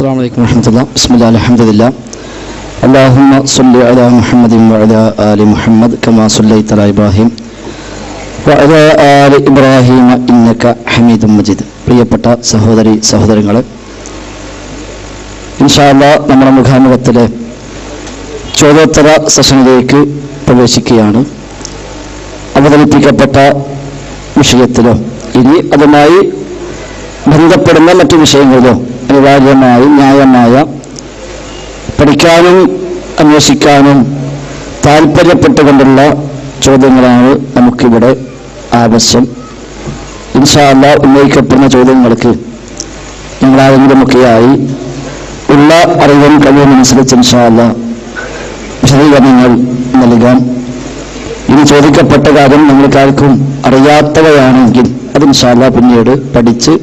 السلام عليكم ورحمة الله. بسم الله الحمد لله. اللهم صل على محمد وعلى آل محمد كما صليت على إبراهيم وعلى آل إبراهيم إنك حميد مجيد. പ്രിയപ്പെട്ട സഹോദരി സഹോദരങ്ങളെ, ഇൻഷാ അല്ലാഹ് നമ്മുടെ മുഖാമുഖത്തിലെ ചോദ്യോത്തര സെഷനിലേക്ക് പ്രവേശിക്കുകയാണ്. അവതരിപ്പിക്കപ്പെട്ട വിഷയത്തിലോ ഇനി അതുമായി ബന്ധപ്പെടുന്ന മറ്റു വിഷയങ്ങളിലോ അനിവാര്യമായി ന്യായമായ പഠിക്കാനും അന്വേഷിക്കാനും താല്പര്യപ്പെട്ടുകൊണ്ടുള്ള ചോദ്യങ്ങളാണ് നമുക്കിവിടെ ആവശ്യം. ഇൻഷാ അല്ലാഹ് ഉന്നയിക്കപ്പെടുന്ന ചോദ്യങ്ങൾക്ക് ഞങ്ങളാരെങ്കിലുമൊക്കെയായി ഉള്ള അറിവും കഴിവുമനുസരിച്ച് ഇൻഷാ അല്ലാഹ് വിശദീകരണങ്ങൾ നൽകാം. ഇനി ചോദിക്കപ്പെട്ട കാര്യം നിങ്ങൾക്കാർക്കും അറിയാത്തവയാണെങ്കിൽ അത് ഇൻഷാ അല്ലാഹ് പിന്നീട് പഠിച്ച്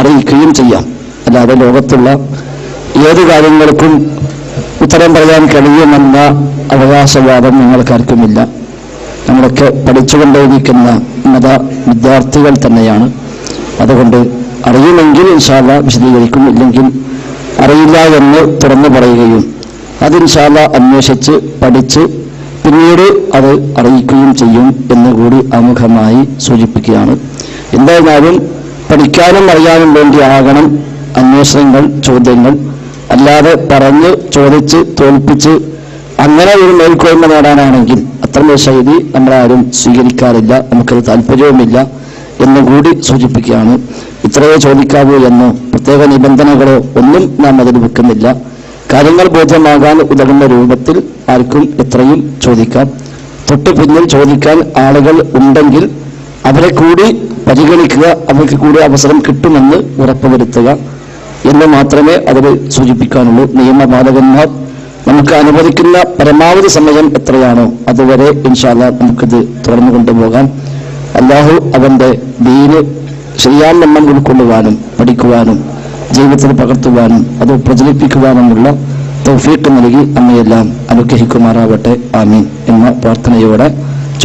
അറിയിക്കുകയും ചെയ്യാം. അല്ലാതെ ലോകത്തുള്ള ഏത് കാര്യങ്ങൾക്കും ഉത്തരം പറയാൻ കഴിയുമെന്ന അവകാശവാദം നിങ്ങൾക്കാർക്കുമില്ല. നമ്മളൊക്കെ പഠിച്ചുകൊണ്ടേയിരിക്കുന്ന മത വിദ്യാർത്ഥികൾ തന്നെയാണ്. അതുകൊണ്ട് അറിയുമെങ്കിൽ ഇൻഷാ അല്ലാഹ് വിശദീകരിക്കും, ഇല്ലെങ്കിൽ അറിയില്ല എന്ന് തുറന്നു പറയുകയും അത് ഇൻഷാ അല്ലാഹ് അന്വേഷിച്ച് പഠിച്ച് പിന്നീട് അത് അറിയിക്കുകയും ചെയ്യും എന്നുകൂടി ആമുഖമായി സൂചിപ്പിക്കുകയാണ്. എന്തായാലും പഠിക്കാനും അറിയാനും വേണ്ടി ആകണം അന്വേഷണങ്ങൾ, ചോദ്യങ്ങൾ. അല്ലാതെ പറഞ്ഞ് ചോദിച്ച് തോൽപ്പിച്ച് അങ്ങനെ ഒരു മേൽക്കോയ്മ നേടാനാണെങ്കിൽ അത്രമേൽ ശൈലി നമ്മളാരും സ്വീകരിക്കാറില്ല, നമുക്കത് താല്പര്യവുമില്ല എന്നുകൂടി സൂചിപ്പിക്കുകയാണ്. ഇത്രയേ ചോദിക്കാവൂ എന്നോ പ്രത്യേക നിബന്ധനകളോ ഒന്നും നാം അതിൽ വെക്കുന്നില്ല. കാര്യങ്ങൾ ബോധ്യമാകാൻ ഉതകുന്ന രൂപത്തിൽ ആർക്കും എത്രയും ചോദിക്കാം. തൊട്ടു പിന്നിൽ ചോദിക്കാൻ ആളുകൾ ഉണ്ടെങ്കിൽ അവരെ കൂടി പരിഗണിക്കുക, അവർക്ക് കൂടി അവസരം കിട്ടുമെന്ന് ഉറപ്പുവരുത്തുക എന്ന് മാത്രമേ അതിൽ സൂചിപ്പിക്കാനുള്ളൂ. നിയമപാലകന്മാർ നമുക്ക് അനുവദിക്കുന്ന പരമാവധി സമയം എത്രയാണോ അതുവരെ ഇൻഷാ അല്ലാഹ് നമുക്കിത് തുറന്നു കൊണ്ടുപോകാം. അല്ലാഹു അവന്റെ ദീന് ശരിയാൻ നമ്മൾ ഉൾക്കൊള്ളുവാനും പഠിക്കുവാനും ജീവിതത്തിൽ പകർത്തുവാനും അത് പ്രചരിപ്പിക്കുവാനുമുള്ള തൗഫീഖ് നൽകി നമ്മയെല്ലാം അനുഗ്രഹിക്കുമാറാവട്ടെ. ആമീൻ എന്ന പ്രാർത്ഥനയോടെ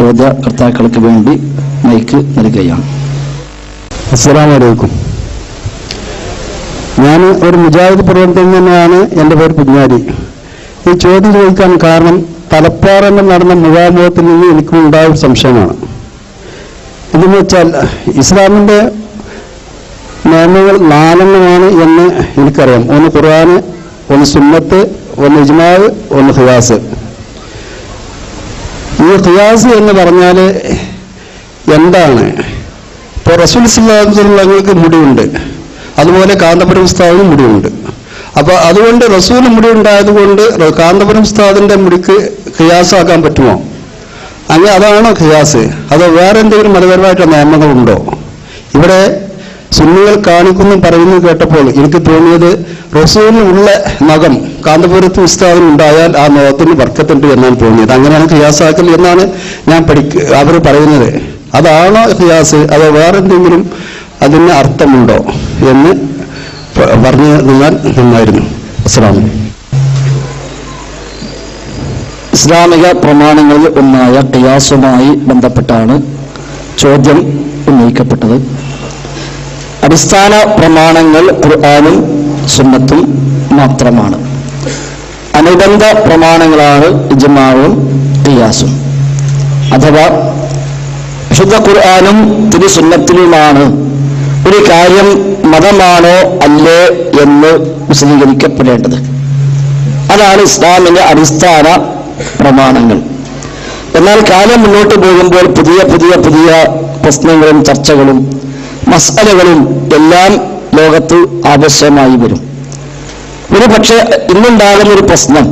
ചോദ്യകർത്താക്കൾക്ക് വേണ്ടി മൈക്ക് നൽകുകയാണ്. അസ്സലാമു അലൈക്കും. ഞാൻ ഒരു മുജാഹിദ് പ്രവർത്തകൻ തന്നെയാണ്. എൻ്റെ പേര് പുഞ്ഞാരി. ഈ ചോദ്യം ചോദിക്കാൻ കാരണം തലപ്പാറയിൽ നടന്ന മുഖാമുഖത്തിൽ നിന്ന് എനിക്ക് ഉണ്ടായ ഒരു സംശയമാണ്. ഇതെന്ന് വെച്ചാൽ ഇസ്ലാമിൻ്റെ നിയമങ്ങൾ 4 എന്ന് എനിക്കറിയാം. ഒന്ന് ഖുർആന്, ഒന്ന് സുന്നത്ത്, ഒന്ന് ഇജ്മാഅ്, ഒന്ന് ഖിയാസ്. ഈ ഖിയാസ് എന്ന് പറഞ്ഞാൽ എന്താണ്? ഇപ്പോൾ റസൂൽ സല്ലല്ലാഹു അലൈഹി വസല്ലം തങ്ങൾക്ക് മുടിയുണ്ട്, അതുപോലെ കാന്തപുരം ഉസ്താദിനും മുടിയുണ്ട്. അപ്പോൾ അതുകൊണ്ട് റസൂൽ മുടി ഉണ്ടായതുകൊണ്ട് കാന്തപുരം ഉസ്താദിൻ്റെ മുടിക്ക് ഖിയാസാക്കാൻ പറ്റുമോ? അങ്ങനെ അതാണോ ഖിയാസ്? അതോ വേറെ എന്തെങ്കിലും മതപരമായിട്ടുള്ള നിയമങ്ങളുണ്ടോ? ഇവിടെ സുന്നികൾ കാണിക്കുന്നു പറയുന്നു കേട്ടപ്പോൾ എനിക്ക് തോന്നിയത് റസൂലിന് ഉള്ള നഖം കാന്തപുരത്ത് ഉസ്താദിന് ഉണ്ടായാൽ ആ നഖത്തിന് ബർക്കത്തുണ്ട് എന്നാണ് തോന്നിയത്. അങ്ങനെയാണ് ഖിയാസാക്കൽ എന്നാണ് ഞാൻ അവർ പറയുന്നത്. അതാണോ ഖിയാസ്, അതോ വേറെന്തെങ്കിലും അതിന് അർത്ഥമുണ്ടോ എന്ന് പറഞ്ഞു തന്നാൽ നന്നായിരുന്നു. അസ്സലാമു അലൈക്കും. ഇസ്ലാമിക പ്രമാണങ്ങളിൽ ഒന്നായ ഖിയാസുമായി ബന്ധപ്പെട്ടാണ് ചോദ്യം ഉന്നയിക്കപ്പെട്ടത്. അടിസ്ഥാന പ്രമാണങ്ങൾ ഖുർആനും സുന്നത്തും മാത്രമാണ്. അനുബന്ധ പ്രമാണങ്ങളാണ് ഇജ്മാഉം ഖിയാസും. അഥവാ വിശുദ്ധ ഖുർആനും തിരുസുന്നത്തിലുമാണ് ഒരു കാര്യം മതമാണോ അല്ലേ എന്ന് വിശദീകരിക്കപ്പെടേണ്ടത്. അതാണ് ഇസ്ലാമിന്റെ അടിസ്ഥാന പ്രമാണങ്ങൾ. എന്നാൽ കാലം മുന്നോട്ട് പോകുമ്പോൾ പുതിയ പുതിയ പുതിയ പ്രശ്നങ്ങളും ചർച്ചകളും മസ്അലകളും എല്ലാം ലോകത്ത് ആവശ്യമായി വരും. ഒരു പക്ഷേ ഇന്നുണ്ടാകുന്ന ഒരു പ്രശ്നം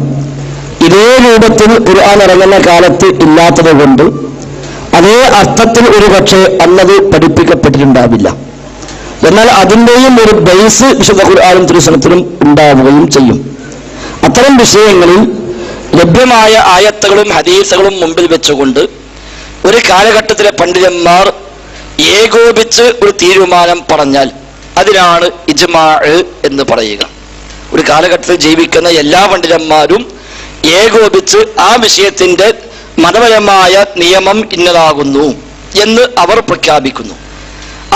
ഇതേ രൂപത്തിൽ ഖുർആൻ ഇറങ്ങുന്ന കാലത്ത് ഇല്ലാത്തത് കൊണ്ട് അതേ അർത്ഥത്തിൽ ഒരു പക്ഷേ അന്നത് പഠിപ്പിക്കപ്പെട്ടിട്ടുണ്ടാവില്ല. എന്നാൽ അതിൻ്റെയും ഒരു ബേസ് വിശുദ്ധ ഖുർആനും തിരുസുന്നത്തിലും ഉണ്ടാവുകയും ചെയ്യും. അത്തരം വിഷയങ്ങളിൽ ലഭ്യമായ ആയത്തുകളും ഹദീസുകളും മുമ്പിൽ വെച്ചുകൊണ്ട് ഒരു കാലഘട്ടത്തിലെ പണ്ഡിതന്മാർ ഏകോപിച്ച് ഒരു തീരുമാനം പറഞ്ഞാൽ അതിനാണ് ഇജ്മാഅ് എന്ന് പറയുക. ഒരു കാലഘട്ടത്തിൽ ജീവിക്കുന്ന എല്ലാ പണ്ഡിതന്മാരും ഏകോപിച്ച് ആ വിഷയത്തിന്റെ മതപരമായ നിയമം ഇന്നതാകുന്നു എന്ന് അവർ പ്രഖ്യാപിക്കുന്നു.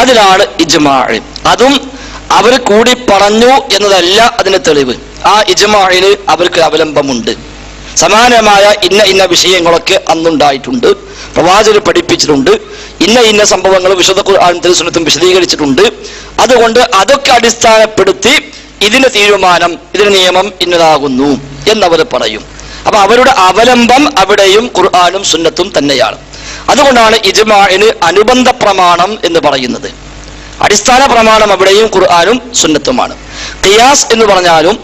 അതിനാണ് ഇജ്മാഅ്. അതും അവർ കൂടി പറഞ്ഞു എന്നതല്ല അതിന് തെളിവ്. ആ ഇജ്മാഇന് അവർക്ക് അവലംബമുണ്ട്. സമാനമായ ഇന്ന വിഷയങ്ങളൊക്കെ അന്നുണ്ടായിട്ടുണ്ട്, പ്രവാചകർ പഠിപ്പിച്ചിട്ടുണ്ട്, ഇന്ന സംഭവങ്ങൾ വിശുദ്ധ ഖുർആനും തിരുസുന്നത്തും വിശദീകരിച്ചിട്ടുണ്ട്. അതുകൊണ്ട് അതൊക്കെ അടിസ്ഥാനപ്പെടുത്തി ഇതിന്റെ തീരുമാനം, ഇതിന്റെ നിയമം ഇന്നതാകുന്നു എന്നവർ പറയും. അപ്പൊ അവരുടെ അവലംബം അവിടെയും ഖുർആനും സുന്നത്തും തന്നെയാണ്. അതുകൊണ്ടാണ് ഇജ്മാഇന് അനുബന്ധ പ്രമാണം എന്ന് പറയുന്നത്. അടിസ്ഥാന പ്രമാണം അവിടെയും ഖുർആനും സുന്നത്തുമാണ്. ഖിയാസ് എന്ന് പറഞ്ഞാലും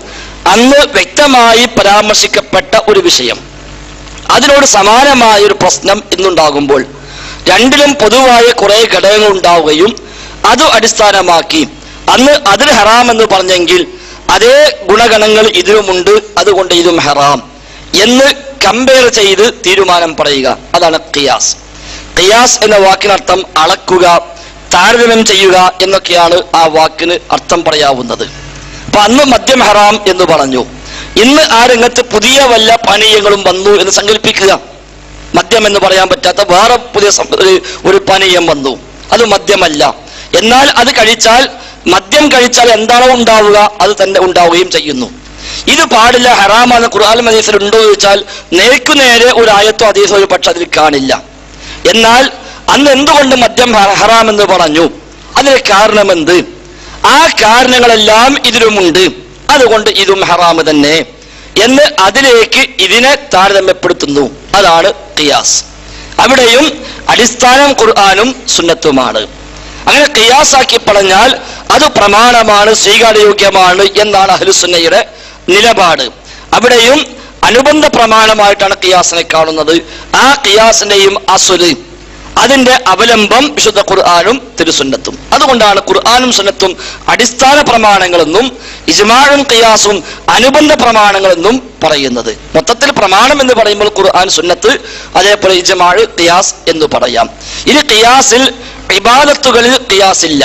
അന്ന് വ്യക്തമായി പരാമർശിക്കപ്പെട്ട ഒരു വിഷയം, അതിനോട് സമാനമായ ഒരു പ്രശ്നം ഇന്നുണ്ടാകുമ്പോൾ രണ്ടിലും പൊതുവായ കുറെ ഘടകങ്ങൾ ഉണ്ടാവുകയും അത് അടിസ്ഥാനമാക്കി അന്ന് അതിൽ ഹറാം എന്ന് പറഞ്ഞെങ്കിൽ അതേ ഗുണഗണങ്ങൾ ഇതിലുമുണ്ട്, അതുകൊണ്ട് ഇതും ഹറാം എന്ന് കമ്പയർ ചെയ്ത് തീരുമാനം പറയുക, അതാണ് ഖിയാസ്. ഖിയാസ് എന്ന വാക്കിനർത്ഥം അളക്കുക, താരതമ്യം ചെയ്യുക എന്നൊക്കെയാണ് ആ വാക്കിന് അർത്ഥം പറയാവുന്നത്. അപ്പൊ അന്ന് മദ്യം ഹറാം എന്ന് പറഞ്ഞു, ഇന്ന് ആ രംഗത്ത് പുതിയ വല്ല പാനീയങ്ങളും വന്നു എന്ന് സങ്കല്പിക്കുക. മദ്യം എന്ന് പറയാൻ പറ്റാത്ത വേറെ പുതിയ ഒരു പാനീയം വന്നു, അത് മദ്യമല്ല. എന്നാൽ അത് കഴിച്ചാൽ, മദ്യം കഴിച്ചാൽ എന്താണോ ഉണ്ടാവുക അത് തന്നെ ഉണ്ടാവുകയും ചെയ്യുന്നു. ഇത് പാടില്ല, ഹറാമാണ്, ഖുർആൻ ഹദീസിൽ ഉണ്ടോ എന്ന് ചോദിച്ചാൽ നേർക്കുനേരെ ഒരു ആയത്തോ ഹദീസോ ഒരു പക്ഷെ അതിൽ കാണില്ല. എന്നാൽ അന്ന് എന്തുകൊണ്ട് മദ്യം ഹറാം എന്ന് പറഞ്ഞു, അതിന് കാരണമെന്ത്? ആ കാരണങ്ങളെല്ലാം ഇതിലുമുണ്ട്, അതുകൊണ്ട് ഇതും ഹറാം തന്നെ എന്ന് അതിലേക്ക് ഇതിനെ താരതമ്യപ്പെടുത്തുന്നു. അതാണ് ഖിയാസ്. അവിടെയും അടിസ്ഥാനം ഖുർആനും സുന്നത്തുമാണ്. അങ്ങനെ ഖിയാസാക്കി പറഞ്ഞാൽ അത് പ്രമാണമാണ്, സ്വീകാര്യയോഗ്യമാണ് എന്നാണ് അഹ്ലുസുന്നയുടെ നിലപാട്. അവിടെയും അനുബന്ധ പ്രമാണമായിട്ടാണ് ഖിയാസിനെ കാണുന്നത്. ആ ഖിയാസിന്റെയും അസ്ല്, അതിന്റെ അവലംബം വിശുദ്ധ ഖുർആനും തിരുസുന്നത്തും. അതുകൊണ്ടാണ് ഖുർആനും സുന്നത്തും അടിസ്ഥാന പ്രമാണങ്ങളെന്നും ഇജ്മാഉം ഖിയാസും അനുബന്ധ പ്രമാണങ്ങളെന്നും പറയുന്നത്. മൊത്തത്തിൽ പ്രമാണം എന്ന് പറയുമ്പോൾ ഖുർആൻ, സുന്നത്ത്, അതേപോലെ ഇജ്മാഉ, ഖിയാസ് എന്ന് പറയാം. ഇനി ഖിയാസിൽ ഇബാദത്തുകളിൽ ഖിയാസില്ല,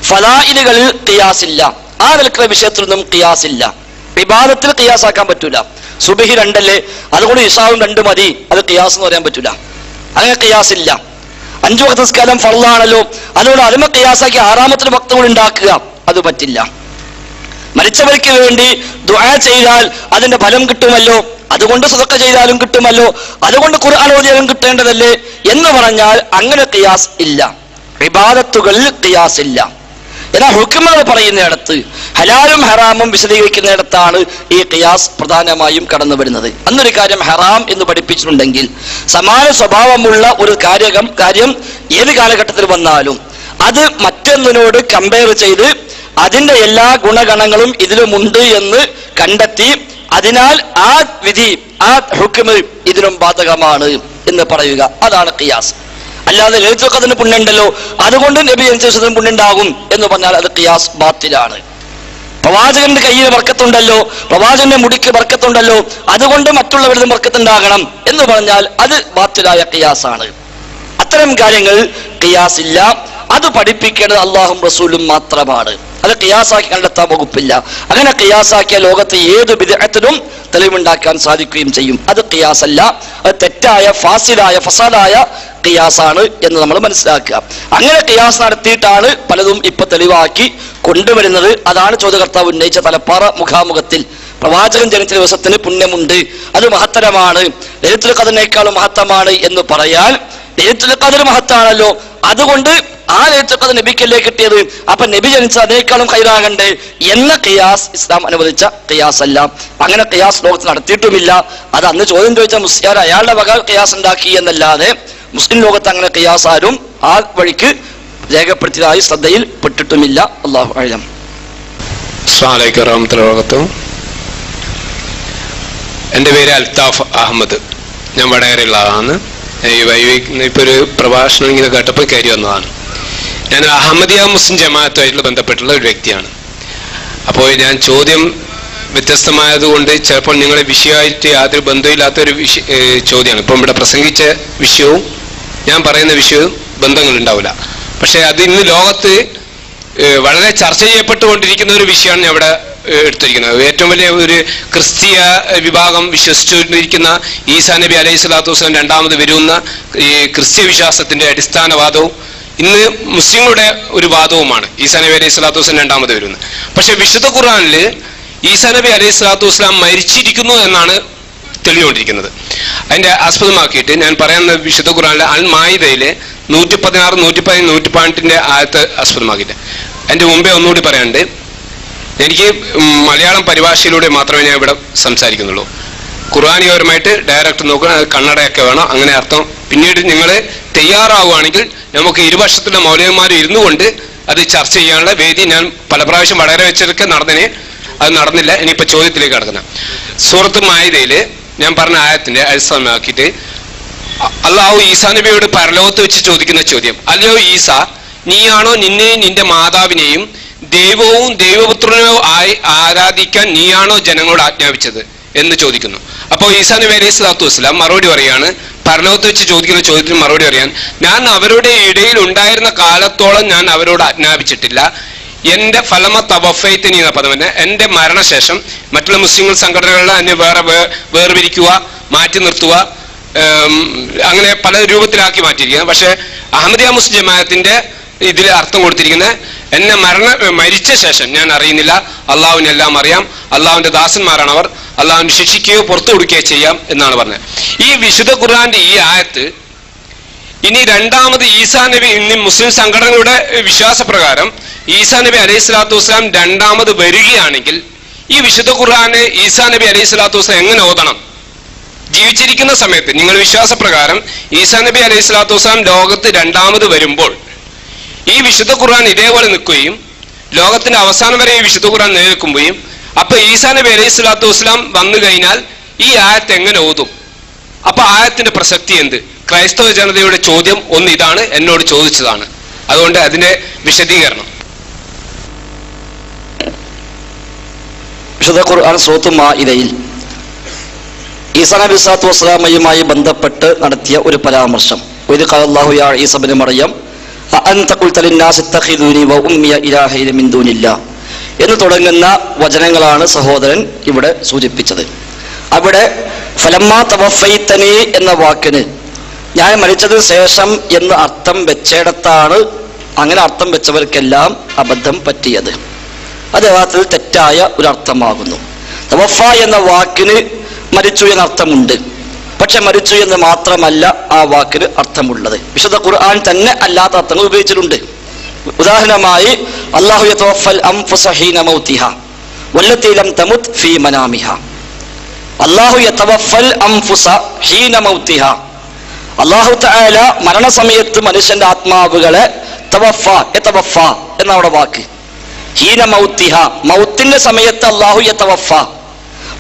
ഫലായിലുകളിൽ ഖിയാസില്ല, ആ നിലക്കുള്ള വിഷയത്തിലൊന്നും ഖിയാസില്ല. ഇബാദത്തിൽ ഖിയാസാക്കാൻ പറ്റൂല. സുബഹി 2 അല്ലേ, അതുകൊണ്ട് ഇശാവും 2 മതി, അത് ഖിയാസ് എന്ന് പറയാൻ പറ്റൂല. അങ്ങനെ ഖിയാസില്ല. 5 വഖ്ത് നിസ്കാരം ഫർളാണല്ലോ, അതുകൊണ്ട് അതിമ ഖിയാസാക്കി 6ാമത്തെ വക്ത് കൂടി ഉണ്ടാക്കുക, അത് പറ്റില്ല. മരിച്ചവർക്ക് വേണ്ടി ദുആ ചെയ്താൽ അതിന്റെ ഫലം കിട്ടുമല്ലോ, അതുകൊണ്ട് സദഖ ചെയ്താലും കിട്ടുമല്ലോ, അതുകൊണ്ട് ഖുർആൻ ഓതിയാലും കിട്ടേണ്ടതല്ലേ എന്ന് പറഞ്ഞാൽ അങ്ങനെ ഖിയാസ് ഇല്ല. ഇബാദത്തുകളിൽ ഖിയാസ് ഇല്ല. എന്നാൽ ഹുക്മുകൾ പറയുന്നിടത്ത്, ഹലാലും ഹറാമും വിശദീകരിക്കുന്നിടത്താണ് ഈ ഖിയാസ് പ്രധാനമായും കടന്നു വരുന്നത്. അന്നൊരു കാര്യം ഹറാം എന്ന് പഠിപ്പിച്ചിട്ടുണ്ടെങ്കിൽ സമാന സ്വഭാവമുള്ള ഒരു കാര്യം ഏത് കാലഘട്ടത്തിൽ വന്നാലും അത് മറ്റൊന്നിനോട് കമ്പയർ ചെയ്ത് അതിന്റെ എല്ലാ ഗുണഗണങ്ങളും ഇതിലുമുണ്ട് എന്ന് കണ്ടെത്തി, അതിനാൽ ആ വിധി, ആ ഹുക്മ് ഇതിനും ബാധകമാണ് എന്ന് പറയുക, അതാണ് ഖിയാസ്. അല്ലാതെ ലൈലത്തുൽ ഖദ്റിന് പുണ്യമുണ്ടല്ലോ, അതുകൊണ്ട് നബി അനുസരിച്ചതിന് പുണ്യമുണ്ടാകും എന്ന് പറഞ്ഞാൽ അത് ഖിയാസ് ബാത്തിലാണ്. പ്രവാചകന്റെ കയ്യിൽ ബർക്കത്തുണ്ടല്ലോ, പ്രവാചകന്റെ മുടിക്ക് ബർക്കത്തുണ്ടല്ലോ, അതുകൊണ്ട് മറ്റുള്ളവരുടെ ബർക്കത്തുണ്ടാകണം എന്ന് പറഞ്ഞാൽ അത് ബാത്തിലായ ഖിയാസാണ്. അത്തരം കാര്യങ്ങൾ ഖിയാസ് ഇല്ല. അത് പഠിപ്പിക്കേണ്ടത് അള്ളാഹും റസൂലും മാത്രമാണ്. അത് ഖിയാസാക്കി കണ്ടെത്താൻ വകുപ്പില്ല. അങ്ങനെ ഖിയാസാക്കിയ ലോകത്തെ ഏത് ബിദ്അത്തിനും തെളിവുണ്ടാക്കാൻ സാധിക്കുകയും ചെയ്യും. അത് ഖിയാസല്ല, അത് തെറ്റായ ഫസാദായ ഖിയാസാണ് എന്ന് നമ്മൾ മനസ്സിലാക്കുക. അങ്ങനെ ഖിയാസ് നടത്തിയിട്ടാണ് പലതും ഇപ്പൊ തെളിവാക്കി കൊണ്ടുവരുന്നത്. അതാണ് ചോദ്യകർത്താവ് ഉന്നയിച്ച തലപ്പാറ മുഖാമുഖത്തിൽ. പ്രവാചകൻ ജനിച്ച ദിവസത്തിന് പുണ്യമുണ്ട്, അത് മഹത്തരമാണ്, ലൈലത്തുൽ ഖദ്റിനേക്കാളും മഹത്തമാണ് എന്ന് പറയാൻ, ലൈലത്തുൽ ഖദ്ർ മഹത്താണല്ലോ, അതുകൊണ്ട് ആ ലൈലത്തുൽ ഖദ്ർ നബിക്കല്ലേ കിട്ടിയത്, അപ്പൊ നബി ജനിച്ച അതേക്കാളും ഖൈറാകണ്ടേ എന്ന ഖിയാസ് ഇസ്ലാം അനുവദിച്ച ഖിയാസ് അല്ല. അങ്ങനെ ഖിയാസ് ലോകത്ത് നടത്തിയിട്ടുമില്ല. അത് അന്ന് ചോദ്യം ചോദിച്ച മുസ്ലിയാർ അയാളുടെ വക ഖിയാസ് ഉണ്ടാക്കി എന്നല്ലാതെ മുസ്ലിം ലോകത്ത് അങ്ങനെ ഖിയാസ് ആരും ആ വഴിക്ക് രേഖപ്പെടുത്തിയതായി ശ്രദ്ധയിൽ പെട്ടിട്ടുമില്ല. അല്ലാഹു അഅലം. അസ്സലാമു അലൈക്കും വറഹ്മത്തുള്ളാഹി വബറകാതുഹു. എൻ്റെ പേര് അൽത്താഫ് അഹമ്മദ്, ഞാൻ വടകരയുള്ളതാണ്. ഇപ്പോൾ ഒരു പ്രഭാഷണം ഇങ്ങനെ കേട്ടപ്പോൾ കയറി വന്നതാണ്. ഞാൻ അഹമ്മദിയ മുസ്ലിം ജമാഅത്തുമായിട്ട് ബന്ധപ്പെട്ടുള്ള ഒരു വ്യക്തിയാണ്. അപ്പോൾ ഞാൻ ചോദ്യം വ്യത്യസ്തമായതുകൊണ്ട് ചിലപ്പോൾ നിങ്ങളുടെ വിഷയമായിട്ട് യാതൊരു ബന്ധമില്ലാത്തൊരു ചോദ്യമാണ്. ഇപ്പം ഇവിടെ പ്രസംഗിച്ച വിഷയവും ഞാൻ പറയുന്ന വിഷയവും ബന്ധങ്ങളുണ്ടാവില്ല. പക്ഷേ അത് ഇന്ന് ലോകത്ത് വളരെ ചർച്ച ചെയ്യപ്പെട്ടുകൊണ്ടിരിക്കുന്ന ഒരു വിഷയമാണ് ഞാൻ ഇവിടെ എടുത്തിരിക്കുന്നത്. ഏറ്റവും വലിയ ഒരു ക്രിസ്തീയ വിഭാഗം വിശ്വസിച്ചിരിക്കുന്ന ഈസാ നബി അലൈഹി സ്വലാത്തു വസ്സലാം രണ്ടാമത് വരുന്ന ഈ ക്രിസ്തീയ വിശ്വാസത്തിന്റെ അടിസ്ഥാനവാദവും ഇന്ന് മുസ്ലിങ്ങളുടെ ഒരു വാദവുമാണ് ഈസാ നബി അലൈഹി സ്വലാത്തു വസ്സലാം രണ്ടാമത് വരുന്നത്. പക്ഷെ വിശുദ്ധ ഖുർആനിൽ ഈസാ നബി അലൈഹി സ്വലാത്തു വസ്സലാം മരിച്ചിരിക്കുന്നു എന്നാണ് തെളിഞ്ഞുകൊണ്ടിരിക്കുന്നത്. അതിന്റെ ആസ്പദമാക്കിയിട്ട് ഞാൻ പറയുന്ന വിശുദ്ധ ഖുർആനിലെ അൽ മാഇദയിലെ 116, 117, 118 ആയത്ത് ആസ്പദമാക്കിയിട്ട്. അതിന്റെ മുമ്പേ ഒന്നുകൂടി പറയാനുണ്ട്. എനിക്ക് മലയാളം പരിഭാഷയിലൂടെ മാത്രമേ ഞാൻ ഇവിടെ സംസാരിക്കുന്നുള്ളൂ. ഖുർആനികപരമായിട്ട് ഡയറക്റ്റ് നോക്കുക, കണ്ണടയൊക്കെ വേണം, അങ്ങനെ അർത്ഥം. പിന്നീട് നിങ്ങൾ തയ്യാറാവുകയാണെങ്കിൽ നമുക്ക് ഇരുപക്ഷത്തിലെ മൗലവിമാരും ഇരുന്നു കൊണ്ട് അത് ചർച്ച ചെയ്യാനുള്ള വേദി ഞാൻ പല പ്രാവശ്യം വളരെ വെച്ചതൊക്കെ നടന്നതിന് അത് നടന്നില്ല. ഇനിയിപ്പോൾ ചോദ്യത്തിലേക്ക് കടക്കുന്ന സൂറത്ത് മാഇദയിൽ ഞാൻ പറഞ്ഞ ആയത്തിന്റെ അടിസ്ഥാനമാക്കിയിട്ട് അള്ളാഹു ഈസാ നബിയോട് പരലോകത്ത് വെച്ച് ചോദിക്കുന്ന ചോദ്യം, അല്ലയോ ഈസ, നീയാണോ നിന്നെയും നിന്റെ മാതാവിനെയും ദൈവവും ദൈവപുത്രനോ ആയി ആരാധിക്കാൻ നീയാണോ ജനങ്ങളോട് ആജ്ഞാപിച്ചത് എന്ന് ചോദിക്കുന്നു. അപ്പോൾ ഈസാ നബി അലൈഹി സ്വലാത്തു വസ്സലാം മറുപടി പറയാണ്, പരലോകത്ത് വെച്ച് ചോദിക്കുന്ന ചോദ്യത്തിന് മറുപടി പറയാൻ, ഞാൻ അവരുടെ ഇടയിൽ ഉണ്ടായിരുന്ന കാലത്തോളം ഞാൻ അവരോട് ആജ്ഞാപിച്ചിട്ടില്ല. എന്റെ ഫലമ തവഫൈത്തിനി എന്ന പദം തന്നെ എന്റെ മരണശേഷം മറ്റുള്ള മുസ്ലിം സംഘടനകളെ അതിനെ വേർപിരിക്കുക, മാറ്റി നിർത്തുക, അങ്ങനെ പല രൂപത്തിലാക്കി മാറ്റിയിരിക്കുന്നത്. പക്ഷെ അഹമ്മദിയ മുസ്ലിം ജമാഅത്തിന്റെ ഇതിൽ അർത്ഥം കൊടുത്തിരിക്കുന്നത് എന്നെ മരിച്ച ശേഷം ഞാൻ അറിയുന്നില്ല, അള്ളാഹുവിനെല്ലാം അറിയാം, അള്ളാഹുവിന്റെ ദാസന്മാരാണ് അവർ, അള്ളാഹുവിനെ ശിക്ഷിക്കുകയോ പുറത്തു കൊടുക്കുകയോ ചെയ്യാം എന്നാണ് പറഞ്ഞത്. ഈ വിശുദ്ധ ഖുർആന്റെ ഈ ആയത്ത് ഇനി രണ്ടാമത് ഈസാ നബി, ഇന്ന് മുസ്ലിം സംഘടനകളുടെ വിശ്വാസപ്രകാരം ഈസാ നബി അലൈഹി സ്വലാത്തു വസ്സലാം രണ്ടാമത് വരികയാണെങ്കിൽ ഈ വിശുദ്ധ ഖുർആന് ഈസാ നബി അലൈഹി സ്വലാത്തു വസ്സലാം എങ്ങനെ ഓതണം? ജീവിച്ചിരിക്കുന്ന സമയത്ത് നിങ്ങൾ വിശ്വാസപ്രകാരം ഈസാ നബി അലൈഹി സ്വലാത്തു വസ്സലാം ലോകത്ത് രണ്ടാമത് വരുമ്പോൾ ഈ വിശുദ്ധ ഖുർആൻ ഇതേപോലെ നിൽക്കുകയും ലോകത്തിന്റെ അവസാനം വരെ ഈ വിശുദ്ധ ഖുർആൻ നിലനിൽക്കുകയും അപ്പൊ ഈസാ നബി അലൈഹി സ്വലാത്തു വസ്സലാം വന്നു കഴിഞ്ഞാൽ ഈ ആയത്ത് എങ്ങനെ ഓതും? അപ്പൊ ആയത്തിന്റെ പ്രസക്തി എന്ത്? ക്രൈസ്തവ ജനതയുടെ ചോദ്യം ഒന്ന് ഇതാണ്, എന്നോട് ചോദിച്ചതാണ്. അതുകൊണ്ട് അതിന്റെ വിശദീകരണം. വിശുദ്ധ ഖുർആൻ സൂറത്ത് മാഇദയിൽ ഈസാ നബി സ്വല്ലല്ലാഹു അലൈഹി വസല്ലമയുമായി ബന്ധപ്പെട്ട് നടത്തിയ ഒരു പരാമർശം, വഇദ് ഖാല അല്ലാഹു യാ ഈസാ ഇബ്നു മറിയം അഅൻത ഖുൽത ലിന്നാസി ഇത്തഖിദൂനി വഉമ്മിയ ഇലാഹൈന മിൻ ദൂനില്ലാഹ് എന്ന് തുടങ്ങുന്ന വചനങ്ങളാണ് സഹോദരൻ ഇവിടെ സൂചിപ്പിച്ചത്. അവിടെ ഫലമ്മാ തവഫൈതനി എന്ന വാക്കിന് ഞാൻ മരിച്ചതിന് ശേഷം എന്ന് അർത്ഥം വെച്ചിടത്താണ് അങ്ങനെ അർത്ഥം വെച്ചവർക്കെല്ലാം അബദ്ധം പറ്റിയത്. അത് യഥാർത്ഥത്തിൽ തെറ്റായ ഒരു അർത്ഥമാകുന്നു. തവഫ എന്ന വാക്കിന് മരിച്ചു എന്ന അർത്ഥമുണ്ട്, പക്ഷെ മരിച്ചു എന്ന് മാത്രമല്ല ആ വാക്കിന് അർത്ഥമുള്ളത്. വിശുദ്ധ ഖുർആൻ തന്നെ അല്ലാത്ത അർത്ഥങ്ങൾ ഉപയോഗിച്ചിട്ടുണ്ട്. ഉദാഹരണമായി അല്ലാഹു യതവഫൽ അൻഫുസ ഹീന മൗതിഹ വല്ലത്തി ലം തമുത് ഫീ മനാമിഹ. അല്ലാഹു യതവഫൽ അൻഫുസ ഹീന മൗതിഹ, അല്ലാഹു തആല മരണസമയത്ത് മനുഷ്യന്റെ ആത്മാവുകളെ തവഫ യതവഫ എന്നവിടെ വാക്ക്, ഹീന മൗതിഹ മൗത്തിന്റെ സമയത്ത് അല്ലാഹു യതവഫ,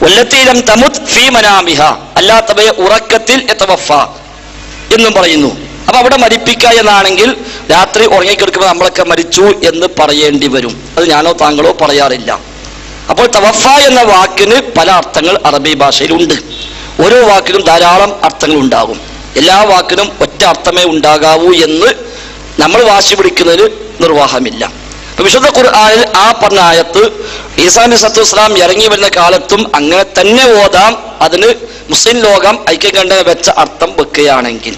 വല്ലത്തി ലം തമുത് ഫീ മനാമിഹ അല്ലാത്തവയെ ഉറക്കത്തിൽ യതവഫ എന്നും പറയുന്നു. അപ്പൊ അവിടെ മരിപ്പിക്കുക എന്നാണെങ്കിൽ രാത്രി ഉറങ്ങിക്കിടക്കുമ്പോൾ നമ്മളൊക്കെ മരിച്ചു എന്ന് പറയേണ്ടി വരും. അത് ഞാനോ താങ്കളോ പറയാറില്ല. അപ്പോൾ തവഫ എന്ന വാക്കിന് പല അർത്ഥങ്ങൾ അറബി ഭാഷയിലുണ്ട്. ഓരോ വാക്കിനും ധാരാളം അർത്ഥങ്ങൾ ഉണ്ടാകും. എല്ലാ വാക്കിനും ഒറ്റ അർത്ഥമേ ഉണ്ടാകാവൂ എന്ന് നമ്മൾ വാശി പിടിക്കുന്നതിന് നിർവാഹമില്ല. അപ്പൊ വിശുദ്ധ ഖുർആനിൽ ആ പറഞ്ഞ ആയത്ത് ഈസാ നബി സല്ലല്ലാഹു അലൈഹി വസല്ലം ഇറങ്ങി വരുന്ന കാലത്തും അങ്ങനെ തന്നെ ഓതാം. അതിന് മുസ്ലിം ലോകം ഐക്യകണ്ഠേന വെച്ച അർത്ഥം വെക്കുകയാണെങ്കിൽ,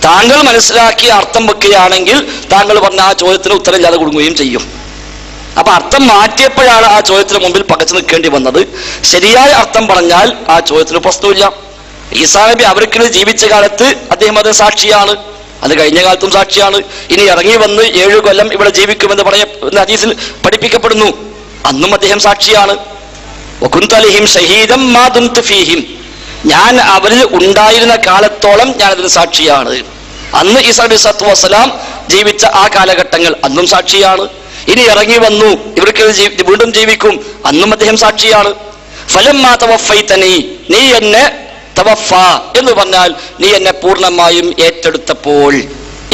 താങ്കൾ മനസ്സിലാക്കിയ അർത്ഥം വെക്കുകയാണെങ്കിൽ താങ്കൾ പറഞ്ഞ ആ ചോദ്യത്തിന് ഉത്തരം ഇല്ലാതെ കൊടുക്കുകയും ചെയ്യും. അപ്പൊ അർത്ഥം മാറ്റിയപ്പോഴാണ് ആ ചോദ്യത്തിന് മുമ്പിൽ പകച്ചു നിൽക്കേണ്ടി വന്നത്. ശരിയായ അർത്ഥം പറഞ്ഞാൽ ആ ചോദ്യത്തിന് പ്രശ്നമില്ല. ഈസാ നബി അവർക്കിടെ ജീവിച്ച കാലത്ത് അദ്ദേഹം അത് സാക്ഷിയാണ്, അത് കഴിഞ്ഞ കാലത്തും സാക്ഷിയാണ്. ഇനി ഇറങ്ങി വന്ന് 7 കൊല്ലം ഇവിടെ ജീവിക്കുമെന്ന് ഹദീസിൽ പഠിപ്പിക്കപ്പെടുന്നു. അന്നും അദ്ദേഹം സാക്ഷിയാണ്. വകുന്തു അലൈഹിം ഷഹീദൻ മാ ദുംതു ഫീഹിം, ഞാൻ അവരിൽ ഉണ്ടായിരുന്ന കാലത്തോളം ഞാൻ അതിന് സാക്ഷിയാണ്. അന്ന് ഈസാ നബി സല്ലല്ലാഹു അലൈഹി വസല്ലം ജീവിച്ച ആ കാലഘട്ടങ്ങൾ അന്നും സാക്ഷിയാണ്. ഇനി ഇറങ്ങി വന്നു ഇവർക്ക് വീണ്ടും ജീവിക്കും, അന്നും അദ്ദേഹം സാക്ഷിയാണ്. ഫലമ്മാ തവഫൈതനി, നീ എന്നെ തവഫ എന്ന് പറഞ്ഞാൽ നീ എന്നെ പൂർണ്ണമായും ഏറ്റെടുത്തപ്പോൾ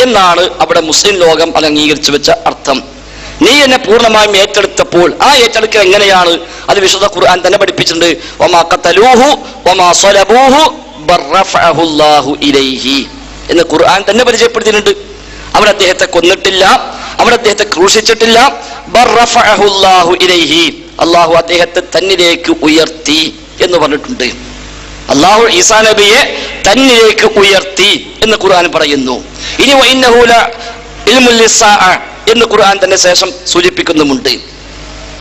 എന്നാണ് അവിടെ മുസ്ലിം ലോകം അത് അംഗീകരിച്ചു വെച്ച അർത്ഥം. നീ എന്നെ പൂർണ്ണമായും ഏറ്റെടുത്തപ്പോൾ. ആ ഏറ്റെടുക്കൽ എങ്ങനെയാണ്? അത് വിശുദ്ധ ഖുർആൻ തന്നെ പഠിപ്പിച്ചിട്ടുണ്ട്. വമാ ഖതലൂഹു വമാ സ്വലബൂഹു ബർ റഫഅഹു അല്ലാഹു ഇലൈഹി എന്ന് ഖുർആൻ തന്നെ പരിചയപ്പെടുത്തിയിട്ടുണ്ട്. അവിടെ അദ്ദേഹത്തെ കൊന്നിട്ടില്ല, അവിടെ അദ്ദേഹത്തെ ക്രൂശിച്ചിട്ടില്ല. ബർ റഫഅഹു അല്ലാഹു ഇലൈഹി, അല്ലാഹു അദ്ദേഹത്തെ തന്നിലേക്ക് ഉയർത്തി എന്ന് പറഞ്ഞിട്ടുണ്ട്. അല്ലാഹു ഈസാ നബിയെ തന്നിലേക്ക് ഉയർത്തി എന്ന് ഖുർആൻ പറയുന്നു. ഇനി വഇന്നഹു ഇൽമുൽ ലിസ്സാഅ എന്ന് ഖുർആൻ തന്നെ ശേഷം സൂചിപ്പിക്കുന്നുമുണ്ട്.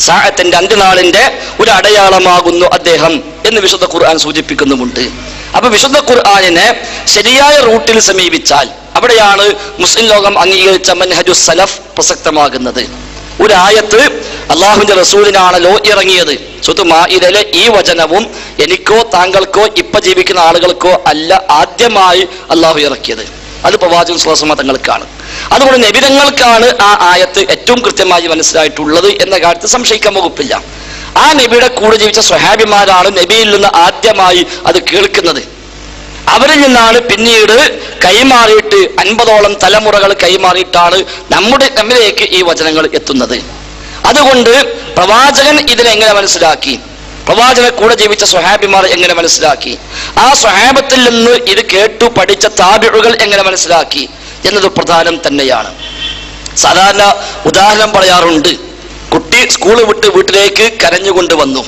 സാഅത്തിന്റെ അന്ത്യനാളിന്റെ ഒരു അടയാളമാകുന്നു അദ്ദേഹം എന്ന് വിശുദ്ധ ഖുർആൻ സൂചിപ്പിക്കുന്നുമുണ്ട്. അപ്പൊ വിശുദ്ധ ഖുർആനിനെ ശരിയായ റൂട്ടിൽ സമീപിച്ചാൽ അവിടെയാണ് മുസ്ലിം ലോകം അംഗീകരിച്ച മൻഹജുസ് സലഫ് പ്രസക്തമാകുന്നത്. ഒരു ആയത്ത് അള്ളാഹുവിന്റെ റസൂലിനാണല്ലോ ഇറങ്ങിയത്. സൂറത്ത് മാഇദയിലെ ഈ വചനവും എനിക്കോ താങ്കൾക്കോ ഇപ്പൊ ജീവിക്കുന്ന ആളുകൾക്കോ അല്ല ആദ്യമായി അള്ളാഹു ഇറക്കിയത്, അത് പ്രവാചകൻ സ്വല്ലല്ലാഹു അലൈഹി വസല്ലം തങ്ങൾക്കാണ്. അതുകൊണ്ട് നബിതങ്ങൾക്കാണ് ആ ആയത്ത് ഏറ്റവും കൃത്യമായി മനസ്സിലായിട്ടുള്ളത് എന്ന കാര്യത്തിൽ സംശയിക്കാൻ വകുപ്പില്ല. ആ നബിയുടെ കൂടെ ജീവിച്ച സ്വഹാബിമാരാണ് നബിയിൽ നിന്ന് ആദ്യമായി അത് കേൾക്കുന്നത്. അവരിൽ നിന്നാണ് പിന്നീട് കൈമാറിയിട്ട് 50ഓളം തലമുറകൾ കൈമാറിയിട്ടാണ് നമ്മിലേക്ക് ഈ വചനങ്ങൾ എത്തുന്നത്. അതുകൊണ്ട് പ്രവാചകൻ ഇതിനെങ്ങനെ മനസ്സിലാക്കി, പ്രവാചകനെ കൂടെ ജീവിച്ച സ്വഹാബിമാർ എങ്ങനെ മനസ്സിലാക്കി, ആ സ്വഹാബത്തിൽ നിന്ന് ഇത് കേട്ടു പഠിച്ച താബിഉകൾ എങ്ങനെ മനസ്സിലാക്കി എന്നത് പ്രധാനം തന്നെയാണ്. സാധാരണ ഉദാഹരണം പറയാറുണ്ട്. കുട്ടി സ്കൂൾ വിട്ട് വീട്ടിലേക്ക് കരഞ്ഞുകൊണ്ട് വന്നു.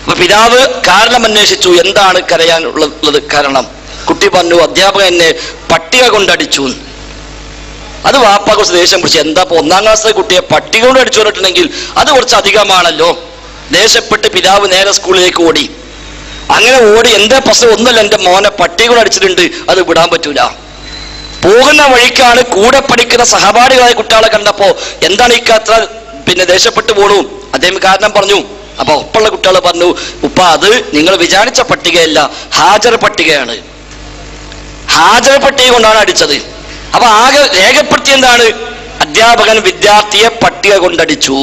അപ്പൊ പിതാവ് കാരണം അന്വേഷിച്ചു, എന്താണ് കരയാനുള്ളത് കാരണം. കുട്ടി പറഞ്ഞു, അധ്യാപകൻ എന്നെ പട്ടിക കൊണ്ടടിച്ചു. അത് വാപ്പ കുറച്ച് ദേഷ്യം പിടിച്ചു. എന്താ ഇപ്പൊ 1ാം ക്ലാസ്സിലെ കുട്ടിയെ പട്ടിക കൊണ്ട് അടിച്ചു പറഞ്ഞിട്ടുണ്ടെങ്കിൽ അത് കുറച്ച് അധികമാണല്ലോ. ദേഷ്യപ്പെട്ട് പിതാവ് നേരെ സ്കൂളിലേക്ക് ഓടി. അങ്ങനെ ഓടി, എന്താ പ്രശ്നം, ഒന്നല്ല, എൻ്റെ മോനെ പട്ടിക കൊണ്ട് അടിച്ചിട്ടുണ്ട്, അത് വിടാൻ പറ്റൂല. പോകുന്ന വഴിക്കാണ് കൂടെ പഠിക്കുന്ന സഹപാഠികളായ കുട്ടികളെ കണ്ടപ്പോ എന്താണ് ഇക്കത്ര ദേഷ്യപ്പെട്ടു പോണു. അദ്ദേഹം കാരണം പറഞ്ഞു. അപ്പൊ ഒപ്പമുള്ള കുട്ടികൾ പറഞ്ഞു, ഉപ്പ അത് നിങ്ങൾ വിചാരിച്ച പട്ടികയല്ല, ഹാജർ പട്ടികയാണ്. ഹാജർ പട്ടിക കൊണ്ടാണ് അടിച്ചത്. അപ്പൊ ആകെ രേഖപ്പെടുത്തി എന്താണ്, അധ്യാപകൻ വിദ്യാർത്ഥിയെ പട്ടിക കൊണ്ടടിച്ചു.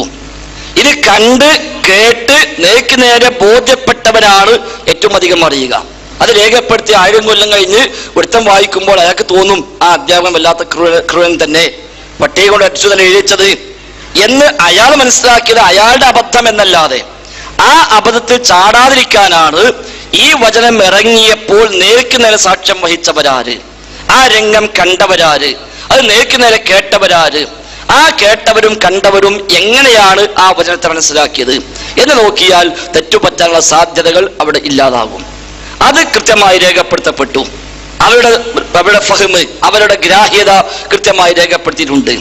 ഇത് കണ്ട് കേട്ട് നേർക്ക് നേരെ ബോധ്യപ്പെട്ടവരാണ് ഏറ്റവും അധികം അറിയുക. അത് രേഖപ്പെടുത്തി 1000 കൊല്ലം കഴിഞ്ഞ് ഒരുത്തം വായിക്കുമ്പോൾ അയാൾക്ക് തോന്നും, ആ അധ്യാപകൻ വല്ലാത്ത ക്രൂരൻ തന്നെ, പട്ടിക കൊണ്ട് അടിച്ചു തന്നെ എഴുതിച്ചത് എന്ന് അയാൾ മനസ്സിലാക്കിയത് അയാളുടെ അബദ്ധം എന്നല്ലാതെ ആ അബദ്ധത്തിൽ ചാടാതിരിക്കാനാണ് ഈ വചനം ഇറങ്ങിയപ്പോൾ നേർക്ക് നേരെ സാക്ഷ്യം വഹിച്ചവരാര്, ആ രംഗം കണ്ടവരാര്, അത് നേർക്ക് നേരെ കേട്ടവരാര്, ആ കേട്ടവരും കണ്ടവരും എങ്ങനെയാണ് ആ വചനത്തെ മനസ്സിലാക്കിയത് എന്ന് നോക്കിയാൽ തെറ്റുപറ്റാനുള്ള സാധ്യതകൾ അവിടെ ഇല്ലാതാകും. അത് കൃത്യമായി രേഖപ്പെടുത്തപ്പെട്ടു. അവരുടെ ഫഹ്മ്, അവരുടെ ഗ്രാഹ്യത കൃത്യമായി രേഖപ്പെടുത്തിയിട്ടുണ്ട്.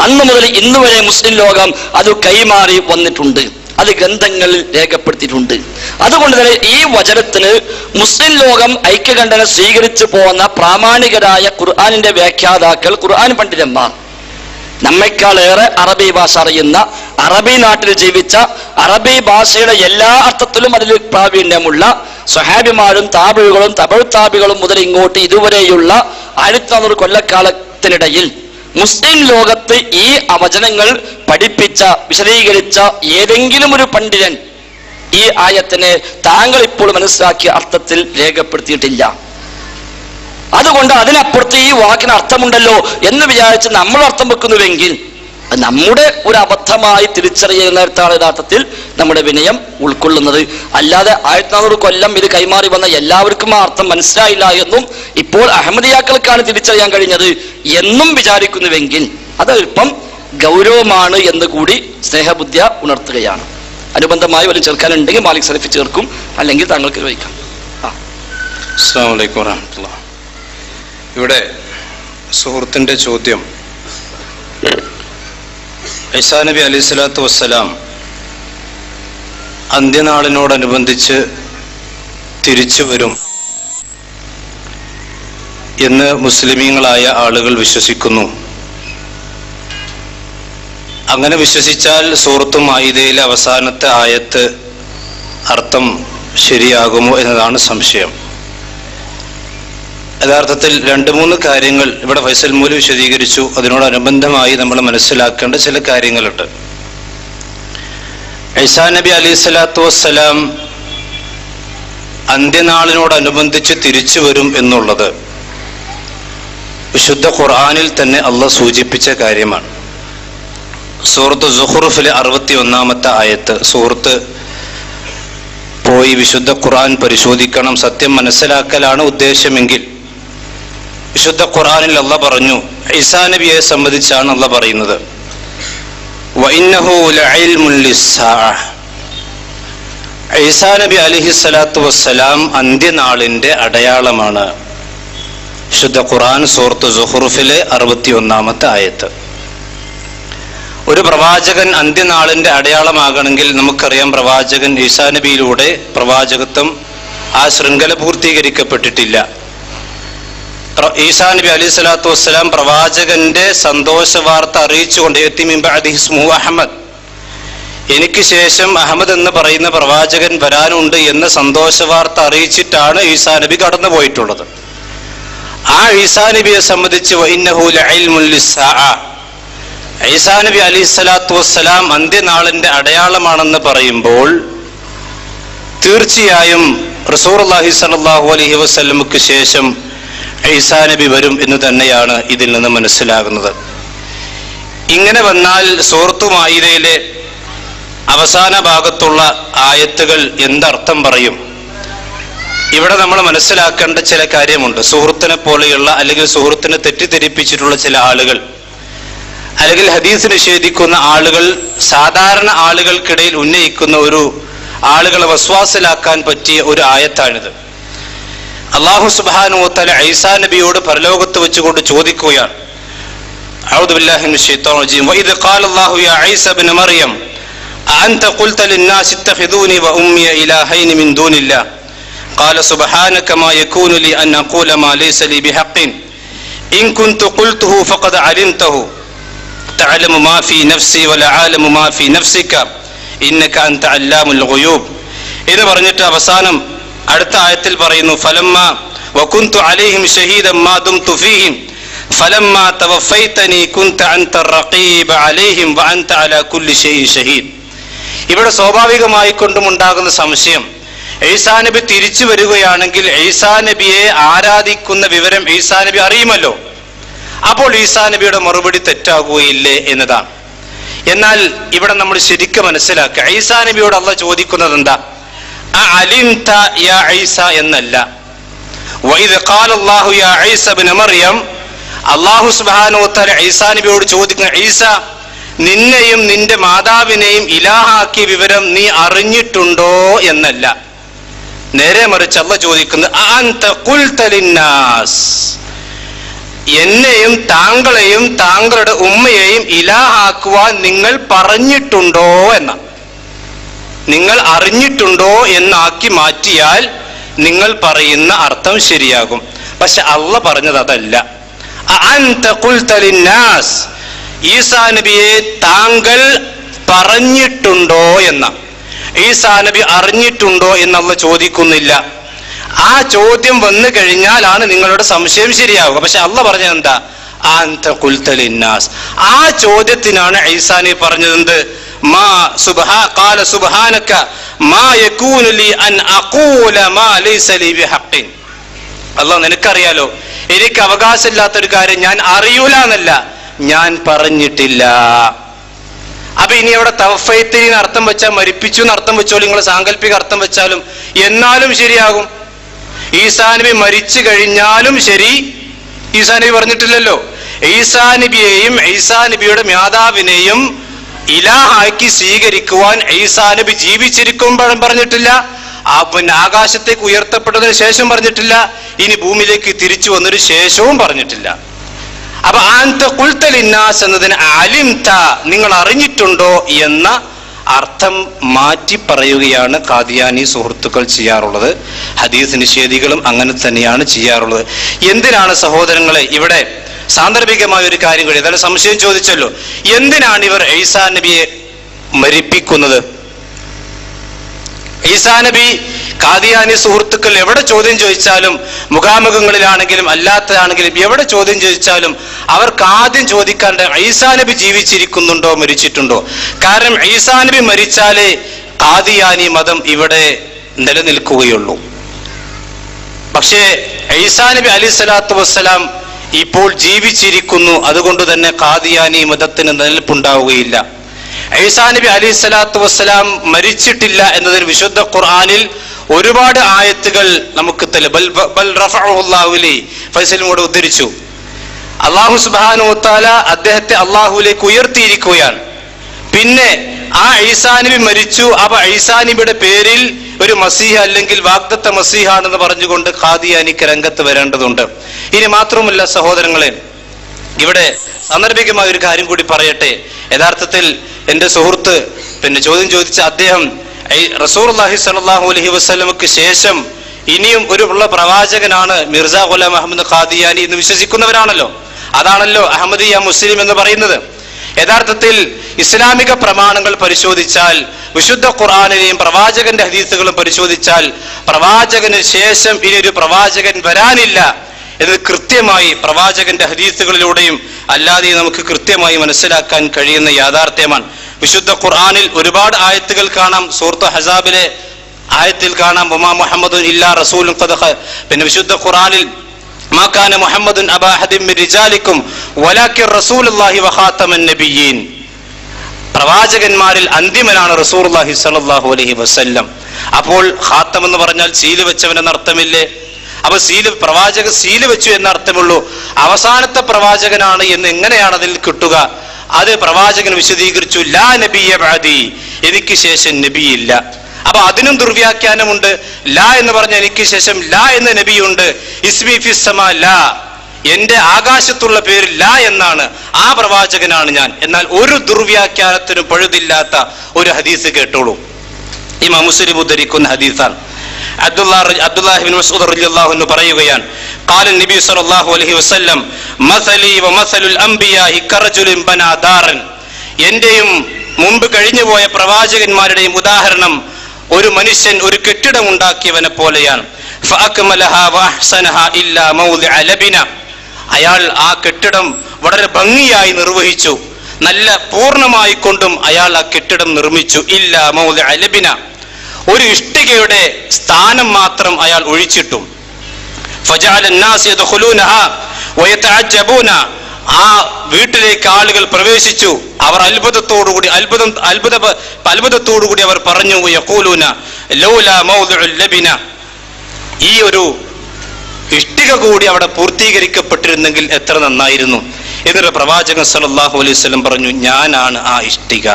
അന്ന് മുതൽ ഇന്ന് വരെ മുസ്ലിം ലോകം അത് കൈമാറി വന്നിട്ടുണ്ട്. അത് ഗ്രന്ഥങ്ങളിൽ രേഖപ്പെടുത്തിയിട്ടുണ്ട്. അതുകൊണ്ട് തന്നെ ഈ വചനത്തിന് മുസ്ലിം ലോകം ഐക്യകണ്ഠന സ്വീകരിച്ചു പോകുന്ന പ്രാമാണികരായ ഖുർആനിന്റെ വ്യാഖ്യാതാക്കൾ, ഖുർആൻ പണ്ഡിതന്മാർ, നമ്മെക്കാളേറെ അറബി ഭാഷ അറിയുന്ന, അറബി നാട്ടിൽ ജീവിച്ച, അറബി ഭാഷയുടെ എല്ലാ അർത്ഥത്തിലും അതിൽ പ്രാവീണ്യമുള്ള സ്വഹാബിമാരും താബികളും തബഴ് താബികളും മുതൽ ഇങ്ങോട്ട് ഇതുവരെയുള്ള 1400 കൊല്ലക്കാലത്തിനിടയിൽ മുസ്ലിം ലോകത്ത് ഈ വചനങ്ങൾ പഠിപ്പിച്ച, വിശദീകരിച്ച ഏതെങ്കിലും ഒരു പണ്ഡിതൻ ഈ ആയത്തിനെ താങ്കൾ ഇപ്പോൾ മനസ്സിലാക്കിയ അർത്ഥത്തിൽ രേഖപ്പെടുത്തിയിട്ടില്ല. അതുകൊണ്ട് അതിനപ്പുറത്ത് ഈ വാക്കിന് അർത്ഥമുണ്ടല്ലോ എന്ന് വിചാരിച്ച് നമ്മൾ അർത്ഥം വെക്കുന്നുവെങ്കിൽ അത് നമ്മുടെ ഒരു അബദ്ധമായി തിരിച്ചറിയുന്നിടത്താണ് യഥാർത്ഥത്തിൽ നമ്മുടെ വിനയം ഉൾക്കൊള്ളുന്നത്. അല്ലാതെ 1400 കൊല്ലം ഇത് കൈമാറി വന്ന എല്ലാവർക്കും ആ അർത്ഥം മനസ്സിലായില്ല എന്നും ഇപ്പോൾ അഹമ്മദിയാക്കൾക്കാണ് തിരിച്ചറിയാൻ കഴിഞ്ഞത് എന്നും വിചാരിക്കുന്നുവെങ്കിൽ അത് അല്പം ഗൗരവമാണ് എന്ന് കൂടി സ്നേഹബുദ്ധിയ ഉണർത്തുകയാണ്. അനുബന്ധമായി വല്ല ചേർക്കാനുണ്ടെങ്കിൽ മാലിക് സലഫി ചേർക്കും, അല്ലെങ്കിൽ താങ്കൾക്ക് ചോദിക്കാം. അസ്സലാമു അലൈക്കും വറഹ്മത്തുള്ളാഹി. ഇവിടെ സുഹൃത്തിൻ്റെ ചോദ്യം, ഈസാ നബി അലൈഹി സ്വലാത്തു വസ്സലാം അന്ത്യനാളിനോടനുബന്ധിച്ച് തിരിച്ചു വരും എന്ന് മുസ്ലിമീങ്ങളായ ആളുകൾ വിശ്വസിക്കുന്നു. അങ്ങനെ വിശ്വസിച്ചാൽ സൂറത്ത് മാഇദയിലെ അവസാനത്തെ ആയത്ത് അർത്ഥം ശരിയാകുമോ എന്നതാണ് സംശയം. യഥാർത്ഥത്തിൽ 2-3 കാര്യങ്ങൾ ഇവിടെ ഫൈസൽ മൂലി വിശദീകരിച്ചു. അതിനോടനുബന്ധമായി നമ്മൾ മനസ്സിലാക്കേണ്ട ചില കാര്യങ്ങളുണ്ട്. ഈസാ നബി അലൈഹി സ്വലാത്തു വസ്സലാം അന്ത്യനാളിനോടനുബന്ധിച്ച് തിരിച്ചു വരും എന്നുള്ളത് വിശുദ്ധ ഖുർആനിൽ തന്നെ അള്ളാഹ് സൂചിപ്പിച്ച കാര്യമാണ്. സൂറത്ത് സുഖ്റുഫിലെ 61-ാമത്തെ ആയത്ത്, സുഹൃത്ത് പോയി വിശുദ്ധ ഖുർആൻ പരിശോധിക്കണം, സത്യം മനസ്സിലാക്കലാണ് ഉദ്ദേശമെങ്കിൽ വിശുദ്ധ ഖുർആനിൽ അള്ളാഹ് പറഞ്ഞു, ഈസാ നബിയെ സംബന്ധിച്ചാണ് അള്ളാഹ് പറയുന്നത്, വഇന്നഹു ലഇൽമുൻ ലിസ്സാഅ. ഈസാ നബി അലൈഹി സ്വലാത്തു വസ്സലാം അന്ത്യനാളിന്റെ അടയാളമാണ്. ശുദ്ധ ഖുർആൻ സൂറത്ത് സുഹ്റുഫിലെ 61-ാമത്തെ ആയത്ത്. ഒരു പ്രവാചകൻ അന്ത്യനാളിന്റെ അടയാളമാകണമെങ്കിൽ നമുക്കറിയാം, പ്രവാചകൻ ഈസാ നബിയിലൂടെ പ്രവാചകത്വം ആ ശൃംഖല പൂർത്തീകരിക്കപ്പെട്ടിട്ടില്ല. ഈസാ നബി അലൈഹി സ്വലാത്തു വസ്സലാം പ്രവാചകന്റെ സന്തോഷ വാർത്ത അറിയിച്ചുകൊണ്ട് അഹമ്മദ്, എനിക്ക് ശേഷം അഹമ്മദ് എന്ന് പറയുന്ന പ്രവാചകൻ വരാനുണ്ട് എന്ന സന്തോഷ വാർത്ത അറിയിച്ചിട്ടാണ് ഈസാ നബി കടന്നു പോയിട്ടുള്ളത്. ആ ഈസാ നബിയെ സംബന്ധിച്ച് ഈസാ നബി അലൈഹി സ്വലാത്തു വസ്സലാം അന്ത്യനാളിന്റെ അടയാളമാണെന്ന് പറയുമ്പോൾ തീർച്ചയായും റസൂലുള്ളാഹി സ്വല്ലല്ലാഹു അലൈഹി വസല്ലമക്ക് ശേഷം ഈസാ നബി വരും എന്ന് തന്നെയാണ് ഇതിൽ നിന്ന് മനസ്സിലാകുന്നത്. ഇങ്ങനെ വന്നാൽ സൂറത്തു മാഇദയിലെ അവസാന ഭാഗത്തുള്ള ആയത്തുകൾ എന്തർത്ഥം പറയും? ഇവിടെ നമ്മൾ മനസ്സിലാക്കേണ്ട ചില കാര്യമുണ്ട്. സുഹൃത്തിനെ പോലെയുള്ള അല്ലെങ്കിൽ സുഹൃത്തിനെ തെറ്റിദ്ധരിപ്പിച്ചിട്ടുള്ള ചില ആളുകൾ, അല്ലെങ്കിൽ ഹദീസ് നിഷേധിക്കുന്ന ആളുകൾ, സാധാരണ ആളുകൾക്കിടയിൽ ഉന്നയിക്കുന്ന ഒരു ആളുകളെ വസ്വാസിലാക്കാൻ പറ്റിയ ഒരു ആയത്താണിത്. അല്ലാഹു സുബ്ഹാനഹു വ തആല ഈസാ നബിയോട് പരലോകത്ത് വെച്ചുകൊണ്ട് ചോദിക്കുകയാണ്, അഊദു ബില്ലാഹി മിനശ് ശൈത്വാനിർ റജീം, വഇദ് ഖാല അല്ലാഹു യാ ഈസാ ഇബ്ന മറിയം അഅൻത ഖുൽത ലിന്നാസി ഇത്തഖിദൂനി വഉമ്മി ഇലാഹൈനി മിൻ ദൂനില്ലാഹ് ഖാല സുബ്ഹാനക മാ യകൂനു ലി അൻ അഖൂല മാ ലൈസ ലി ബിഹഖ്ഖിൻ ഇൻ കുൻതു ഖുൽതുഹു ഫഖദ് അലിംതഹു തഅലമു മാ ഫീ നഫ്സി വലാ അഅലമു മാ ഫീ നഫ്സിക ഇന്നക അൻത അല്ലാമുൽ ഗുയൂബ് എന്ന് പറഞ്ഞിട്ട് അവസാനം അടുത്ത ആയത്തിൽ പറയുന്നു, ഫലമ്മ വകുന്തു അലൈഹിം ഷഹീദൻ മാ ദുംതു ഫീഹിം ഫലമ്മ തവഫൈതനി കുന്ത അൻത റഖീബ അലൈഹിം വഅൻത അലാ കുല്ലി ഷൈഇൻ ഷഹീദ്. ഇവിടെ സ്വാഭാവികമായി കൊണ്ടും ഉണ്ടാകുന്ന സംശയം, ഈസാ നബി തിരിച്ചു വരികയാണെങ്കിൽ ഈസാ നബിയെ ആരാധിക്കുന്ന വിവരം ഈസാ നബി അറിയുമല്ലോ, അപ്പോൾ ഈസാ നബിയുടെ മറുപടി തെറ്റാകുകയില്ലേ എന്നതാണ്. എന്നാൽ ഇവിടെ നമ്മൾ ശരിക്കും മനസ്സിലാക്കുക, ഈസാ നബിയോട് അല്ലാഹ് ചോദിക്കുന്നത് എന്താ? അലിംത യാ ഈസ എന്നല്ല. വഇദ് ഖാല അല്ലാഹു യാ ഈസ ഇബ്ന മറിയം, അല്ലാഹു സുബ്ഹാനഹു വ തആല ഈസാ നബിയോട് ചോദിക്കുന്ന, ഈസ നിന്നെയും നിന്റെ മാതാവിനെയും ഇലാഹാക്കിയ വിവരം നീ അറിഞ്ഞിട്ടുണ്ടോ എന്നല്ല. നേരെ മറിച്ച് അല്ലാഹ് ചോദിക്കുന്നത്, അഅൻത ഖുൽത ലിന്നാസ്, എന്നെയും താങ്കളെയും താങ്കളുടെ ഉമ്മയെയും ഇലാഹാക്കുവാൻ നിങ്ങൾ പറഞ്ഞിട്ടുണ്ടോ എന്ന. നിങ്ങൾ അറിഞ്ഞിട്ടുണ്ടോ എന്നാക്കി മാറ്റിയാൽ നിങ്ങൾ പറയുന്ന അർത്ഥം ശരിയാകും. പക്ഷെ അല്ലാഹ് പറഞ്ഞത് അതല്ല. അഅൻത ഖുൽത ലിന്നാസ്, ഈസാ നബിയെ താങ്കൾ പറഞ്ഞിട്ടുണ്ടോ എന്ന. ഈസാ നബി അറിഞ്ഞിട്ടുണ്ടോ എന്നുള്ള ചോദിക്കുന്നില്ല. ആ ചോദ്യം വന്നു കഴിഞ്ഞാലാണ് നിങ്ങളുടെ സംശയം ശരിയാവുക. പക്ഷെ അല്ലാഹ് പറഞ്ഞത് എന്താ? അൻത ഖുൽത ലിന്നാസ്. ആ ചോദ്യത്തിനാണ് ഈസാ നബി പറഞ്ഞത് എന്ത്? മാ ഖാല സുബ്ഹാനക മാ യകൂനു ലി അൻ അഖൂല മാ ലൈസ ലി ബിഹഖ്ഖിൻ. അല്ലാഹ് നിനക്കറിയാലോ, എനിക്ക് അവകാശമില്ലാത്തൊരു കാര്യം ഞാൻ അറിയൂല എന്നല്ല, ഞാൻ പറഞ്ഞിട്ടില്ല. അപ്പൊ ഇനി അവിടെ തവഫൈത്തിന് അർത്ഥം വെച്ചാൽ മരിപ്പിച്ചു എന്ന് അർത്ഥം വെച്ചോളൂ, നിങ്ങൾ സാങ്കല്പിക അർത്ഥം വെച്ചാലും എന്നാലും ശരിയാകും. ഈസാ നബി മരിച്ചു കഴിഞ്ഞാലും ശരി, ഈസാ നബി പറഞ്ഞിട്ടില്ലല്ലോ. ഈസാ നബിയെയും ഈസാ നബിയുടെ മാതാവിനെയും ഇലാഹാക്കി സ്വീകരിക്കുവാൻ ഈസാ നബി ജീവിച്ചിരിക്കുമ്പോഴും പറഞ്ഞിട്ടില്ല, പിന്നെ ആകാശത്തേക്ക് ഉയർത്തപ്പെട്ടതിന് ശേഷം പറഞ്ഞിട്ടില്ല, ഇനി ഭൂമിയിലേക്ക് തിരിച്ചു വന്നൊരു ശേഷവും പറഞ്ഞിട്ടില്ല. അപ്പൊ അൻത ഖുൽത ലിന്നാസ് എന്നതിന് അലിംത, നിങ്ങൾ അറിഞ്ഞിട്ടുണ്ടോ എന്ന അർത്ഥം മാറ്റി പറയുകയാണ് ഖാദിയാനി സുഹൃത്തുക്കൾ ചെയ്യാറുള്ളത്. ഹദീസ് നിഷേധികളും അങ്ങനെ തന്നെയാണ് ചെയ്യാറുള്ളത്. എന്തിനാണ് സഹോദരങ്ങളെ ഇവിടെ സാന്ദർഭികമായ ഒരു കാര്യം കൂടി, അതായത് സംശയം ചോദിച്ചല്ലോ, എന്തിനാണ് ഇവർ ഈസാ നബിയെ മരിപ്പിക്കുന്നത്? ഈസാ നബി ഖാദിയാനി സുഹൃത്തുക്കൾ എവിടെ ചോദ്യം ചോദിച്ചാലും, മുഖാമുഖങ്ങളിലാണെങ്കിലും അല്ലാത്തതാണെങ്കിലും എവിടെ ചോദ്യം ചോദിച്ചാലും അവർക്ക് ആദ്യം ചോദിക്കാണ്ട് ഈസാ നബി ജീവിച്ചിരിക്കുന്നുണ്ടോ മരിച്ചിട്ടുണ്ടോ. കാരണം ഈസാ നബി മരിച്ചാലേ ഖാദിയാനി മതം ഇവിടെ നിലനിൽക്കുകയുള്ളൂ. പക്ഷേ ഈസാ നബി അലൈഹി സ്വലാത്തു വസ്സലാം ഇപ്പോൾ ജീവിച്ചിരിക്കുന്നു, അതുകൊണ്ട് തന്നെ ഖാദിയാനി മതത്തിന് നിലനിൽപ്പുണ്ടാവുകയില്ല. ഈസാ നബി അലൈഹി സ്വലാത്തു വസ്സലാം മരിച്ചിട്ടില്ല എന്നതിന് വിശുദ്ധ ഖുർആനിൽ ഒരുപാട് ആയത്തുകൾ നമുക്ക് ഫൈസലിനോട് ഉദ്ധരിച്ചു. അല്ലാഹു സുബ്ഹാനഹു വ തആല അദ്ദേഹത്തെ അല്ലാഹുവിലേക്ക് ഉയർത്തിയിരിക്കുകയാണ്. പിന്നെ ആ ഈസാ നബി മരിച്ചു. അപ്പൊ ഈസാ നബിയുടെ പേരിൽ ഒരു മസീഹ അല്ലെങ്കിൽ വാഗ്ദത്ത മസീഹാണെന്ന് പറഞ്ഞുകൊണ്ട് ഖാദിയാനിക്ക് രംഗത്ത് വരേണ്ടതുണ്ട്. ഇനി മാത്രമല്ല സഹോദരങ്ങളെ, ഇവിടെ സാന്ദർഭികമായ ഒരു കാര്യം കൂടി പറയട്ടെ. യഥാർത്ഥത്തിൽ എൻ്റെ സുഹൃത്ത് ചോദ്യം ചോദിച്ച അദ്ദേഹം റസൂലുള്ളാഹി സ്വല്ലല്ലാഹു അലൈഹി വസല്ലമക്ക് ശേഷം ഇനിയും ഒരു ഉള്ള പ്രവാചകനാണ് മിർസ ഗുലാം അഹമ്മദ് ഖാദിയാനി എന്ന് വിശ്വസിക്കുന്നവരാണല്ലോ. അതാണല്ലോ അഹമ്മദിയ മുസ്ലിം എന്ന് പറയുന്നത്. യഥാർത്ഥത്തിൽ ഇസ്ലാമിക പ്രമാണങ്ങൾ പരിശോധിച്ചാൽ, വിശുദ്ധ ഖുർആനിലെയും പ്രവാചകന്റെ ഹദീസുകളും പരിശോധിച്ചാൽ, പ്രവാചകന് ശേഷം ഇനി ഒരു പ്രവാചകൻ വരാനില്ല എന്ന് കൃത്യമായി പ്രവാചകന്റെ ഹദീസുകളിലൂടെയും അല്ലാതെയും നമുക്ക് കൃത്യമായി മനസ്സിലാക്കാൻ കഴിയുന്ന യാഥാർത്ഥ്യമാണ്. വിശുദ്ധ ഖുർആനിൽ ഒരുപാട് ആയത്തുകൾ കാണാം. സൂറത്ത് ഹസാബിലെ ആയത്തിൽ കാണാം വമാ മുഹമ്മദുൻ ഇല്ലാ റസൂലുൻ ഖദ്. വിശുദ്ധ ഖുർആനിൽ മാ കാന മുഹമ്മദുൻ അബാ അഹദിൻ മിൻ റിജാലിക്കും വലാകിൻ റസൂലുള്ളാഹി വഖാതമൻ നബിയ്യീൻ. പ്രവാചകന്മാരിൽ അന്തിമനാണ് റസൂലുള്ളാഹി സ്വല്ലല്ലാഹു അലൈഹി വസല്ലം. അപ്പോൾ ഖാത്തം എന്ന് പറഞ്ഞാൽ സീല് വെച്ചവൻ എന്ന അർത്ഥമില്ലേ? അപ്പൊ പ്രവാചക സീല് വെച്ചു എന്ന അർത്ഥമുള്ളൂ. അവസാനത്തെ പ്രവാചകനാണ് എന്ന് എങ്ങനെയാണ് അതിൽ കിട്ടുക? അത് പ്രവാചകൻ വിശദീകരിച്ചു, ലാ നബിയ ബഅദി, എനിക്ക് ശേഷം നബിയില്ല. അപ്പൊ അതിനും ദുർവ്യാഖ്യാനമുണ്ട്. ലാ എന്ന് പറഞ്ഞ എനിക്ക് ശേഷം ലാ എന്ന നബിയുണ്ട്. ഇസ്മി ഫിസ് സമാ ലാ, എന്റെ ആകാശത്തുള്ള പേര് ലാ എന്നാണ്, ആ പ്രവാചകനാണ് ഞാൻ. എന്നാൽ ഒരു ദുർവ്യാഖ്യാനത്തിനും പഴുതില്ലാത്ത ഒരു ഹദീസ് കേട്ടോളൂ. ഇമാം മുസ്ലിം ഉദ്ധരിക്കുന്ന ഹദീസാണ്. അബ്ദുല്ലാഹി ഇബ്നു മസ്ഊദ് റളിയല്ലാഹു അൻഹു പറയുകയാണ്, ഖാല നബി സല്ലല്ലാഹു അലൈഹി വസല്ലം മസലി വമസലുൽ അംബിയാഇ കറജുലിൻ ബനാ ദാറൻ. എന്റെയും മുമ്പ് കഴിഞ്ഞുപോയ പ്രവാചകന്മാരുടെയും ഉദാഹരണം ഒരു മനുഷ്യൻ ഒരു കെട്ടിടം ഉണ്ടാക്കിയവനെ പോലെയാണ്. ഫഅക്മലഹാ വഅഹ്സനഹാ ഇല്ലാ മൗദിഅ ലബിന. അയാൾ ആ കെട്ടിടം വളരെ ഭംഗിയായി നിർവഹിച്ചു, നല്ല പൂർണ്ണമായി കൊണ്ടും അയാൾ ആ കെട്ടിടം നിർമ്മിച്ചു. ഇല്ലാ മൗദിഅ ലബിന, ഒരു ഇഷ്ടികയുടെ സ്ഥാനം മാത്രം അയാൾ ഒഴിച്ചിട്ടു. ഫജഅല الناس يدخلونها ويتعجبون. ആ വീട്ടിലേക്ക് ആളുകൾ പ്രവേശിച്ചു. അവർ അത്ഭുതത്തോടുകൂടി അവർ പറഞ്ഞു, യഖൂലൂന ലൗലാ മൗദിഉൽ ലബിന, ഈ ഒരു ഇഷ്ടിക കൂടി അവിടെ പൂർത്തീകരിക്കപ്പെട്ടിരുന്നെങ്കിൽ എത്ര നന്നായിരുന്നു. എന്നിട്ട് പ്രവാചകൻ സല്ലല്ലാഹു അലൈഹി വസല്ലം പറഞ്ഞു, ഞാനാണ് ആ ഇഷ്ടിക.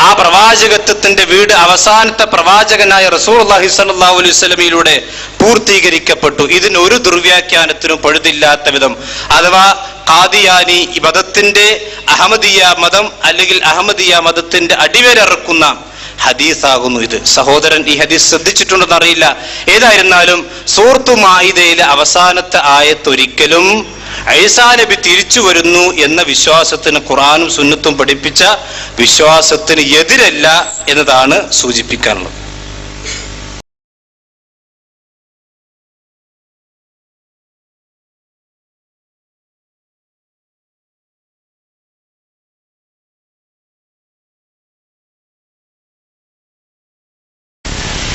ആ പ്രവാചകത്വത്തിന്റെ വീട് അവസാനത്തെ പ്രവാചകനായ റസൂലുള്ളാഹി സ്വല്ലല്ലാഹു അലൈഹി വസല്ലമയിലൂടെ പൂർത്തീകരിക്കപ്പെട്ടു. ഇതിന് ഒരു ദുർവ്യാഖ്യാനത്തിനും പഴുതില്ലാത്ത വിധം, അഥവാ ഖാദിയാനി ഈ മതത്തിന്റെ അഹമ്മദിയ മതം അല്ലെങ്കിൽ അഹമ്മദിയ മതത്തിന്റെ അടിവേരറുക്കുന്ന ഹദീസാകുന്നു ഇത്. സഹോദരൻ ഈ ഹദീസ് ശ്രദ്ധിച്ചിട്ടുണ്ടെന്ന് അറിയില്ല. ഏതായിരുന്നാലും സൂറത്തു മാഇദയിലെ അവസാനത്തെ ആയത്ത് ഒരിക്കലും ഈസാ നബി തിരിച്ചു വരുന്നു എന്ന വിശ്വാസത്തിന്, ഖുർആനും സുന്നത്തും പഠിപ്പിച്ച വിശ്വാസത്തിന് എതിരല്ല എന്നതാണ് സൂചിപ്പിക്കാനുള്ളത്.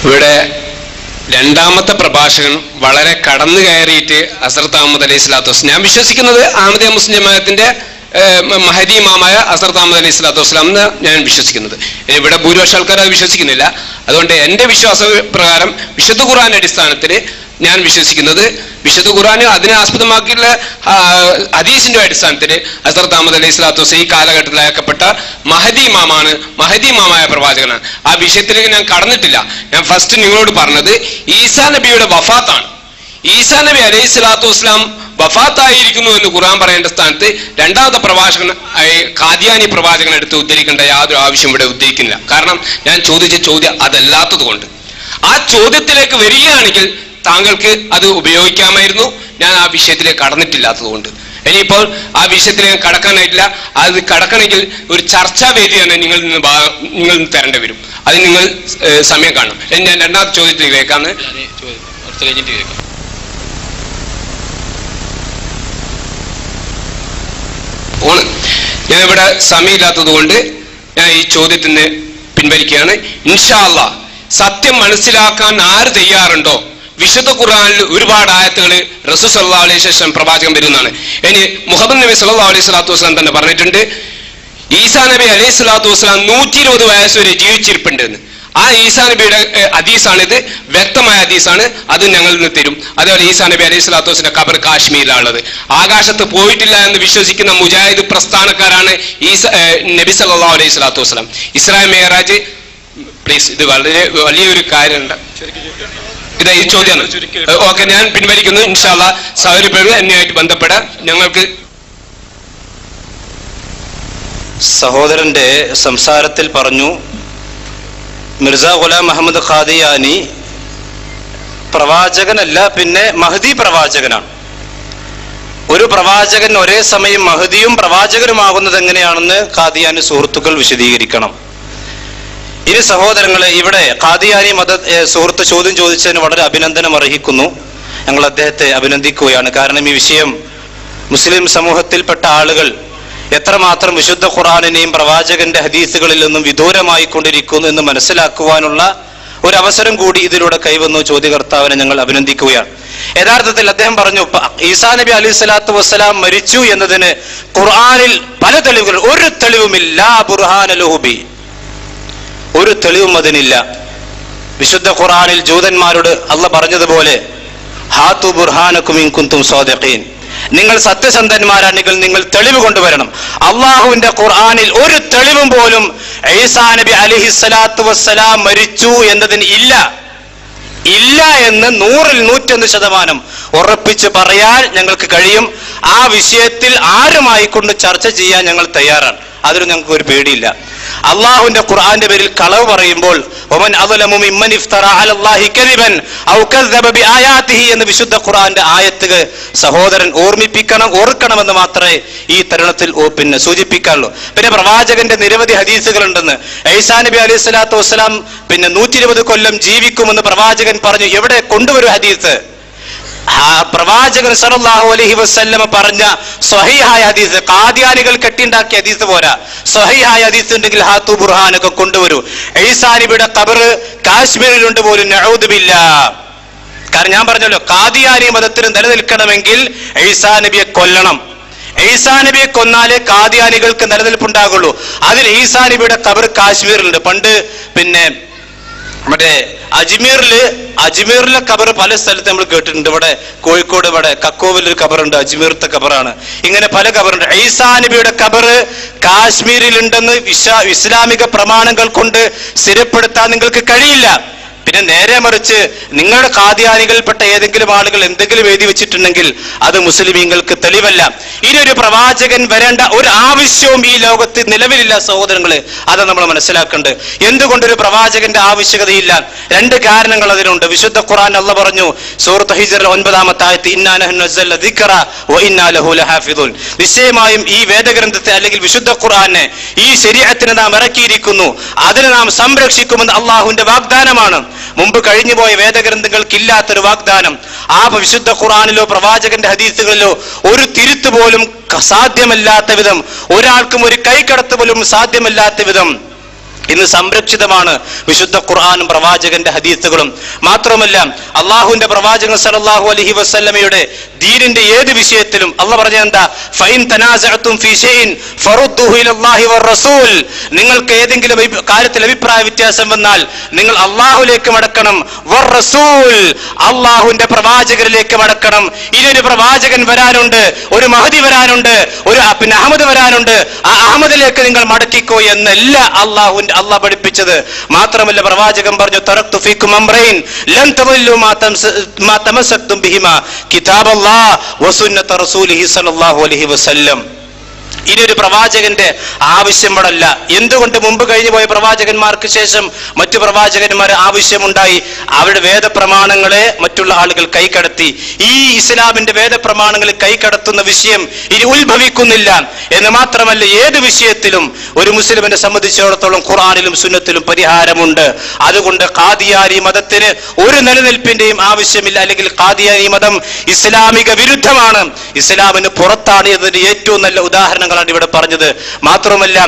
ഇവിടെ രണ്ടാമത്തെ പ്രഭാഷകൻ വളരെ കടന്നു കയറിയിട്ട് ഹസ്രത്ത് അഹമ്മദ് അലൈഹി സ്വലാത്തു വസ്സലാം, ഞാൻ വിശ്വസിക്കുന്നത് അഹമ്മദിയ മുസ്ലിം ജമാഅത്തിന്റെ മഹദി ഇമാമായ ഹസ്രത്ത് അഹമ്മദ് അലൈഹി സ്വലാത്തു വസ്സലാം എന്ന് ഞാൻ വിശ്വസിക്കുന്നത്. ഇവിടെ ഭൂരിപക്ഷ ആൾക്കാർ അത് വിശ്വസിക്കുന്നില്ല. അതുകൊണ്ട് എന്റെ വിശ്വാസ പ്രകാരം വിശുദ്ധ ഖുർആന്റെ അടിസ്ഥാനത്തിൽ ഞാൻ വിശ്വസിക്കുന്നത്, വിശുദ്ധ ഖുർആൻ അതിനെ ആസ്പദമാക്കിയുള്ള ഹദീസിന്റെ അടിസ്ഥാനത്തിൽ ഹസ്രത്ത് അഹമ്മദ് അലൈഹി സ്വലാത്തു വസ്സലാം ഈ കാലഘട്ടത്തിൽ അയക്കപ്പെട്ട മഹദി ഇമാമാണ്, മഹദി ഇമാമായ പ്രവാചകനാണ്. ആ വിഷയത്തിലേക്ക് ഞാൻ കടന്നിട്ടില്ല. ഞാൻ ഫസ്റ്റ് നിങ്ങളോട് പറഞ്ഞത് ഈസാ നബിയുടെ വഫാത്താണ്. ഈസാ നബി അലൈഹി സ്വലാത്തു വസ്സലാം വഫാത്തായിരിക്കുന്നു എന്ന് ഖുർആൻ പറയേണ്ട സ്ഥാനത്ത് രണ്ടാമത്തെ പ്രവാചകൻ ഖാദിയാനി പ്രവാചകൻ എടുത്ത് ഉദ്ധരിക്കേണ്ട യാതൊരു ആവശ്യം ഇവിടെ ഉദ്ധരിക്കുന്നില്ല. കാരണം ഞാൻ ചോദിച്ച ചോദ്യം അതല്ലാത്തത് കൊണ്ട്. ആ ചോദ്യത്തിലേക്ക് വരികയാണെങ്കിൽ താങ്കൾക്ക് അത് ഉപയോഗിക്കാമായിരുന്നു. ഞാൻ ആ വിഷയത്തിലേക്ക് കടന്നിട്ടില്ലാത്തത് കൊണ്ട്. ഇനിയിപ്പോൾ ആ വിഷയത്തിലേക്ക് കടക്കാനായിട്ടില്ല. അത് കടക്കണമെങ്കിൽ ഒരു ചർച്ചാ വേദിയാണ് നിങ്ങൾ നിന്ന് തരേണ്ടി വരും. അത് നിങ്ങൾ സമയം കാണും. ഞാൻ രണ്ടാമത്തെ ചോദ്യത്തിലേക്ക് കേൾക്കാന്ന് കഴിഞ്ഞിട്ട് കേൾക്കാം. ഞാനിവിടെ സമയമില്ലാത്തത് കൊണ്ട് ഞാൻ ഈ ചോദ്യത്തിന് പിൻവലിക്കുകയാണ്. ഇൻഷാ അല്ലാഹ് സത്യം മനസ്സിലാക്കാൻ ആര് തയ്യാറുണ്ടോ, വിശുദ്ധ ഖുർആനിൽ ഒരുപാട് ആയത്തുകൾ റസൂൽ സല്ലല്ലാഹു അലൈഹി വസല്ലം പ്രവാചകൻ വരുന്നതാണ്. ഇനി മുഹമ്മദ് നബി സല്ലല്ലാഹു അലൈഹി സ്വലാത്തു വസ്സലാം തന്നെ പറഞ്ഞിട്ടുണ്ട്, ഈസാ നബി അലൈഹി സ്വലാത്തു വസ്സലാം 120 വയസ്സ് വരെ ജീവിച്ചിരിപ്പുണ്ടെന്ന്. ആ ഈസാ നബിയുടെ ഹദീസാണിത്, വ്യക്തമായ ഹദീസാണ്, അത് ഞങ്ങൾ നിന്ന് തരും. അതേപോലെ ഈസാ നബി അലൈഹി സ്വലാത്തു വസ്സലാമിന്റെ ഖബർ കാശ്മീരിലാണുള്ളത്. ആകാശത്ത് പോയിട്ടില്ല എന്ന് വിശ്വസിക്കുന്ന മുജാഹിദ് പ്രസ്ഥാനക്കാരാണ് നബി സല്ലല്ലാഹു അലൈഹി സ്വലാത്തു വസ്സലാം. ഇസ്രാ മേറാജ്, പ്ലീസ്, ഇത് വളരെ വലിയൊരു കാര്യമുണ്ട്. ഇത് ഈ ചോദ്യമാണ്. ഓക്കെ, ഞാൻ പിൻവലിക്കുന്നു. ഇൻഷാ അല്ലാഹ് സഹോദരങ്ങൾ എന്നെയായിട്ട് ബന്ധപ്പെടാൻ ഞങ്ങൾക്ക്. സഹോദരന്റെ സംസാരത്തിൽ പറഞ്ഞു മിർസ ഗുലാം അഹമ്മദ് ഖാദിയാനി പ്രവാചകനല്ല, പിന്നെ മഹദി പ്രവാചകനാണ്. ഒരു പ്രവാചകൻ ഒരേ സമയം മഹദിയും പ്രവാചകനുമാകുന്നത് എങ്ങനെയാണെന്ന് ഖാദിയാനി സുഹൃത്തുക്കൾ വിശദീകരിക്കണം. ഇനി സഹോദരങ്ങളെ, ഇവിടെ ഖാദിയാനി സുഹൃത്ത് ചോദ്യം ചോദിച്ചതിന് വളരെ അഭിനന്ദനം അർഹിക്കുന്നു. ഞങ്ങൾ അദ്ദേഹത്തെ അഭിനന്ദിക്കുകയാണ്. കാരണം ഈ വിഷയം മുസ്ലിം സമൂഹത്തിൽപ്പെട്ട ആളുകൾ എത്രമാത്രം വിശുദ്ധ ഖുർആനിനെയും പ്രവാചകന്റെ ഹദീസുകളിൽ നിന്നും വിദൂരമായി കൊണ്ടിരിക്കുന്നു എന്ന് മനസ്സിലാക്കുവാനുള്ള ഒരു അവസരം കൂടി ഇതിലൂടെ കൈവന്നു ചോദ്യകർത്താവിനെ ഞങ്ങൾ അഭിനന്ദിക്കുകയാണ്. യഥാർത്ഥത്തിൽ അദ്ദേഹം പറഞ്ഞു, ഈസാ നബി അലൈഹി സ്വലാത്തു വസ്സലാം മരിച്ചു എന്നതിന് ഖുർആനിൽ പല തെളിവുകൾ, ഒരു തെളിവുമില്ല. ബുർഹാന ലഹുബി, ഒരു തെളിവും അതിനില്ല. വിശുദ്ധ ഖുർആനിൽ ജൂതന്മാരോട് അള്ളാഹ് പറഞ്ഞതുപോലെ ഹാതു ബുർഹാനകും ഇൻ കുൻതും സാദിഖീൻ, നിങ്ങൾ സത്യസന്ധന്മാരാണെങ്കിൽ നിങ്ങൾ തെളിവ് കൊണ്ടുവരണം. അള്ളാഹുവിന്റെ ഖുർആനിൽ ഒരു തെളിവും പോലും ഈസാ നബി അലൈഹി സ്വലാത്തു വസ്സലാം മരിച്ചു എന്നതിന് ഇല്ല എന്ന് 100% ഉറപ്പിച്ച് പറയാൻ ഞങ്ങൾക്ക് കഴിയും. ആ വിഷയത്തിൽ ആരുമായിക്കൊണ്ട് ചർച്ച ചെയ്യാൻ ഞങ്ങൾ തയ്യാറാണ്. അതിന് ഞങ്ങൾക്ക് ഒരു പേടിയില്ല. അള്ളാഹുവിന്റെ ഖുർആന്റെ പേരിൽ കളവ് പറയുമ്പോൾ വമൻ അദ്ലമു മിമ്മൻ ഇഫ്തറ അലല്ലാഹി കദിബൻ ഔ കദ്ദബ ബിആയാതിഹി എന്ന വിശുദ്ധ ഖുർആന്റെ ആയത്തുകൾ സഹോദരൻ ഓർക്കണമെന്ന് മാത്രമേ ഈ തരുണത്തിൽ സൂചിപ്പിക്കാനുള്ളൂ. പിന്നെ പ്രവാചകന്റെ നിരവധി ഹദീസുകൾ ഉണ്ടെന്ന്. ഈസാ നബി അലൈഹി സ്വലാത്തു വസ്സലാം 120 കൊല്ലം ജീവിക്കുമെന്ന് പ്രവാചകൻ പറഞ്ഞു. എവിടെ കൊണ്ടുവരും ഹദീസ്? പ്രവാചകൻ സല്ലല്ലാഹു അലൈഹി വസല്ലം പറഞ്ഞ സ്വഹീഹായ ഹദീസ്, ഖാദിയാനികൾ കെട്ടിണ്ടാക്കിയ ഹദീസ് പോരാ. സ്വഹീഹായ ഹദീസ് ഉണ്ടെങ്കിൽ ഹാത്തു ബുർഹാനൊക്കെ കൊണ്ടുവരൂ. ഈസാ നബിയുടെ ഖബർ കാശ്മീരിലുണ്ട് പോലും, നഊദു ബില്ലാഹ്. കാരണം ഞാൻ പറഞ്ഞല്ലോ, ഖാദിയാനി മതത്തിന് നിലനിൽക്കണമെങ്കിൽ ഈസാ നബിയെ കൊല്ലണം. ഈസാ നബിയെ കൊന്നാലേ ഖാദിയാനികൾക്ക് നിലനിൽപ്പുണ്ടാകുള്ളൂ. അതിൽ ഈസാ നബിയുടെ ഖബർ കാശ്മീരിലുണ്ട്. പണ്ട് മറ്റേ അജ്മീറിലെ ഖബർ പല സ്ഥലത്ത് നമ്മൾ കേട്ടിട്ടുണ്ട്. ഇവിടെ കോഴിക്കോട് ഇവിടെ കക്കോവിലൊരു ഖബറുണ്ട്, അജ്മീർത്തെ ഖബറാണ്. ഇങ്ങനെ പല ഖബറുണ്ട്. ഈസാ നബിയുടെ ഖബർ കാശ്മീരിലുണ്ടെന്ന് ഇസ്ലാമിക പ്രമാണങ്ങൾ കൊണ്ട് സ്ഥിരപ്പെടുത്താൻ നിങ്ങൾക്ക് കഴിയില്ല. പിന്നെ നേരെ മറിച്ച് നിങ്ങളുടെ ഖാദിയാനികൾപ്പെട്ട ഏതെങ്കിലും ആളുകൾ എന്തെങ്കിലും എഴുതി വെച്ചിട്ടുണ്ടെങ്കിൽ അത് മുസ്ലിമീങ്ങൾക്ക് തെളിവല്ല. ഇനിയൊരു പ്രവാചകൻ വരേണ്ട ഒരു ആവശ്യവും ഈ ലോകത്ത് നിലവിലില്ല സഹോദരങ്ങളെ. അത് നമ്മൾ മനസ്സിലാക്കേണ്ടത്. എന്തുകൊണ്ടൊരു പ്രവാചകന്റെ ആവശ്യകതയില്ല? 2 കാരണങ്ങൾ അതിനുണ്ട്. വിശുദ്ധ ഖുർആൻ അല്ലാഹ് പറഞ്ഞു സൂറത്ത് ഹിജ്റിൽ 9-ാമത്തെ ആയത്ത്, ഇന്നാ നഹ്നു നസ്സൽന ദിക്റ വ ഇന്നാ ലഹു ലഹാഫിദൂൻ. നിശ്ചയമായും ഈ വേദഗ്രന്ഥത്തെ അല്ലെങ്കിൽ വിശുദ്ധ ഖുർആനെ, ഈ ശരീഅത്തിനെ നാം ഇറക്കിയിരിക്കുന്നു, അതിനെ നാം സംരക്ഷിക്കുമെന്ന് അള്ളാഹുവിന്റെ വാഗ്ദാനമാണ്. മുമ്പ് കഴിഞ്ഞുപോയ വേദഗ്രന്ഥങ്ങൾക്കില്ലാത്തൊരു വാഗ്ദാനം. ആ വിശുദ്ധ ഖുർആനിലോ പ്രവാചകന്റെ ഹദീസുകളിലോ ഒരു തിരുത്ത് പോലും സാധ്യമല്ലാത്ത വിധം, ഒരാൾക്കും ഒരു കൈക്കടത്ത് പോലും സാധ്യമല്ലാത്ത വിധം ഇന്ന് സംരക്ഷിതമാണ് വിശുദ്ധ ഖുർആനും പ്രവാചകന്റെ ഹദീസുകളും. മാത്രമല്ല അള്ളാഹുവിന്റെ പ്രവാചകൻ സല്ലല്ലാഹു അലൈഹി വസല്ലമയുടെ ദീനിന്റെ ഏത് വിഷയത്തിലും അള്ളാഹ് പറഞ്ഞ എന്താ? ഫൈൻ തനാസഅതും ഫീ ഷൈഇൻ ഫറുദ്ദുഹു ഇലല്ലാഹി വറസൂൽ. നിങ്ങൾക്ക് ഏതെങ്കിലും കാര്യത്തിൽ അഭിപ്രായ വ്യത്യാസം വന്നാൽ നിങ്ങൾ അള്ളാഹുലേക്ക് മടക്കണം, വറസൂൽ, അള്ളാഹുവിന്റെ പ്രവാചകരിലേക്ക് മടക്കണം. ഇനിയൊരു പ്രവാചകൻ വരാനുണ്ട്, ഒരു മഹദി വരാനുണ്ട്, ഒരു അഹമ്മദ് വരാനുണ്ട്, ആ അഹമ്മദിലേക്ക് നിങ്ങൾ മടക്കിക്കോ എന്നല്ല അള്ളാഹ് പഠിപ്പിച്ചത്. മാത്രമല്ല പ്രവാചകൻ പറഞ്ഞു, തറക്തു ഫീകും അംറൈൻ ലൻ തദല്ലു മാ തമസക്തും ബിഹിമാ കിതാബല്ലാഹ് വസുന്നത റസൂലിഹി സ്വല്ലല്ലാഹു അലൈഹി വസല്ലം. ഇനിയൊരു പ്രവാചകന്റെ ആവശ്യം പടല്ല. എന്തുകൊണ്ട് മുമ്പ് കഴിഞ്ഞു പോയ പ്രവാചകന്മാർക്ക് ശേഷം മറ്റു പ്രവാചകന്മാർ ആവശ്യമുണ്ടായി? അവരുടെ വേദപ്രമാണങ്ങളെ മറ്റുള്ള ആളുകൾ കൈക്കടത്തി. ഈ ഇസ്ലാമിന്റെ വേദപ്രമാണങ്ങൾ കൈക്കടത്തുന്ന വിഷയം ഇനി ഉത്ഭവിക്കുന്നില്ല എന്ന് മാത്രമല്ല, ഏത് വിഷയത്തിലും ഒരു മുസ്ലിമിനെ സംബന്ധിച്ചിടത്തോളം ഖുർആനിലും സുന്നത്തിലും പരിഹാരമുണ്ട്. അതുകൊണ്ട് ഖാദിയാനി മതത്തിന് ഒരു നിലനിൽപ്പിന്റെയും ആവശ്യമില്ല. അല്ലെങ്കിൽ ഖാദിയാനി മതം ഇസ്ലാമിക വിരുദ്ധമാണ്, ഇസ്ലാമിന് പുറത്താണ് എന്നതിന് ഏറ്റവും നല്ല ഉദാഹരണം ഉദാഹരണങ്ങളാണ് ഇവിടെ പറഞ്ഞത്. മാത്രമല്ല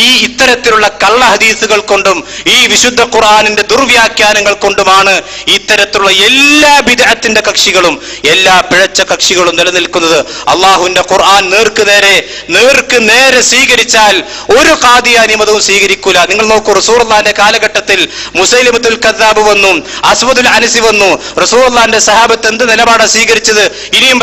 ഈ ഇത്തരത്തിലുള്ള കള്ള ഹദീസുകൾ കൊണ്ടും ഈ വിശുദ്ധ ഖുർആനിന്റെ ദുർവ്യാഖ്യാനങ്ങൾ കൊണ്ടുമാണ് ഇത്തരത്തിലുള്ള എല്ലാ ബിദ്അത്തിന്റെ കക്ഷികളും എല്ലാ പിഴച്ച കക്ഷികളും നിലനിൽക്കുന്നത്. അള്ളാഹുവിന്റെ ഖുർആൻ നേർക്ക് നേരെ സ്വീകരിച്ചാൽ ഒരു ഖാദിയാനി മതവും സ്വീകരിക്കൂല. നിങ്ങൾ നോക്കൂ, റസൂലുള്ളാഹിന്റെ കാലഘട്ടത്തിൽ മുസൈലിമത്തുൽ കദ്ദാബ് വന്നു, അസ്വദുൽ അനസി വന്നു. റസൂലുള്ളാഹിന്റെ സഹാബത്ത് എന്ത് നിലപാടാണ് സ്വീകരിച്ചത്? ഇനിയും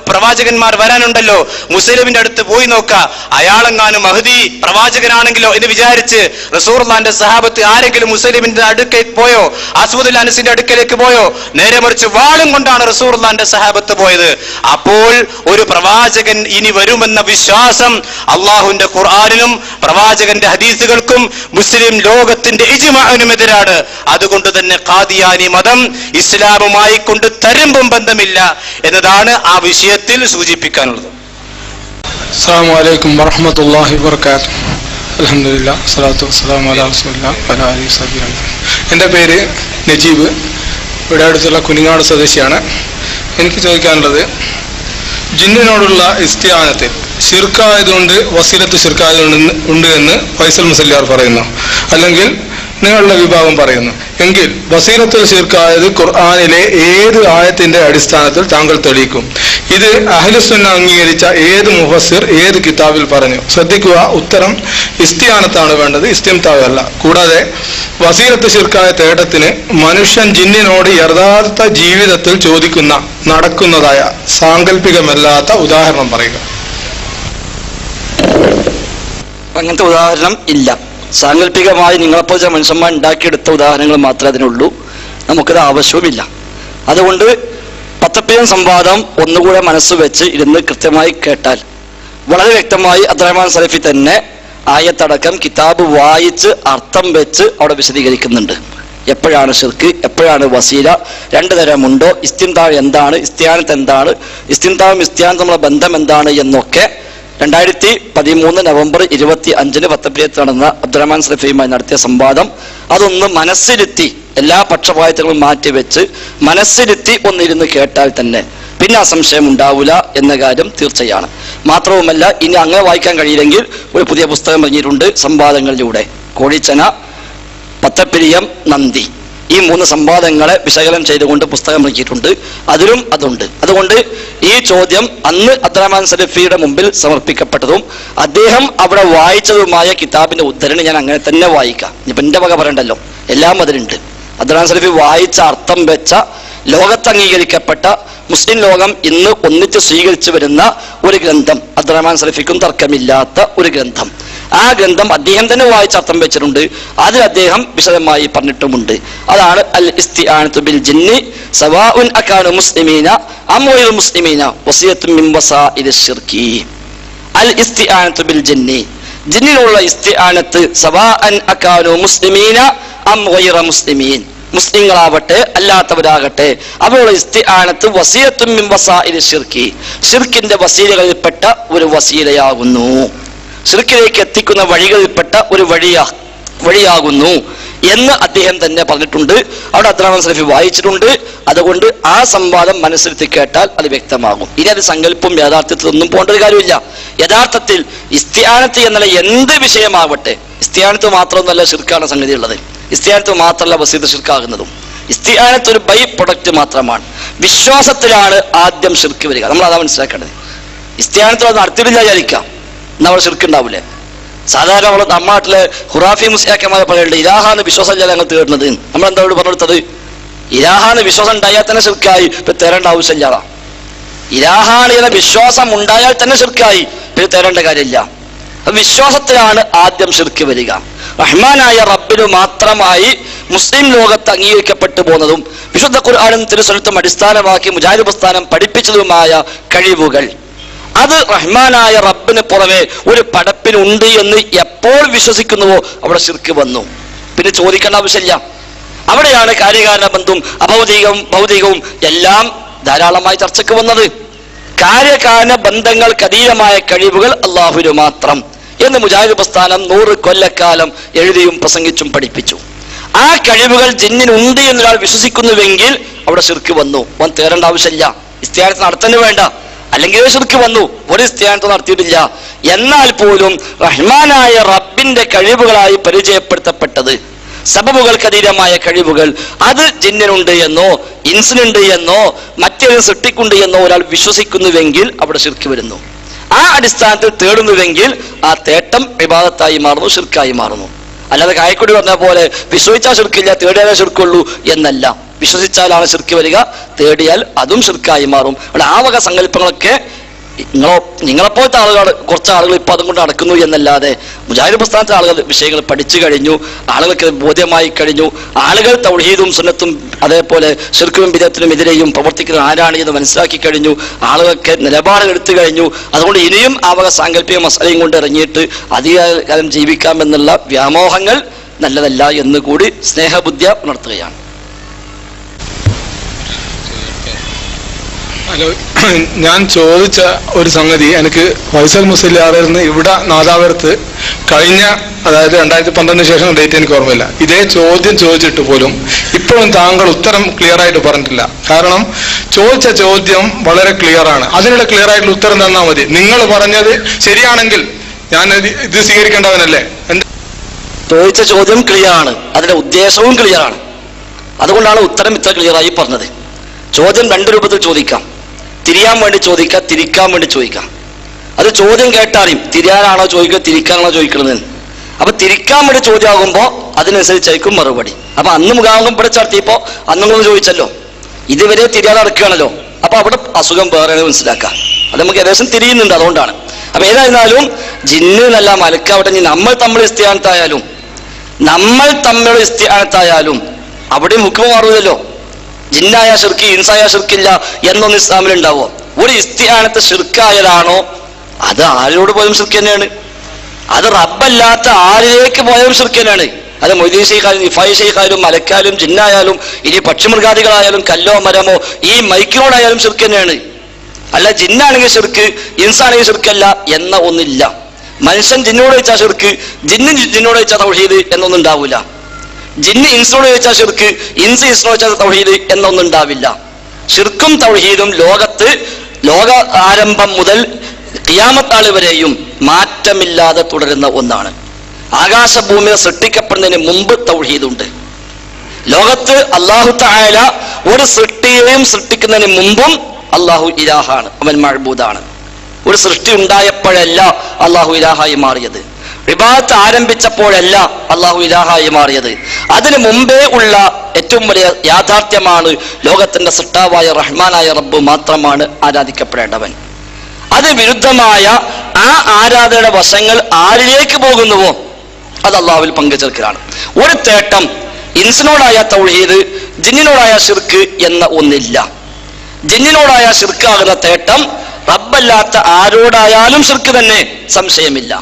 പ്രവാചകന്മാർ വരാനുണ്ടല്ലോ, മുസൈലിമിന്റെ അടുത്ത് പോയി നോക്കുക, അയാളെങ്ങാനും മഹ്ദി പ്രവാചകനാണെങ്കിലോ എന്ന് വിചാരിച്ച് റസൂലുള്ളാഹിന്റെ സഹാബത്ത് ആരെങ്കിലും മുസൈലിമിന്റെ അടുക്കൽ പോയോ? അസ്വദുൽ അനസിന്റെ അടുക്കലേക്ക് പോയോ? നേരെ മറിച്ച് വാളും കൊണ്ടാണ് റസൂലുള്ളാഹിന്റെ സഹാബത്ത് പോയത്. അപ്പോൾ ഒരു പ്രവാചകൻ ഇനി വരുമെന്ന വിശ്വാസം അള്ളാഹുവിന്റെ ഖുർആനിനും പ്രവാചകന്റെ ഹദീസുകൾക്കും മുസ്ലിം ലോകത്തിന്റെ ഇജ്മാഇനും എതിരാണ്. അതുകൊണ്ട് തന്നെ ഖാദിയാനി മതം ഇസ്ലാമുമായി കൊണ്ട് തരമ്പും ബന്ധമില്ല എന്നതാണ് ആ വിഷയത്തിൽ സൂചിപ്പിക്കാനുള്ളത്. അസ്സലാമു അലൈക്കും വറഹ്മത്തുള്ളാഹി വബറകാതുഹു. അൽഹംദുലില്ലാഹ് സ്വലാത്തു വസ്സലാമു അലാ റസൂലില്ലാഹി വഅലാ ആലിഹി വസഹ്ബിഹി. എൻ്റെ പേര് നജീബ്, ഇവിടെ അടുത്തുള്ള കുനിങ്ങാട് സ്വദേശിയാണ്. എനിക്ക് ചോദിക്കാനുള്ളത്, ജിന്നിനോടുള്ള ഇസ്തിആനത്തിൽ ശിർക്കായതുകൊണ്ട് വസീലത്ത് ശിർക്കായതുകൊണ്ട് എന്ന് ഫൈസൽ മുസല്ലിയാർ പറയുന്നു, അല്ലെങ്കിൽ നിങ്ങളുടെ വിഭാഗം പറയുന്നു. എങ്കിൽ വസീലത്തുൽ ശിർക്കായത് ഖുർആനിലെ ഏത് ആയത്തിന്റെ അടിസ്ഥാനത്തിൽ താങ്കൾ തെളിയിക്കും? ഇത് അഹ്ലുസുന്ന അംഗീകരിച്ച ഏത് മുഫസ്സിർ ഏത് കിതാബിൽ പറഞ്ഞു? ശ്രദ്ധിക്കുക, ഉത്തരം ഇസ്തിആനത്താണ് വേണ്ടത്, ഇസ്തിംതാവ് അല്ല. കൂടാതെ വസീലത്ത് ശിർക്കായ തേട്ടത്തിന് മനുഷ്യൻ ജിന്നിനോട് യഥാർത്ഥ ജീവിതത്തിൽ ചോദിക്കുന്ന നടക്കുന്നതായ സാങ്കല്പികമല്ലാത്ത ഉദാഹരണം പറയുക. അങ്ങനത്തെ ഉദാഹരണം ഇല്ല. സാങ്കല്പികമായി നിങ്ങളെപ്പോലെ മനുഷ്യന്മാർ ഉണ്ടാക്കിയെടുത്ത ഉദാഹരണങ്ങൾ മാത്രമേ അതിനുള്ളൂ. നമുക്കത് ആവശ്യവുമില്ല. അതുകൊണ്ട് പത്തപ്പേം സംവാദം ഒന്നുകൂടെ മനസ്സ് വെച്ച് ഇരുന്ന് കൃത്യമായി കേട്ടാൽ വളരെ വ്യക്തമായി അബ്ദുറഹ്മാൻ സലഫി തന്നെ ആയത്തടക്കം കിതാബ് വായിച്ച് അർത്ഥം വെച്ച് അവിടെ വിശദീകരിക്കുന്നുണ്ട്. എപ്പോഴാണ് ശിർക്ക്, എപ്പോഴാണ് വസീല, രണ്ടു തരമുണ്ടോ, ഇസ്തിംതാവ് എന്താണ്, ഇസ്തിആനത്ത് എന്താണ്, ഇസ്തിംതാവും ഇസ്തിആനത്തും തമ്മിലുള്ള ബന്ധം എന്താണ് എന്നൊക്കെ 2013 നവംബർ 25 പത്തപ്പിയത്ത് നടന്ന അബ്ദുറഹ്മാൻ സലഫിയുമായി നടത്തിയ സംവാദം അതൊന്ന് മനസ്സിരുത്തി, എല്ലാ പക്ഷപാതിത്വങ്ങളും മാറ്റിവെച്ച് മനസ്സിരുത്തി ഒന്നിരുന്ന് കേട്ടാൽ തന്നെ പിന്നെ അസംശയം ഉണ്ടാവില്ല എന്ന കാര്യം തീർച്ചയാണ്. മാത്രവുമല്ല, ഇനി അങ്ങനെ വായിക്കാൻ കഴിയില്ലെങ്കിൽ ഒരു പുതിയ പുസ്തകം ഇറങ്ങിയിട്ടുണ്ട് സംവാദങ്ങളിലൂടെ. കോഴിച്ചന, പത്തപ്പിരിയം, നന്ദി, ഈ 3 സംവാദങ്ങളെ വിശകലനം ചെയ്തുകൊണ്ട് പുസ്തകം ഇറക്കിയിട്ടുണ്ട്. അതിലും അതുണ്ട്. അതുകൊണ്ട് ഈ ചോദ്യം അന്ന് അബ്ദുറഹ്മാൻ സലഫിയുടെ മുമ്പിൽ സമർപ്പിക്കപ്പെട്ടതും അദ്ദേഹം അവിടെ വായിച്ചതുമായ കിതാബിന്റെ ഉദ്ധരണി ഞാൻ അങ്ങനെ തന്നെ വായിക്കാം. ഇപ്പൊ എന്റെ വക പറയണ്ടല്ലോ, എല്ലാം അതിലുണ്ട്. അബ്ദുറഹ്മാൻ സലഫി വായിച്ച അർത്ഥം വെച്ച ലോകത്ത് അംഗീകരിക്കപ്പെട്ട മുസ്ലിം ലോകം ഇന്ന് ഒന്നിച്ച് സ്വീകരിച്ചു വരുന്ന ഒരു ഗ്രന്ഥം, അബ്ദുറഹ്മാൻ സലഫിക്കും തർക്കമില്ലാത്ത ഒരു ഗ്രന്ഥം. ആ ഗ്രന്ഥം അദ്ദേഹം തന്നെ വായിച്ച് അർത്ഥം വെച്ചിട്ടുണ്ട്. അതിൽ അദ്ദേഹം വിശദമായി പറഞ്ഞിട്ടുമുണ്ട്. അതാണ് അൽ ഇസ്തിആനത്തു ബിൽ ജിന്നി സവാഉൻ അകാനു മുസ്ലിമീന അം ഗൈറു മുസ്ലിമീന വസിയത്തുൻ മിൻ വസാഇലിശ് ശിർക്കി. അൽ ഇസ്തിആനത്തു ബിൽ ജിന്നി, ജിന്നിനുള്ള ഇസ്തിആനത്ത് സവാഅൻ അകാനു മുസ്ലിമീന അം ഗൈറു മുസ്ലിമീൻ, മുസ്ലിങ്ങളാവട്ടെ അല്ലാത്തവരാകട്ടെ അവരുടെ ഇസ്തിആനത്ത് വസിയത്തുൻ മിൻ വസാഇലിശ് ശിർക്കി, ശിർക്കിന്റെ വസീലകളിൽപ്പെട്ട ഒരു വസീലയാകുന്നു, ശിർക്കിലേക്ക് എത്തിക്കുന്ന വഴികളിൽപ്പെട്ട ഒരു വഴിയാകുന്നു എന്ന് അദ്ദേഹം തന്നെ പറഞ്ഞിട്ടുണ്ട്. അവിടെ അബ്ദുറഹ്മാൻ സലഫി വായിച്ചിട്ടുണ്ട്. അതുകൊണ്ട് ആ സംവാദം മനസ്സിലെത്തി കേട്ടാൽ അത് വ്യക്തമാകും. ഇനി അത് സങ്കല്പവും യാഥാർത്ഥ്യത്തിലൊന്നും പോകേണ്ട ഒരു കാര്യമില്ല. യഥാർത്ഥത്തിൽ ഇസ്തിആനത്ത് എന്നുള്ള എന്ത് വിഷയമാവട്ടെ, ഇസ്തിആനത്ത് മാത്രമൊന്നുമല്ല ശിർക്കാണ് സംഗതി ഉള്ളത്. ഇസ്തിആനത്ത് മാത്രമല്ല വസീലത്ത് ശിർക്കാകുന്നതും. ഇസ്തിആനത്ത് ഒരു ബൈ പ്രൊഡക്റ്റ് മാത്രമാണ്. വിശ്വാസത്തിലാണ് ആദ്യം ശിർക്ക് വരിക. നമ്മൾ അതാ മനസ്സിലാക്കേണ്ടത്. ഇസ്തിആനത്ത് അത് നടത്തിയില്ല വിചാരിക്കാം, നമ്മൾ ശിർക്കുണ്ടാവില്ലേ? സാധാരണ നമ്മുടെ നാട്ടിലെ ഖുറാഫി മുസ്ലിയാക്കന്മാരെ പറയുന്നുണ്ട്, ഇലാഹാന്ന് വിശ്വാസമല്ല ഞങ്ങൾ തേടുന്നത്. നമ്മൾ എന്താ പറഞ്ഞെടുത്തത്? ഇലാഹാന്ന് വിശ്വാസം ഉണ്ടായാൽ തന്നെ ശിർക്കായി, ഇപ്പൊ തേടേണ്ട ആവശ്യമില്ല. ഇലാഹാണ് എന്ന വിശ്വാസം ഉണ്ടായാൽ തന്നെ ശിർക്കായി, പിന്നെ തേടേണ്ട കാര്യമില്ല. വിശ്വാസത്തിലാണ് ആദ്യം ശിർക്ക് വരിക. റഹ്മാനായ റബ്ബിന് മാത്രമായി മുസ്ലിം ലോകത്ത് അംഗീകരിക്കപ്പെട്ടു പോകുന്നതും വിശുദ്ധ ഖുർആനും തിരുസുന്നത്തും അടിസ്ഥാനമാക്കി മുജാഹിദ് പ്രസ്ഥാനം പഠിപ്പിച്ചതുമായ കഴിവുകൾ, അത് റഹ്മാനായ റബ്ബിന് പുറമെ ഒരു പടപ്പിനുണ്ട് എന്ന് എപ്പോൾ വിശ്വസിക്കുന്നുവോ അവിടെ ശിർക്ക് വന്നു. പിന്നെ ചോദിക്കേണ്ട ആവശ്യമില്ല. അവിടെയാണ് കാര്യകാരണ ബന്ധവും അഭൗതികവും ഭൗതികവും എല്ലാം ധാരാളമായി ചർച്ചയ്ക്ക് വന്നത്. കാര്യകാരണ ബന്ധങ്ങൾക്ക് അതീതമായ കഴിവുകൾ അള്ളാഹുവിന് മാത്രം എന്ന് മുജാഹിദ് പ്രസ്ഥാനം 100 കൊല്ലക്കാലം എഴുതിയും പ്രസംഗിച്ചും പഠിപ്പിച്ചു. ആ കഴിവുകൾ ജിന്നിനുണ്ട് എന്നൊരാൾ വിശ്വസിക്കുന്നുവെങ്കിൽ അവിടെ ശിർക്ക് വന്നു. അവൻ തേടേണ്ട ആവശ്യമില്ല, ഇസ്തിആനത്ത് നടത്തന്നെ വേണ്ട, അല്ലെങ്കിൽ ശിർക്ക് വന്നു. ഒരു ഇസ്തിആനത്ത് നടത്തിയിട്ടില്ല എന്നാൽ പോലും റഹ്മാനായ റബ്ബിന്റെ കഴിവുകളായി പരിചയപ്പെടുത്തപ്പെട്ടത്, സബബുകൾക്കതീതമായ കഴിവുകൾ, അത് ജിന്നിനുണ്ട് എന്നോ ഇൻസിനുണ്ട് എന്നോ മറ്റൊരു സൃഷ്ടിക്കുണ്ട് എന്നോ ഒരാൾ വിശ്വസിക്കുന്നുവെങ്കിൽ അവിടെ ശിർക്ക് വരുന്നു. ആ അടിസ്ഥാനത്തിൽ തേടുന്നുവെങ്കിൽ ആ തേട്ടം ഇബാദത്തായി മാറുന്നു, ശിർക്കായി മാറുന്നു. അല്ലാതെ കായക്കൊടി പറഞ്ഞ പോലെ വിശ്വസിച്ചാൽ ശിർക്കില്ല, തേടിയാലേ ശിർക്കുള്ളൂ എന്നല്ല. വിശ്വസിച്ചാലാണ് ശിർക്ക് വരിക, തേടിയാൽ അതും ശിർക്കായി മാറും. അവിടെ ആ വക സങ്കല്പങ്ങളൊക്കെ നിങ്ങളെപ്പോലത്തെ ആളുകൾ, കുറച്ച് ആളുകൾ ഇപ്പൊ അതും കൊണ്ട് നടക്കുന്നു എന്നല്ലാതെ മുജാഹിദ് പ്രസ്ഥാനത്തെ ആളുകൾ വിഷയങ്ങൾ പഠിച്ചു കഴിഞ്ഞു, ആളുകൾക്ക് ബോധ്യമായി കഴിഞ്ഞു. ആളുകൾ തൗഹീദും സുന്നത്തും അതേപോലെ ശിർക്കും ബിദഅത്തിനും എതിരെയും പ്രവർത്തിക്കുന്ന ആരാണ് എന്ന് മനസ്സിലാക്കി കഴിഞ്ഞു. ആളുകൾക്ക് നിലപാടുകൾ എടുത്തു കഴിഞ്ഞു. അതുകൊണ്ട് ഇനിയും ആ വക സാങ്കല്പിക മസാലയും കൊണ്ട് ഇറങ്ങിയിട്ട് അധികകാലം ജീവിക്കാമെന്നുള്ള വ്യാമോഹങ്ങൾ നല്ലതല്ല എന്ന് കൂടി സ്നേഹബുദ്ധിയ ഉണർത്തുകയാണ്. ഹലോ, ഞാൻ ചോദിച്ച ഒരു സംഗതി എനിക്ക് ഫൈസൽ മുസ്ലിയാറിന് ഇവിടെ നാദാപുരത്ത് കഴിഞ്ഞ, അതായത് 2012 ശേഷം ഡേറ്റ് എനിക്ക് ഓർമ്മയില്ല, ഇതേ ചോദ്യം ചോദിച്ചിട്ട് പോലും ഇപ്പോഴും താങ്കൾ ഉത്തരം ക്ലിയർ ആയിട്ട് പറഞ്ഞിട്ടില്ല. കാരണം ചോദിച്ച ചോദ്യം വളരെ ക്ലിയർ ആണ്, അതിനുള്ള ക്ലിയർ ആയിട്ടുള്ള ഉത്തരം തന്നാൽ മതി. നിങ്ങൾ പറഞ്ഞത് ശരിയാണെങ്കിൽ ഞാൻ ഇത് സ്വീകരിക്കേണ്ടവനല്ലേ? ചോദിച്ച ചോദ്യം ക്ലിയർ ആണ്, അതിന്റെ ഉദ്ദേശവും ക്ലിയർ ആണ്. അതുകൊണ്ടാണ് ഉത്തരം ഇത്ര ക്ലിയർ ആയി പറഞ്ഞത്. ചോദ്യം രണ്ട് രൂപത്തിൽ ചോദിക്കാം. തിരിയാൻ വേണ്ടി ചോദിക്കാം, തിരിക്കാൻ വേണ്ടി ചോദിക്കാം. അത് ചോദ്യം കേട്ടാലും തിരിയാനാണോ ചോദിക്കുക, തിരിക്കാനാണോ ചോദിക്കുന്നത്. അപ്പൊ തിരിക്കാൻ വേണ്ടി ചോദ്യമാകുമ്പോൾ അതിനനുസരിച്ചായിരിക്കും മറുപടി. അപ്പൊ അന്ന് മുഖാമുഖം ഇവിടെ ചർത്തിയപ്പോ അന്നൊന്നും ചോദിച്ചല്ലോ, ഇതുവരെ തിരിയാതെ നടക്കുകയാണല്ലോ. അപ്പൊ അവിടെ അസുഖം വേറെ മനസ്സിലാക്കാം. അത് നമുക്ക് ഏകദേശം തിരിയുന്നുണ്ട്, അതുകൊണ്ടാണ്. അപ്പൊ ഏതായിരുന്നാലും ജിന്ന് എന്നല്ല മലക്കാവട്ടെ, നമ്മൾ തമ്മിൽ ഇസ്തിആനത്തായാലും അവിടെയും ഹുക്മ മാറുമല്ലോ. ജിന്നായ ശിർക്ക്, ഇൻസായ ശിർക്കില്ല എന്നൊന്നും ഇസ്ലാമിൽ ഉണ്ടാവോ? ഒരു ഇസ്തിആനത്ത് ശിർക്കായതാണോ അത് ആരോട് പോയാലും ശിർക്ക് തന്നെയാണ്. അത് റബ്ബല്ലാത്ത ആരിലേക്ക് പോയാലും ശിർക്ക് തന്നെയാണ്. അത് മൊയ്തീൻ ശൈഖായാലും ഇഫായി ശൈഖായാലും മലക്കായാലും ജിന്നായാലും ഇനി പക്ഷിമൃഗാദികളായാലും കല്ലോ മരമോ ഈ മൈക്കിനോടായാലും ശിർക്ക് തന്നെയാണ്. അല്ല ജിന്നാണെങ്കിൽ ശിർക്ക്, ഇൻസാണെങ്കിൽ ശിർക്കല്ല എന്ന ഒന്നില്ല. മനുഷ്യൻ ജിന്നോട് വെച്ചാൽ ശിർക്ക്, ജിന്നോട് വെച്ചാൽ തൗഹീദ് എന്നൊന്നും ഉണ്ടാവില്ല. ജിന്ന് ഇൻസിനോട് ചോദിച്ചാൽ ശിർക്ക്, ഇൻസ് ഇൻസിനോട് ചോദിച്ചാൽ തൗഹീദ് എന്നൊന്നും ഉണ്ടാവില്ല. ശിർക്കും തൗഹീദും ലോക ആരംഭം മുതൽ ഖിയാമത്ത് വരെയും മാറ്റമില്ലാതെ തുടരുന്ന ഒന്നാണ്. ആകാശഭൂമിയെ സൃഷ്ടിക്കപ്പെടുന്നതിന് മുമ്പ് തൗഹീദുണ്ട്. ലോകത്ത് അല്ലാഹു തആല ഒരു സൃഷ്ടിയെയും സൃഷ്ടിക്കുന്നതിന് മുമ്പും അല്ലാഹു ഇലാഹാണ്, അവൻ മഅ്ബൂദാണ്. ഒരു സൃഷ്ടി ഉണ്ടായപ്പോഴല്ല അല്ലാഹു ഇലാഹായി മാറിയത്. ഇബാദത്ത് ആരംഭിച്ചപ്പോഴല്ല അല്ലാഹു ഇലാഹായി മാറിയത്. അതിനു മുമ്പേ ഉള്ള ഏറ്റവും വലിയ യാഥാർത്ഥ്യമാണ് ലോകത്തിന്റെ സൃഷ്ടാവായ റഹ്മാനായ റബ്ബ് മാത്രമാണ് ആരാധിക്കപ്പെടേണ്ടവൻ. അത് വിരുദ്ധമായ ആ ആരാധനയുടെ വശങ്ങൾ ആരിലേക്ക് പോകുന്നുവോ അത് അല്ലാഹുവിൽ പങ്കുചേർക്കലാണ്. ഒരു തേട്ടം ഇൻസിനോടായ തൗഹീദ്, ജിന്നിനോടായ ശിർക്ക് എന്ന ഒന്നില്ല. ജിന്നിനോടായ ശിർക്കാകുന്ന തേട്ടം റബ്ബല്ലാത്ത ആരോടായാലും ശിർക്ക് തന്നെ, സംശയമില്ല.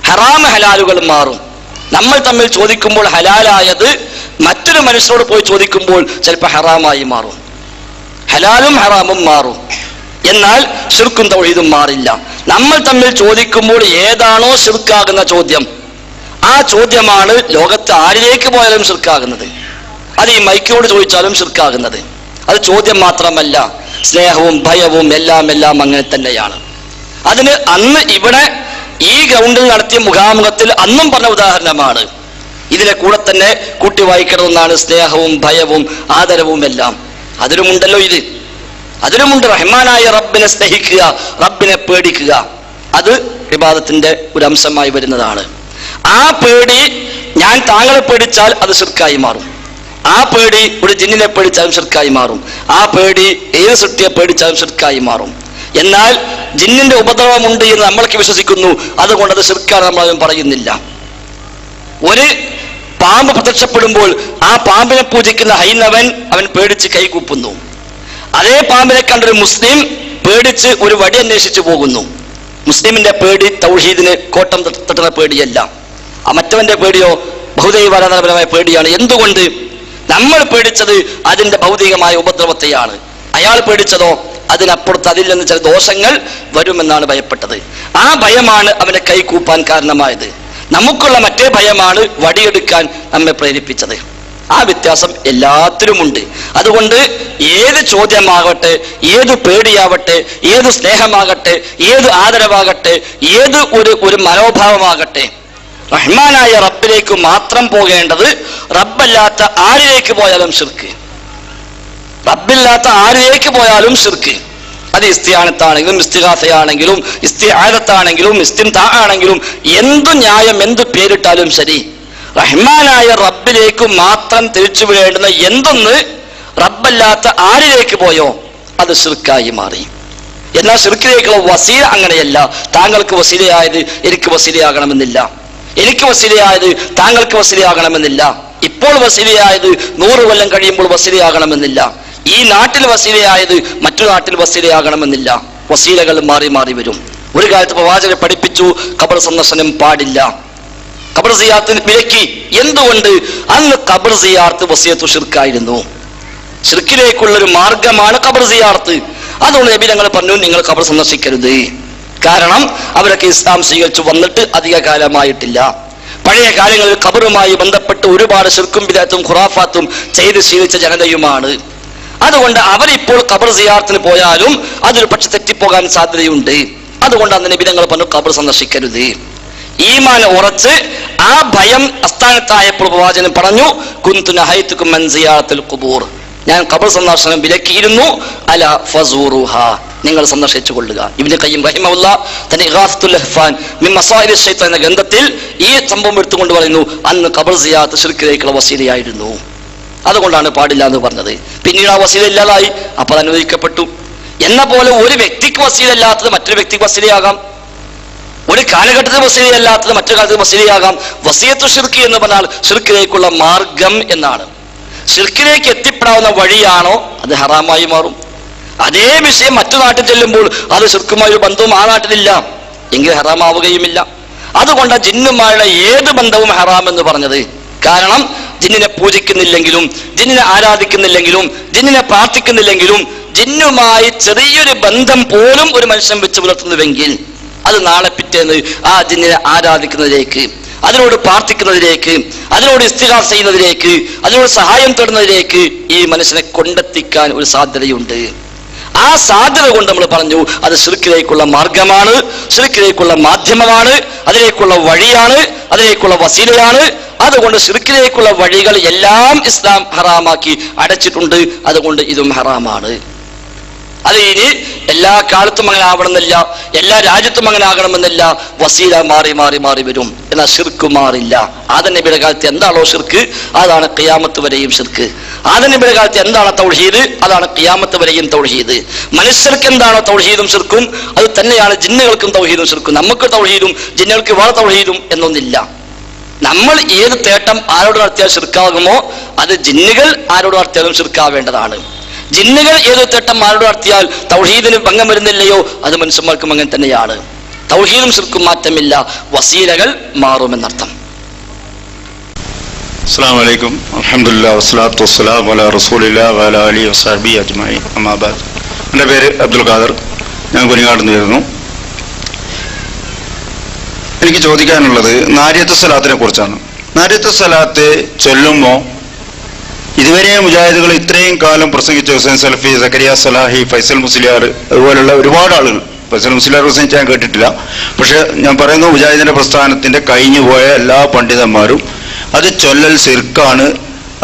ഹറാം ഹലാലുകൾ മാറും. നമ്മൾ തമ്മിൽ ചോദിക്കുമ്പോൾ ഹലാലായത് മറ്റൊരു മനുഷ്യനോട് പോയി ചോദിക്കുമ്പോൾ ചിലപ്പോൾ ഹറാമായി മാറും. ഹലാലും ഹറാമും മാറും, എന്നാൽ ശിർക്കും തൗഹീദും മാറില്ല. നമ്മൾ തമ്മിൽ ചോദിക്കുമ്പോൾ ഏതാണോ ശിർക്കാകുന്ന ചോദ്യം, ആ ചോദ്യമാണ് ലോകത്ത് ആരിലേക്ക് പോയാലും ശിർക്കാകുന്നത്. അത് ഈ മൈക്കിനോട് ചോദിച്ചാലും ശിർക്കാകുന്നത്. അത് ചോദ്യം മാത്രമല്ല, സ്നേഹവും ഭയവും എല്ലാം അങ്ങനെ തന്നെയാണ്. അതിന് അന്ന് ഇവിടെ ഈ ഗ്രൗണ്ടിൽ നടത്തിയ മുഖാമുഖത്തിൽ അന്നും പറഞ്ഞ ഉദാഹരണമാണ്. ഇതിനെ കൂടെ തന്നെ കൂട്ടി വായിക്കണമെന്നാണ് സ്നേഹവും ഭയവും ആദരവും എല്ലാം. അതിലുമുണ്ടല്ലോ ഇത്, അതിലുമുണ്ട് റഹ്മാനായ റബ്ബിനെ സ്നേഹിക്കുക, റബ്ബിനെ പേടിക്കുക. അത് ഇബാദത്തിന്റെ ഒരു അംശമായി വരുന്നതാണ്. ആ പേടി, ഞാൻ താങ്കളെ പേടിച്ചാൽ അത് ശിർക്കായി മാറും. ആ പേടി ഒരു ജിന്നിനെ പേടിച്ചാലും ശിർക്കായി മാറും. ആ പേടി ഏത് സൃഷ്ടിയെ പേടിച്ചാലും ശിർക്കായി മാറും. എന്നാൽ ജിന്നിന്റെ ഉപദ്രവമുണ്ട് എന്ന് നമ്മൾക്ക് വിശ്വസിക്കുന്നു, അതുകൊണ്ട് അത് ശിർക്കാണ് നമ്മളതും പറയുന്നില്ല. ഒരു പാമ്പ് പ്രത്യക്ഷപ്പെടുമ്പോൾ ആ പാമ്പിനെ പൂജിക്കുന്ന ഹൈന്ദവൻ അവൻ പേടിച്ച് കൈകൂപ്പുന്നു. അതേ പാമ്പിനെ കണ്ടൊരു മുസ്ലിം പേടിച്ച് ഒരു വടി അന്വേഷിച്ചു പോകുന്നു. മുസ്ലിമിന്റെ പേടി തൗഹീദിന് കോട്ടം തട്ടുന്ന പേടിയല്ല. ആ മറ്റവന്റെ പേടിയോ ഭൗതികപരമായ പേടിയാണ്. എന്തുകൊണ്ട്? നമ്മൾ പേടിച്ചത് അതിന്റെ ഭൗതികമായ ഉപദ്രവത്തെയാണ്. അയാൾ പേടിച്ചതോ അതിനപ്പുറത്ത് അതിൽ നിന്ന് ചില ദോഷങ്ങൾ വരുമെന്നാണ് ഭയപ്പെട്ടത്. ആ ഭയമാണ് അവനെ കൈകൂപ്പാൻ കാരണമായത്. നമുക്കുള്ള മറ്റേ ഭയമാണ് വടിയെടുക്കാൻ നമ്മെ പ്രേരിപ്പിച്ചത്. ആ വ്യത്യാസം എല്ലാത്തിലുമുണ്ട്. അതുകൊണ്ട് ഏത് ചോദ്യമാകട്ടെ, ഏത് പേടിയാവട്ടെ, ഏത് സ്നേഹമാകട്ടെ, ഏത് ആദരവാകട്ടെ, ഏത് ഒരു മനോഭാവമാകട്ടെ, റഹ്മാനായ റബ്ബിലേക്ക് മാത്രം പോകേണ്ടത്. റബ്ബല്ലാത്ത ആരിലേക്ക് പോയാലും ശിർക്ക്, റബ്ബില്ലാത്ത ആരിലേക്ക് പോയാലും ശിർക്ക്. അത് ഇസ്തിആനത്താണെങ്കിലും ഇസ്തിഗാസയാണെങ്കിലും ഇസ്തിആദത്താണെങ്കിലും ഇസ്തിംതാ ആണെങ്കിലും എന്തു ന്യായം, എന്തു പേരിട്ടാലും ശരി, റഹ്മാനായ റബ്ബിലേക്ക് മാത്രം തിരിച്ചു വിടേണ്ടുന്ന എന്തൊന്ന് റബ്ബല്ലാത്ത ആരിലേക്ക് പോയോ അത് ശിർക്കായി മാറി. എന്നാൽ ശിർക്കിലേക്കുള്ള വസീല അങ്ങനെയല്ല. താങ്കൾക്ക് വസീലയായത് എനിക്ക് വസീലയാകണമെന്നില്ല, എനിക്ക് വസീലയായത് താങ്കൾക്ക് വസീലയാകണമെന്നില്ല, ഇപ്പോൾ വസീലയായത് 100 കൊല്ലം കഴിയുമ്പോൾ വസീലയാകണമെന്നില്ല, ഈ നാട്ടിൽ വസീലയായത് മറ്റു നാട്ടിൽ വസീലയാകണമെന്നില്ല. വസീലകൾ മാറി മാറി വരും. ഒരു കാലത്ത് പ്രവാചകരെ പഠിപ്പിച്ചു ഖബർ സന്ദർശനം പാടില്ല, ഖബർ സിയാറത്ത് വിലക്കി. എന്തുകൊണ്ട്? അന്ന് ഖബർ സിയാറത്ത് വസിയത്തു ശിർക്കായിരുന്നു. ശിർക്കിലേക്കുള്ളൊരു മാർഗമാണ് ഖബർ സിയാറത്ത്. അതുകൊണ്ട് നബി തങ്ങൾ പറഞ്ഞു നിങ്ങൾ ഖബർ സന്ദർശിക്കരുത്. കാരണം അവരൊക്കെ ഇസ്ലാം സ്വീകരിച്ചു വന്നിട്ട് അധിക കാലമായിട്ടില്ല. പഴയ കാലങ്ങളിൽ ഖബറുമായി ബന്ധപ്പെട്ട് ഒരുപാട് ശിർക്കും ബിദഅത്തും ഖുറാഫാത്തും ചെയ്ത് ശീലിച്ച ജനതയുമാണ്. അതുകൊണ്ട് അവരിപ്പോൾ ഖബർ സിയാറത്തിന് പോയാലും അതൊരു പക്ഷെ തെറ്റിപ്പോകാൻ സാധ്യതയുണ്ട്. അതുകൊണ്ട് അന്ന് നബി തങ്ങൾ പറഞ്ഞു ഖബർ സന്ദർശിക്കരുത്. ഈമാൻ ഉറച്ച് ആ ഭയം അസ്ഥാനത്തായപ്പോൾ പ്രവാചകൻ പറഞ്ഞു കുന്തു നഹൈതുകും അൻ സിയാറത്തുൽ ഖുബൂർ, ഞാൻ ഖബർ സന്ദർശനം വിലക്കിയിരുന്നു, അല ഫസൂറുഹ, നിങ്ങൾ സന്ദർശിച്ചു കൊള്ളുക. ഇബ്നു ഖയ്യിം റഹിമഹുല്ലാഹ് തന്റെ ഇഗാസത്തുൽ ലഹ്ഫാൻ മിൻ മസായിലിശ് ശൈത്താൻ എന്ന ഗ്രന്ഥത്തിൽ ഈ സംഭവം എടുത്തുകൊണ്ട് പറയുന്നു അന്ന് ഖബർ സിയാറത്ത് ശിർക്കിലേക്കുള്ള വസീലയായിരുന്നു, അതുകൊണ്ടാണ് പാടില്ല എന്ന് പറഞ്ഞത്. പിന്നീട് ആ വസീല ഇല്ലാതായി, അപ്പോൾ അത് അനുവദിക്കപ്പെട്ടു. എന്ന പോലെ ഒരു വ്യക്തിക്ക് വസീലല്ലാത്തത് മറ്റൊരു വ്യക്തിക്ക് വസീലയാകാം, ഒരു കാലഘട്ടത്തിൽ വസീലയല്ലാത്തത് മറ്റൊരു കാലത്ത് വസീലയാകാം. വസിയത്തു ശിർക്ക് എന്ന് പറഞ്ഞാൽ ശിർക്കിലേക്കുള്ള മാർഗം എന്നാണ്. ശിർക്കിലേക്ക് എത്തിപ്പെടാവുന്ന വഴിയാണോ അത് ഹറാമായി മാറും. അതേ വിഷയം മറ്റു നാട്ടിൽ ചെല്ലുമ്പോൾ അത് ശിർക്കുമായ ഒരു ബന്ധവും ആ നാട്ടിലില്ല എങ്കിൽ ഹറാമാവുകയുമില്ല. അതുകൊണ്ട് ജിന്നുമായുള്ള ഏത് ബന്ധവും ഹറാം എന്ന് പറഞ്ഞത്. കാരണം ജിന്നിനെ പൂജിക്കുന്നില്ലെങ്കിലും ജിന്നിനെ ആരാധിക്കുന്നില്ലെങ്കിലും ജിന്നിനെ പ്രാർത്ഥിക്കുന്നില്ലെങ്കിലും ജിന്നുമായി ചെറിയൊരു ബന്ധം പോലും ഒരു മനുഷ്യൻ വെച്ച് പുലർത്തുന്നുവെങ്കിൽ അത് നാളെ പിറ്റേന്ന് ആ ജിന്നിനെ ആരാധിക്കുന്നതിലേക്ക്, അതിനോട് പ്രാർത്ഥിക്കുന്നതിലേക്ക്, അതിനോട് ഇസ്തിഗാസ ചെയ്യുന്നതിലേക്ക്, അതിനോട് സഹായം തേടുന്നതിലേക്ക് ഈ മനുഷ്യനെ കൊണ്ടെത്തിക്കാൻ ഒരു സാധ്യതയുണ്ട്. ആ സാധ്യത കൊണ്ട് നമ്മൾ പറഞ്ഞു അത് ശിർക്കിലേക്കുള്ള മാർഗമാണ്, ശിർക്കിലേക്കുള്ള മാധ്യമമാണ്, അതിലേക്കുള്ള വഴിയാണ്, അതിലേക്കുള്ള വസീലയാണ്. അതുകൊണ്ട് ശിർക്കിലേക്കുള്ള വഴികൾ എല്ലാം ഇസ്ലാം ഹറാമാക്കി അടച്ചിട്ടുണ്ട്. അതുകൊണ്ട് ഇതും ഹറാമാണ്. അത് ഇനി എല്ലാ കാലത്തും അങ്ങനെ ആവണമെന്നില്ല, എല്ലാ രാജ്യത്തും അങ്ങനെ ആകണമെന്നില്ല. വസീല മാറി മാറി മാറി വരും, എന്നാൽ ശിർക്ക് മാറില്ല. ആദം നബിയുടെ കാലത്ത് എന്താണോ ശിർക്ക് അതാണ് ഖിയാമത്ത് വരെയും ശിർക്ക്. ആദം നബിയുടെ കാലത്ത് എന്താണ് തൗഹീദ് അതാണ് ഖിയാമത്ത് വരെയും തൗഹീദ്. മനുഷ്യർക്ക് എന്താണോ തൗഹീദും ശിർക്കും അത് തന്നെയാണ് ജിന്നുകൾക്കും തൗഹീദും ശിർക്കും. നമുക്ക് തൗഹീദും ജിന്നുകൾക്ക് വേറെ തൗഹീദും എന്നൊന്നില്ല. നമ്മൾ ഏത് തേട്ടം ആരോട് നടത്തിയാൽ ശിർക്കാകുമോ അത് ജിന്നുകൾ ആരോട് നടത്തിയാലും ശിർക്കാവേണ്ടതാണ്. ജിന്നുകൾ ഏത് തേട്ടം ആരോട് നടത്തിയാൽ തൗഹീദിന് ഭംഗം വരുന്നില്ലയോ അത് മനുഷ്യന്മാർക്കും അങ്ങനെ തന്നെയാണ്. തൗഹീദും ശിർക്കും മാറ്റമില്ല, വസീലകൾ മാറുമെന്നർത്ഥം. അസ്സലാമു അലൈക്കും അൽഹംദുലില്ലാഹി വസ്സലാത്തു വസ്സലാമു അലാ റസൂലില്ലാഹി വഅലാ ആലിഹി വസഹ്ബിഹി അജ്മഈൻ. അമ്മാ ബഅദ്. എൻ്റെ പേര് അബ്ദുൽ ഖാദർ, ഞാൻ കുനിങ്ങാട് നിന്ന് വരുന്നു. എനിക്ക് ചോദിക്കാനുള്ളത് നാരിയത്ത് സ്വലാത്തിനെ കുറിച്ചാണ്. നാരിയത്ത് സ്വലാത്ത് ചൊല്ലുമ്പോൾ ഇതുവരെ മുജാഹിദുകൾ ഇത്രയും കാലം പ്രസംഗിച്ച ഹുസൈൻ സലഫി, സക്കരിയ സലാഹി, ഫൈസൽ മുസ്ലിയാർ, അതുപോലുള്ള ഒരുപാട് ആളുകൾ, ഫൈസൽ മുസ്ലിയാർ പ്രസംഗിച്ച് ഞാൻ കേട്ടിട്ടില്ല. പക്ഷെ ഞാൻ പറയുന്നു മുജാഹിദിന്റെ പ്രസ്ഥാനത്തിന്റെ കഴിഞ്ഞുപോയ എല്ലാ പണ്ഡിതന്മാരും അത് ചൊല്ലൽ ശിർക്കാണ്,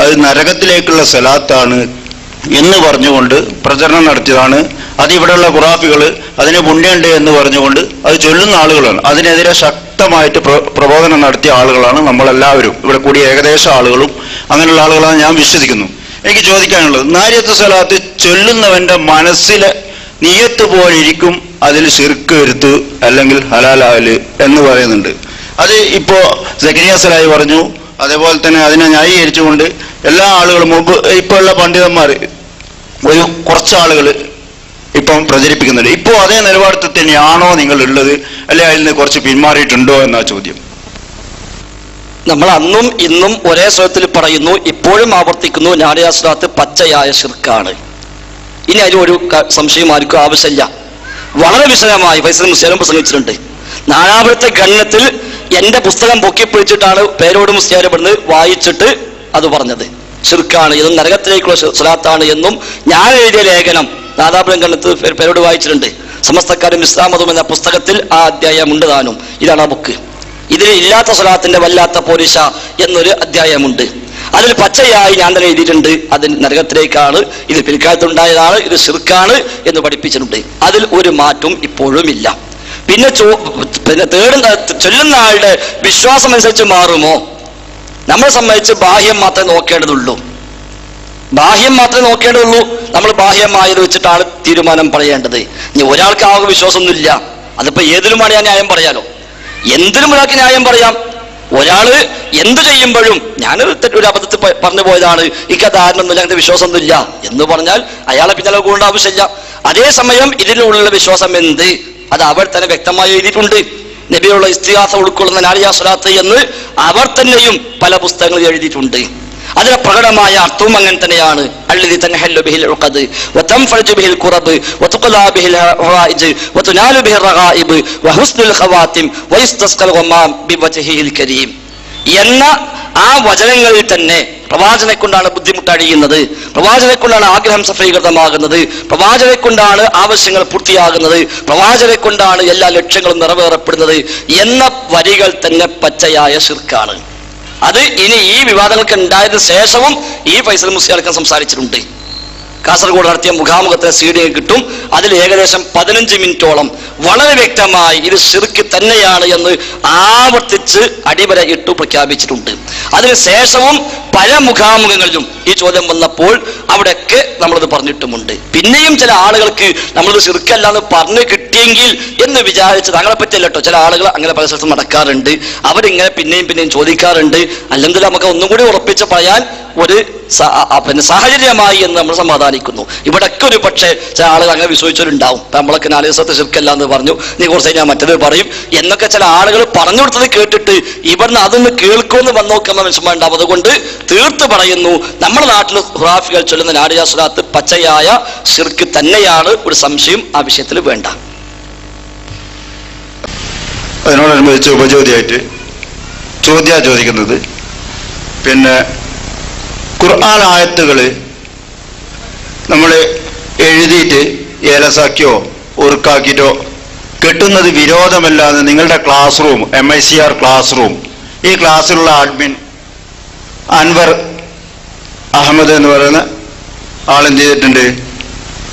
അത് നരകത്തിലേക്കുള്ള സലാത്താണ് എന്ന് പറഞ്ഞുകൊണ്ട് പ്രചരണം നടത്തിയതാണ്. അത് ഇവിടെയുള്ള ഖുറാഫികൾ അതിനെ പുണ്യമുണ്ട് എന്ന് പറഞ്ഞുകൊണ്ട് അത് ചൊല്ലുന്ന ആളുകളാണ്. അതിനെതിരെ ശക്തമായിട്ട് പ്രബോധനം നടത്തിയ ആളുകളാണ് നമ്മളെല്ലാവരും, ഇവിടെ കൂടിയ ഏകദേശം ആളുകളും അങ്ങനെയുള്ള ആളുകളാണ് ഞാൻ വിശ്വസിക്കുന്നു. എനിക്ക് ചോദിക്കാനുള്ളത്, നാരിയത്ത് സ്വലാത്ത് ചൊല്ലുന്നവന്റെ മനസ്സിലെ നിയത്ത് പോലെ ഇരിക്കും അതിൽ ശിർക്ക് വരുത്ത് അല്ലെങ്കിൽ ഹലാലാല് എന്ന് പറയുന്നുണ്ട്. അത് ഇപ്പോ സക്കരിയ സലാഹി പറഞ്ഞു, അതേപോലെ തന്നെ അതിനെ ന്യായീകരിച്ചുകൊണ്ട് എല്ലാ ആളുകളും മുമ്പ് ഇപ്പോൾ ഉള്ള പണ്ഡിതന്മാർ ഒരു കുറച്ച് ആളുകൾ ഇപ്പം പ്രചരിപ്പിക്കുന്നുണ്ട്. ഇപ്പോൾ അതേ നിലപാടത്തിൽ തന്നെയാണോ നിങ്ങൾ ഉള്ളത്, അല്ലെ അതിൽ നിന്ന് കുറച്ച് പിന്മാറിയിട്ടുണ്ടോ എന്നാ ചോദ്യം. നമ്മൾ അന്നും ഇന്നും ഒരേ സ്വരത്തിൽ പറയുന്നു, ഇപ്പോഴും ആവർത്തിക്കുന്നു, നാരിയത്ത് സ്വലാത്ത് പച്ചയായ ശിർക്കാണ്. ഇനി അതിലൊരു സംശയം ആർക്കും ആവശ്യമില്ല. വളരെ വിശദമായി ഫൈസൽ മുസ്ലിയാരും പ്രസംഗിച്ചിട്ടുണ്ട്. നാലാമത്തെ ഖണ്ഡത്തിൽ എന്റെ പുസ്തകം പൊക്കിപ്പിടിച്ചിട്ടാണ് പേരോട് മുസ്ലിയാർ ഇവിടുന്ന് വായിച്ചിട്ട് അത് പറഞ്ഞത്. ശിർക്കാണ് എന്നും നരകത്തിലേക്കുള്ള സ്വലാത്താണ് എന്നും ഞാൻ എഴുതിയ ലേഖനം നാദാപുരം കണ്ണത്ത് പേരോട് വായിച്ചിട്ടുണ്ട്. സമസ്തക്കാരും ഇസ്ലാം മതവും എന്ന പുസ്തകത്തിൽ ആ അധ്യായം ഉണ്ട് താനും. ഇതാണ് ആ ബുക്ക്. ഇതിൽ ഇല്ലാത്ത സ്വലാത്തിന്റെ വല്ലാത്ത പോരിശ എന്നൊരു അധ്യായമുണ്ട്. അതിൽ പച്ചയായി ഞാൻ തന്നെ എഴുതിയിട്ടുണ്ട്, അത് നരകത്തിലേക്കാണ്, ഇത് പിൽക്കാലത്തുണ്ടായതാണ്, ഇത് ശിർക്കാണ് എന്ന് പഠിപ്പിച്ചിട്ടുണ്ട്. അതിൽ ഒരു മാറ്റവും ഇപ്പോഴും ഇല്ല. പിന്നെ ചൊല്ലുന്ന ആളുടെ വിശ്വാസം അനുസരിച്ച് മാറുമോ? നമ്മളെ സംബന്ധിച്ച് ബാഹ്യം മാത്രമേ നോക്കേണ്ടതുള്ളൂ. ബാഹ്യം മാത്രമേ നോക്കേണ്ടതുള്ളൂ. നമ്മൾ ബാഹ്യമായത് വെച്ചിട്ടാണ് തീരുമാനം പറയേണ്ടത്. ഇനി ഒരാൾക്ക് ആകെ വിശ്വാസമൊന്നുമില്ല, അതിപ്പോ ഏതിലുമാണ് ഞാൻ ന്യായം പറയാലോ. എന്തിനും ഒരാൾക്ക് ന്യായം പറയാം. ഒരാള് എന്ത് ചെയ്യുമ്പോഴും ഒരു അബദ്ധത്തിൽ പറഞ്ഞു പോയതാണ്, എനിക്ക് ധാരണൊന്നുമില്ല, അങ്ങനത്തെ വിശ്വാസമൊന്നുമില്ല എന്ന് പറഞ്ഞാൽ അയാളെ പിന്നാലെ കൊണ്ട ആവശ്യമില്ല. അതേസമയം ഇതിലുള്ള വിശ്വാസം എന്ത്, അത് അവർ തന്നെ വ്യക്തമായി എഴുതിയിട്ടുണ്ട്. നബിയുള്ള ഇസ്തിഗാസ ഉൾക്കൊള്ളുന്ന നാരിയ സ്വലാത്ത് എന്ന് അവർ തന്നെയും പല പുസ്തകങ്ങളിൽ എഴുതിയിട്ടുണ്ട്. അതിലെ പ്രകടമായ അർത്ഥവും അങ്ങനെ തന്നെയാണ്. അല്ലദീ തൻഹല്ലു ബിഹിൽ ഉഖദ് വതൻഫറജു ബിഹിൽ ഖുറബ് വതുഖലാ ബിഹിൽ ഹവായിജ് വതുനാലു ബിഹിൽ റഗായിബ് വഹുസ്നുൽ ഖവാതിം വയസ്തസ്ഖൽ ഗമാം ബിവജ്ഹിൽ കരീം എന്ന ആ വചനങ്ങളിൽ തന്നെ പ്രവാചകനെ കൊണ്ടാണ് ബുദ്ധിമുട്ടഴിയുന്നത്, പ്രവാചകനെ കൊണ്ടാണ് ആഗ്രഹം സഫലീകൃതമാകുന്നത്, പ്രവാചകനെ കൊണ്ടാണ് ആവശ്യങ്ങൾ പൂർത്തിയാകുന്നത്, പ്രവാചകനെ കൊണ്ടാണ് എല്ലാ ലക്ഷ്യങ്ങളും നിറവേറപ്പെടുന്നത് എന്ന വരികൾ തന്നെ പച്ചയായ ശിർക്കാണ്. അത് ഇനി ഈ വിവാദങ്ങൾക്ക് ഉണ്ടായതിനു ശേഷവും ഈ ഫൈസൽ മുസ്ലിയാർക്കും സംസാരിച്ചിട്ടുണ്ട്. കാസർഗോഡ് നടത്തിയ മുഖാമുഖത്തിന് CD കിട്ടും. അതിൽ ഏകദേശം 15 മിനിറ്റോളം വളരെ വ്യക്തമായി ഇത് ശിർക്ക് തന്നെയാണ് എന്ന് ആവർത്തിച്ച് അടിവര ഇട്ടു പ്രഖ്യാപിച്ചിട്ടുണ്ട്. അതിനുശേഷവും പല മുഖാമുഖങ്ങളിലും ഈ ചോദ്യം വന്നപ്പോൾ അവിടെയൊക്കെ നമ്മളത് പറഞ്ഞിട്ടുമുണ്ട്. പിന്നെയും ചില ആളുകൾക്ക് നമ്മളത് ശിർക്കല്ല എന്ന് പറഞ്ഞു കിട്ടിയെങ്കിൽ എന്ന് വിചാരിച്ച് താങ്കളെ പറ്റിയല്ല കേട്ടോ, ചില ആളുകൾ അങ്ങനെ പല സ്ഥലത്തും നടക്കാറുണ്ട്. അവരിങ്ങനെ പിന്നെയും ചോദിക്കാറുണ്ട്. അല്ലെങ്കിൽ നമുക്ക് ഒന്നും കൂടി ഉറപ്പിച്ച് പറയാൻ ഒരു സാഹചര്യമായി എന്ന് നമ്മൾ സമാധാനിക്കുന്നു. ഇവിടൊക്കെ ഒരു പക്ഷേ ചില ആളുകൾ അങ്ങനെ വിശ്വസിച്ചവരുണ്ടാവും. നമ്മളൊക്കെ 4 ദിവസത്തെ ശിർക്കല്ല എന്ന് പറഞ്ഞു, നീ കുറച്ച് ഞാൻ മറ്റത് പറയും എന്നൊക്കെ ചില ആളുകൾ പറഞ്ഞു കൊടുത്തത് കേട്ടിട്ട് ഇവിടുന്ന് അതൊന്ന് കേൾക്കുമെന്ന് വന്നു നോക്കുന്ന മനുഷ്യന്മാരുണ്ടാവും. അതുകൊണ്ട് തീർത്ത് പറയുന്നു, നമ്മുടെ നാട്ടിൽ ഖുറാഫികൾ ചൊല്ലുന്ന നാരിയ സ്വലാത്ത് പച്ചയായ ശിർക്ക് തന്നെയാണ്. ഒരു സംശയം ആ വിഷയത്തിൽ വേണ്ട. അതിനോടനുബന്ധിച്ച് ഉപചോദ്യമായിട്ട് ചോദിക്കുന്നത് പിന്നെ ഖുർആൻ ആയത്തുകൾ നമ്മൾ എഴുതിയിട്ട് ഏലസാക്കിയോ ഉറുക്കാക്കിയിട്ടോ കെട്ടുന്നത് വിരോധമല്ലാതെ നിങ്ങളുടെ class room MICR class room, ഈ ക്ലാസ്സിലുള്ള അഡ്മിൻ അൻവർ അഹമ്മദ് എന്ന് പറയുന്ന ആളെന്ത് ചെയ്തിട്ടുണ്ട്,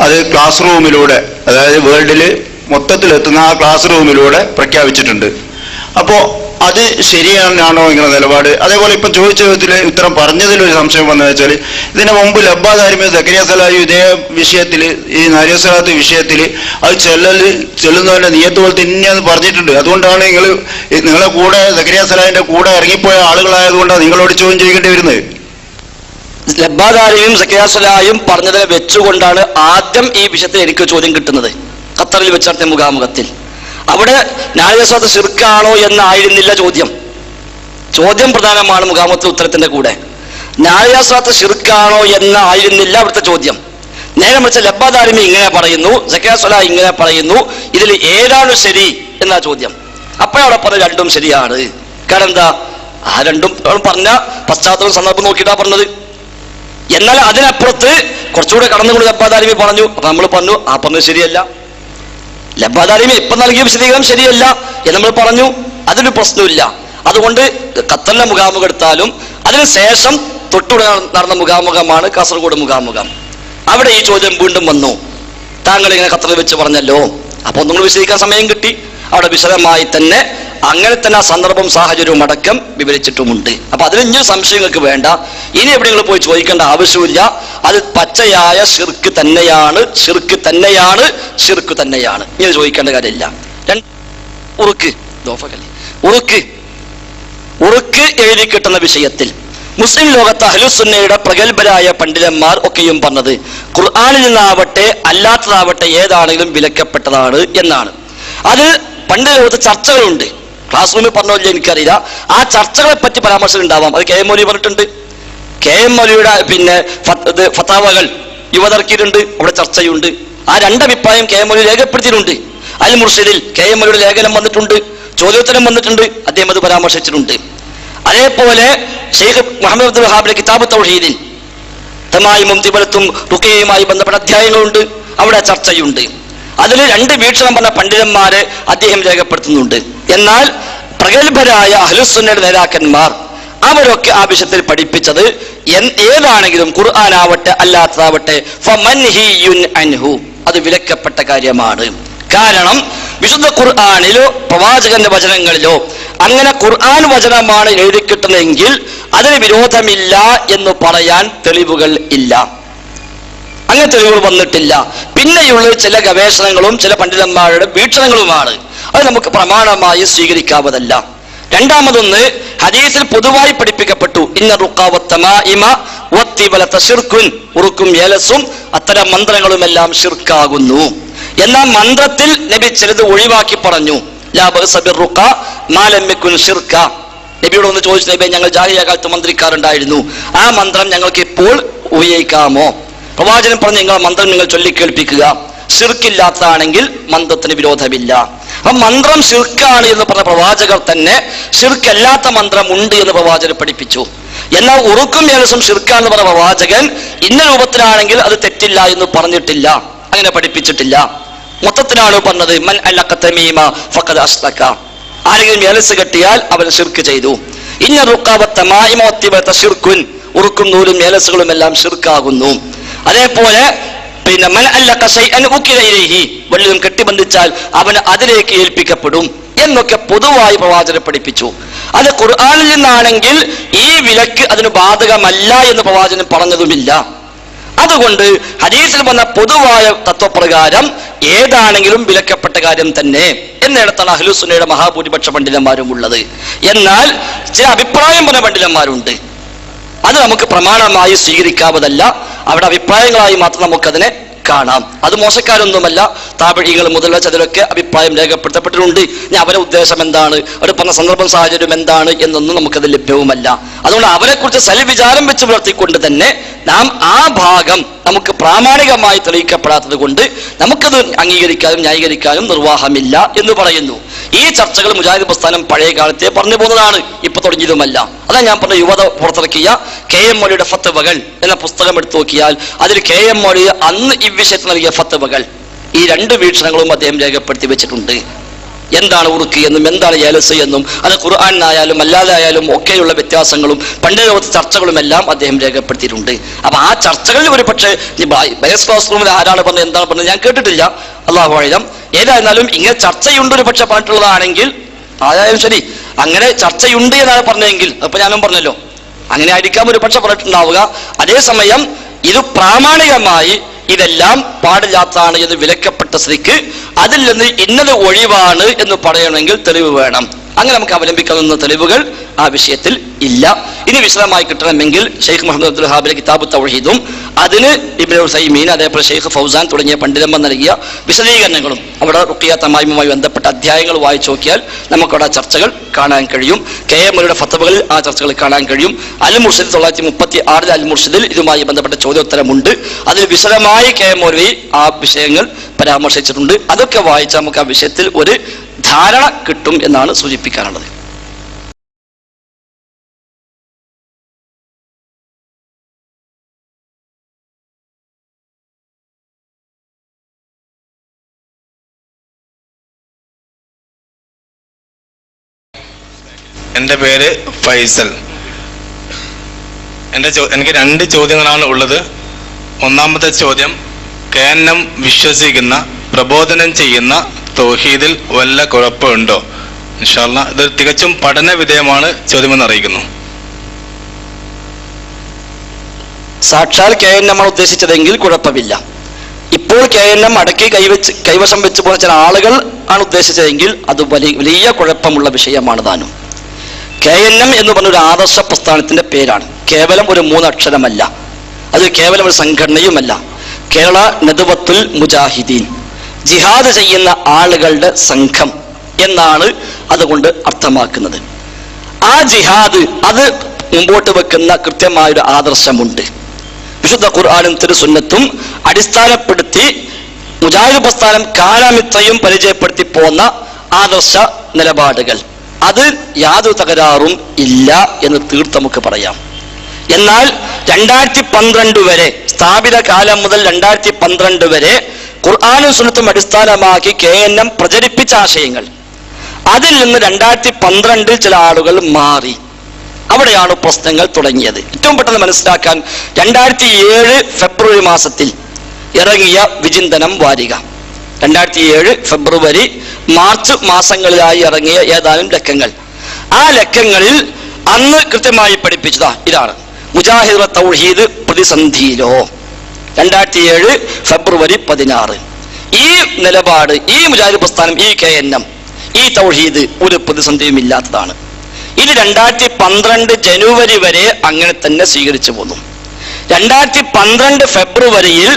അത് ക്ലാസ് റൂമിലൂടെ, അതായത് വേൾഡിൽ മൊത്തത്തിലെത്തുന്ന ആ ക്ലാസ് റൂമിലൂടെ പ്രഖ്യാപിച്ചിട്ടുണ്ട്. അപ്പോൾ അത് ശരിയാണോ നിങ്ങളുടെ നിലപാട്? അതേപോലെ ഇപ്പം ചോദിച്ച വിധത്തിൽ ഉത്തരം പറഞ്ഞതിലൊരു സംശയം വന്നത് വെച്ചാൽ, ഇതിന് മുമ്പ് ലബ്ബാദാരിമ സക്കരിയ സലാഹി ഇതേ വിഷയത്തിൽ, ഈ നാരിയ സ്വലാത്ത് വിഷയത്തിൽ അത് ചെല്ലുന്നവരുടെ നിയത്ത് പോലെ തന്നെയെന്ന് പറഞ്ഞിട്ടുണ്ട്. അതുകൊണ്ടാണ് നിങ്ങളെ കൂടെ സക്കരിയ സലാഹിന്റെ കൂടെ ഇറങ്ങിപ്പോയ ആളുകളായതുകൊണ്ടാണ് നിങ്ങളോട് ചോദ്യം ചെയ്യേണ്ടി വരുന്നത്. ലബ്ബാദാരിയും സക്കരിയ സലാഹിയും പറഞ്ഞതിനെ വെച്ചുകൊണ്ടാണ് ആദ്യം ഈ വിഷയത്തിൽ എനിക്ക് ചോദ്യം കിട്ടുന്നത്. ഖത്തറിൽ വെച്ച് നടത്തിയ മുഖാമുഖത്തിൽ അവിടെ നാരിയ സ്വലാത്ത് ശിർക്കാണോ എന്നായിരുന്നില്ല ചോദ്യം. ചോദ്യം പ്രധാനമാണ് മുഖാമുഖത്തിൽ ഉത്തരത്തിന്റെ കൂടെ. നാരിയ സ്വലാത്ത് ശിർക്കാണോ എന്നായിരുന്നില്ല അവിടുത്തെ ചോദ്യം. നേരെ മറിച്ച് ലബ്ബാദാരിമി ഇങ്ങനെ പറയുന്നു, സക്കരിയ സലാഹി ഇങ്ങനെ പറയുന്നു, ഇതിൽ ഏതാണ് ശരി എന്നാ ചോദ്യം. അപ്പോഴവിടെ പറഞ്ഞ രണ്ടും ശരിയാണ്. കാരണം എന്താ, ആ രണ്ടും പറഞ്ഞ പശ്ചാത്തലം സന്ദർഭം നോക്കിയിട്ടാ പറഞ്ഞത്. എന്നാൽ അതിനപ്പുറത്ത് കുറച്ചുകൂടെ കടന്നുകൊണ്ട് ലബ്ബാദാരിമി പറഞ്ഞു. അപ്പൊ നമ്മൾ പറഞ്ഞു ആ പറഞ്ഞത് ശരിയല്ല, ലബ്ബാദാരിമി ഇപ്പൊ നൽകിയ വിശദീകരണം ശരിയല്ല എന്ന് നമ്മൾ പറഞ്ഞു. അതിനൊരു പ്രശ്നമില്ല. അതുകൊണ്ട് ഖത്തറിലെ മുഖാമുഖം എടുത്താലും അതിനുശേഷം തൊട്ടുകൂടെ നടന്ന മുഖാമുഖമാണ് കാസർഗോഡ് മുഖാമുഖം. അവിടെ ഈ ചോദ്യം വീണ്ടും വന്നു, താങ്കൾ ഇങ്ങനെ ഖത്തറിൽ വെച്ച് പറഞ്ഞല്ലോ. അപ്പൊ ഒന്നും വിശദീകരിക്കാൻ സമയം കിട്ടി. അവിടെ വിശദമായി തന്നെ അങ്ങനെ തന്നെ ആ സന്ദർഭം സാഹചര്യവും അടക്കം വിവരിച്ചിട്ടുമുണ്ട്. അപ്പൊ അതിൽ ഇനി സംശയങ്ങൾക്ക് വേണ്ട, ഇനി എവിടെയെങ്കിലും പോയി ചോദിക്കേണ്ട ആവശ്യമില്ല. അത് പച്ചയായ ശിർക്ക് തന്നെയാണ്, ശിർക്ക് തന്നെയാണ്, ശിർക്ക് തന്നെയാണ്. ഇങ്ങനെ ചോദിക്കേണ്ട കാര്യമില്ല. ഉറുക്ക് എഴുതി കിട്ടുന്ന വിഷയത്തിൽ മുസ്ലിം ലോകത്ത് അഹ്ലുസുന്നയുടെ പ്രഗത്ഭരായ പണ്ഡിതന്മാർ ഒക്കെയും പറഞ്ഞത് ഖുർആനിൽ നിന്നാവട്ടെ അല്ലാത്തതാവട്ടെ ഏതാണെങ്കിലും വിലക്കപ്പെട്ടതാണ് എന്നാണ്. അത് പണ്ട് ലോകത്ത് ചർച്ചകളുണ്ട്. ക്ലാസ് റൂമിൽ പറഞ്ഞില്ല എനിക്കറിയില്ല. ആ ചർച്ചകളെ പറ്റി പരാമർശം ഉണ്ടാവാം. അത് KM മൗലവി പറഞ്ഞിട്ടുണ്ട്. KM മൗലവിയുടെ ഫത്താവകൾ യുവതർക്കിയിട്ടുണ്ട്, അവിടെ ചർച്ചയുണ്ട്. ആ രണ്ടഭിപ്രായം KM മൗലവി രേഖപ്പെടുത്തിയിട്ടുണ്ട്. അൽ മുർഷിദിൽ KM മൗലവിയുടെ ലേഖനം വന്നിട്ടുണ്ട്, ചോദ്യോത്തരം വന്നിട്ടുണ്ട്, അദ്ദേഹം അത് പരാമർശിച്ചിട്ടുണ്ട്. അതേപോലെ ഷെയ്ഖ് മുഹമ്മദ് അബ്ദുൽ വഹാബിന്റെ കിതാബ് തൗഹീദിൽ തമായിമും തിബലത്തും റുഖിയയുമായി ബന്ധപ്പെട്ട അധ്യായങ്ങളുണ്ട്, അവിടെ ചർച്ചയുണ്ട്. അതിൽ 2 വീക്ഷണം പറഞ്ഞ പണ്ഡിതന്മാരെ അദ്ദേഹം രേഖപ്പെടുത്തുന്നുണ്ട്. എന്നാൽ പ്രഗത്ഭരായ അഹ്ലുസുന്നയുടെ നേതാക്കന്മാർ അവരൊക്കെ ആ വിഷയത്തിൽ പഠിപ്പിച്ചത് ഏതാണെങ്കിലും ഖുർആനാവട്ടെ അല്ലാത്തതാവട്ടെ ഫമൻഹിയുൻ അൻഹു, അത് വിലക്കപ്പെട്ട കാര്യമാണ്. കാരണം വിശുദ്ധ ഖുർആനിലോ പ്രവാചകന്റെ വചനങ്ങളിലോ അങ്ങനെ ഖുർആൻ വചനമാണ് എഴുതി കിട്ടുന്നതെങ്കിൽ അതിന് വിരോധമില്ല എന്ന് പറയാൻ തെളിവുകൾ ഇല്ല. അങ്ങനെ തെളിവുകൾ വന്നിട്ടില്ല. പിന്നെയുള്ള ചില ഗവേഷണങ്ങളും ചില പണ്ഡിതന്മാരുടെ വീക്ഷണങ്ങളുമാണ്. അത് നമുക്ക് പ്രമാണമായി സ്വീകരിക്കാവതല്ല. രണ്ടാമതൊന്ന്, ഹദീസിൽ പൊതുവായി പഠിപ്പിക്കപ്പെട്ടു ഇന്ന റുഖ വത്തമാഇമ വത്തിബലത ശിർകുൻ, ഉറുക്കും ഏലസും അത്തരം മന്ത്രങ്ങളുമെല്ലാം ശിർക്കാകുന്നു. എന്നാൽ മന്ത്രത്തിൽ നബി ചിലത് ഒഴിവാക്കി പറഞ്ഞു. ലാ ബഅസ ബിർറുഖ മാ ലം യകുൻ ശിർക. നബിയോട് ഒന്ന് ചോദിച്ചു, നബി ഞങ്ങൾ ജാഹിലിയ്യ കാലത്ത് മന്ത്രിക്കാറുണ്ടായിരുന്നു, ആ മന്ത്രം ഞങ്ങൾക്ക് ഇപ്പോൾ ഉപയോഗിക്കാമോ? പ്രവാചകൻ പറഞ്ഞു, നിങ്ങളെ മന്ത്രം നിങ്ങൾ ചൊല്ലിക്കേൾപ്പിക്കുക, ശിർക്കില്ലാത്തതാണെങ്കിൽ മന്ത്രത്തിന് വിരോധമില്ല. അപ്പൊ മന്ത്രം ശിർക്കാണ് എന്ന് പറഞ്ഞ പ്രവാചകർ തന്നെ ശിർക്കല്ലാത്ത മന്ത്രം ഉണ്ട് എന്ന് പ്രവാചകൻ പഠിപ്പിച്ചു. എന്നാൽ ഉറുക്കും ഏലസും ശിർക്കാന്ന് പറഞ്ഞ പ്രവാചകൻ ഇന്ന രൂപത്തിലാണെങ്കിൽ അത് തെറ്റില്ല എന്ന് പറഞ്ഞിട്ടില്ല, അങ്ങനെ പഠിപ്പിച്ചിട്ടില്ല. മൊത്തത്തിലാണ് പറഞ്ഞത് മൻ അല്ലഖ തമീമ ഫഖദ് അശ്റക, ആരെങ്കിലും ഏലസ് കെട്ടിയാൽ അവൻ ശിർക്ക് ചെയ്തു. ഇന്ന റുഖ വത്തമാഇമ വത്തിബലത ശിർകുൻ, ഉറുക്കും നൂലും ഏലസുകളും എല്ലാം ശിർക്കാകുന്നു. അതേപോലെ പിന്നെ മൻ അല്ലഖ ശൈഅൻ ഉകില ഇലൈഹി, വല്ലതും കെട്ടിബന്ധിച്ചാൽ അവന് അതിലേക്ക് ഏൽപ്പിക്കപ്പെടും എന്നൊക്കെ പൊതുവായി പ്രവാചകൻ പഠിപ്പിച്ചു. അത് ഖുർആനിൽ നിന്നാണെങ്കിൽ ഈ വിലക്ക് അതിന് ബാധകമല്ല എന്ന് പ്രവാചകൻ പറഞ്ഞതുമില്ല. അതുകൊണ്ട് ഹദീസിൽ വന്ന പൊതുവായ തത്വപ്രകാരം ഏതാണെങ്കിലും വിലക്കപ്പെട്ട കാര്യം തന്നെ എന്നിടത്താണ് അഹ്ലുസുന്നയുടെ മഹാഭൂരിപക്ഷ പണ്ഡിതന്മാരും ഉള്ളത്. എന്നാൽ ചില അഭിപ്രായം പറഞ്ഞ പണ്ഡിതന്മാരുണ്ട്, അത് നമുക്ക് പ്രമാണമായി സ്വീകരിക്കാവതല്ല. അവിടെ അഭിപ്രായങ്ങളായി മാത്രം നമുക്കതിനെ കാണാം. അത് മോശക്കാരൊന്നുമല്ല, താപഴീകൾ മുതലുള്ള ചിലരൊക്കെ അഭിപ്രായം രേഖപ്പെടുത്തപ്പെട്ടിട്ടുണ്ട്. ഇനി അവരുടെ ഉദ്ദേശം എന്താണ്, അവർ പറഞ്ഞ സന്ദർഭം സാഹചര്യം എന്താണ് എന്നൊന്നും നമുക്കത് ലഭ്യവുമല്ല. അതുകൊണ്ട് അവരെക്കുറിച്ച് സൽവിചാരം വെച്ച് പുലർത്തിക്കൊണ്ട് തന്നെ നാം ആ ഭാഗം നമുക്ക് പ്രാമാണികമായി തെളിയിക്കപ്പെടാത്തത് കൊണ്ട് നമുക്കത് അംഗീകരിക്കാനും ന്യായീകരിക്കാനും നിർവാഹമില്ല എന്ന് പറയുന്നു. ഈ ചർച്ചകൾ മുജാഹിദ് പ്രസ്ഥാനം പഴയ കാലത്തെ പറഞ്ഞു പോകുന്നതാണ്, ഇപ്പൊ തുടങ്ങിയതുമല്ല. അതാ ഞാൻ പറഞ്ഞ യുവത പുറത്തിറക്കിയ KM മൗലവിയുടെ ഫത്വകൾ എന്ന പുസ്തകം എടുത്തു നോക്കിയാൽ അതിൽ KM മൗലവി അന്ന് ഈ വിഷയത്തിൽ നൽകിയ ഫത്വകൾ ഈ 2 വീക്ഷണങ്ങളും അദ്ദേഹം രേഖപ്പെടുത്തി വെച്ചിട്ടുണ്ട്. എന്താണ് ഉറുക്ക് എന്നും എന്താണ് ഏലസ് എന്നും അത് ഖുർആനായാലും അല്ലാതെ ആയാലും ഒക്കെയുള്ള വ്യത്യാസങ്ങളും പണ്ട് ലോകത്തെ ചർച്ചകളും എല്ലാം അദ്ദേഹം രേഖപ്പെടുത്തിയിട്ടുണ്ട്. അപ്പൊ ആ ചർച്ചകളിൽ ഒരു പക്ഷേ ബയസ് ക്ലാസ് റൂമിൽ ആരാണ് പറഞ്ഞത് എന്താണ് പറഞ്ഞത് ഞാൻ കേട്ടിട്ടില്ല, അല്ലാഹു അഅലം. ഏതായിരുന്നാലും ഇങ്ങനെ ചർച്ചയുണ്ട് ഒരു പക്ഷെ പറഞ്ഞിട്ടുള്ളതാണെങ്കിൽ ആയാലും ശരി, അങ്ങനെ ചർച്ചയുണ്ട് എന്നാണ് പറഞ്ഞതെങ്കിൽ അപ്പൊ ഞാനും പറഞ്ഞല്ലോ അങ്ങനെ ആയിരിക്കാം ഒരു പക്ഷെ പറഞ്ഞിട്ടുണ്ടാവുക. അതേസമയം ഇത് പ്രാമാണികമായി ഇതെല്ലാം പാടില്ലാത്തതാണ് എന്ന് വിലക്കപ്പെട്ട സ്ഥിതിക്ക് അതിൽ നിന്ന് ഇന്നത് ഒഴിവാണ് എന്ന് പറയണമെങ്കിൽ തെളിവ് വേണം. അങ്ങനെ നമുക്ക് അവലംബിക്കാവുന്ന തെളിവുകൾ ആ വിഷയത്തിൽ ഇല്ല. ഇനി വിശദമായി കിട്ടണമെങ്കിൽ ഷെയ്ഖ് മുഹമ്മദ് അബ്ദുൽ വഹാബിന്റെ കിതാബ് തൗഹീദും അതിന് ഇബ്നു ഉസൈമീൻ അതേപോലെ ഷെയ്ഖ് ഫൗസാൻ തുടങ്ങിയ പണ്ഡിതന്മാർ നൽകിയ വിശദീകരണങ്ങളും അവിടെ റുഖിയ തമായിമുമായി ബന്ധപ്പെട്ട അധ്യായങ്ങൾ വായിച്ചു നോക്കിയാൽ നമുക്കവിടെ ചർച്ചകൾ കാണാൻ കഴിയും. KM മൗലവിയുടെ ഫത്വകളിൽ ആ ചർച്ചകൾ കാണാൻ കഴിയും. അൽ മുർഷിദ് 1936 അൽ മുർഷിദിൽ ഇതുമായി ബന്ധപ്പെട്ട ചോദ്യോത്തരമുണ്ട്. അതിൽ വിശദമായി KM മൗലവി ആ വിഷയങ്ങൾ പരാമർശിച്ചിട്ടുണ്ട്. അതൊക്കെ വായിച്ചാൽ നമുക്ക് ആ വിഷയത്തിൽ ഒരു ധാരണ കിട്ടും എന്നാണ് സൂചിപ്പിക്കാനുള്ളത്. എൻ്റെ പേര് ഫൈസൽ. എനിക്ക് 2 ചോദ്യങ്ങളാണ് ഉള്ളത്. ഒന്നാമത്തെ ചോദ്യം, KNM വിശ്വസിക്കുന്ന പ്രബോധനം ചെയ്യുന്ന തൗഹീദിൽ വല്ല കുഴപ്പമുണ്ടോ? ഇൻഷാ അല്ലാഹ് ഇത് തികച്ചും പഠന വിധേയമാണ് ചോദ്യമെന്ന് അറിയിക്കുന്നു. സാക്ഷാൽ KNM ആണ് ഉദ്ദേശിച്ചതെങ്കിൽ കുഴപ്പമില്ല. ഇപ്പോൾ KNM അടക്കി കൈവശം വെച്ച് പോകുന്ന ചില ആളുകൾ ആണ് ഉദ്ദേശിച്ചതെങ്കിൽ അത് വലിയ കുഴപ്പമുള്ള വിഷയമാണ് താനും. KNM എന്ന് പറഞ്ഞൊരു ആദർശ പ്രസ്ഥാനത്തിന്റെ പേരാണ്. കേവലം ഒരു 3 അക്ഷരമല്ല, അത് കേവലം ഒരു സംഘടനയുമല്ല. കേരള നദ്വത്തുൽ മുജാഹിദീൻ, ജിഹാദ് ചെയ്യുന്ന ആളുകളുടെ സംഘം എന്നാണ് അതുകൊണ്ട് അർത്ഥമാക്കുന്നത്. ആ ജിഹാദ് അത് മുമ്പോട്ട് വെക്കുന്ന കൃത്യമായൊരു ആദർശമുണ്ട്. വിശുദ്ധ ഖുർആനും തിരുസുന്നത്തും അടിസ്ഥാനപ്പെടുത്തി മുജാഹിദ് പ്രസ്ഥാനം കാലമിത്രയും പരിചയപ്പെടുത്തി പോന്ന ആദർശ നിലപാടുകൾ, അത് യാതൊരു തകരാറും ഇല്ല എന്ന് തീർത്ത് നമുക്ക് പറയാം. എന്നാൽ 2012 വരെ, സ്ഥാപിത കാലം മുതൽ 2012 വരെ ഖുർആനും സുന്നത്തും അടിസ്ഥാനമാക്കി KNM പ്രചരിപ്പിച്ച ആശയങ്ങൾ, അതിൽ നിന്ന് 2012 ചില ആളുകൾ മാറി. അവിടെയാണ് പ്രശ്നങ്ങൾ തുടങ്ങിയത്. ഏറ്റവും പെട്ടെന്ന് മനസ്സിലാക്കാൻ 2007 ഫെബ്രുവരി മാസത്തിൽ ഇറങ്ങിയ വിചിന്തനം വാരിക, 2007 ഫെബ്രുവരി മാർച്ച് മാസങ്ങളിലായി ഇറങ്ങിയ ഏതാനും ലക്കങ്ങൾ, ആ ലക്കങ്ങളിൽ അന്ന് കൃത്യമായി പഠിപ്പിച്ചതാ ഇതാണ്: മുജാഹിദ് തൗഹീദ് പ്രതിസന്ധിയിലോ. 2007 ഫെബ്രുവരി 16. ഈ നിലപാട്, ഈ മുജാഹിദ് പ്രസ്ഥാനം, ഈ KNM, ഈ തൗഹീദ് ഒരു പ്രതിസന്ധിയും ഇല്ലാത്തതാണ്. ഇത് 2012 ജനുവരി വരെ അങ്ങനെ തന്നെ സ്വീകരിച്ചു പോന്നു. 2012 ഫെബ്രുവരിയിൽ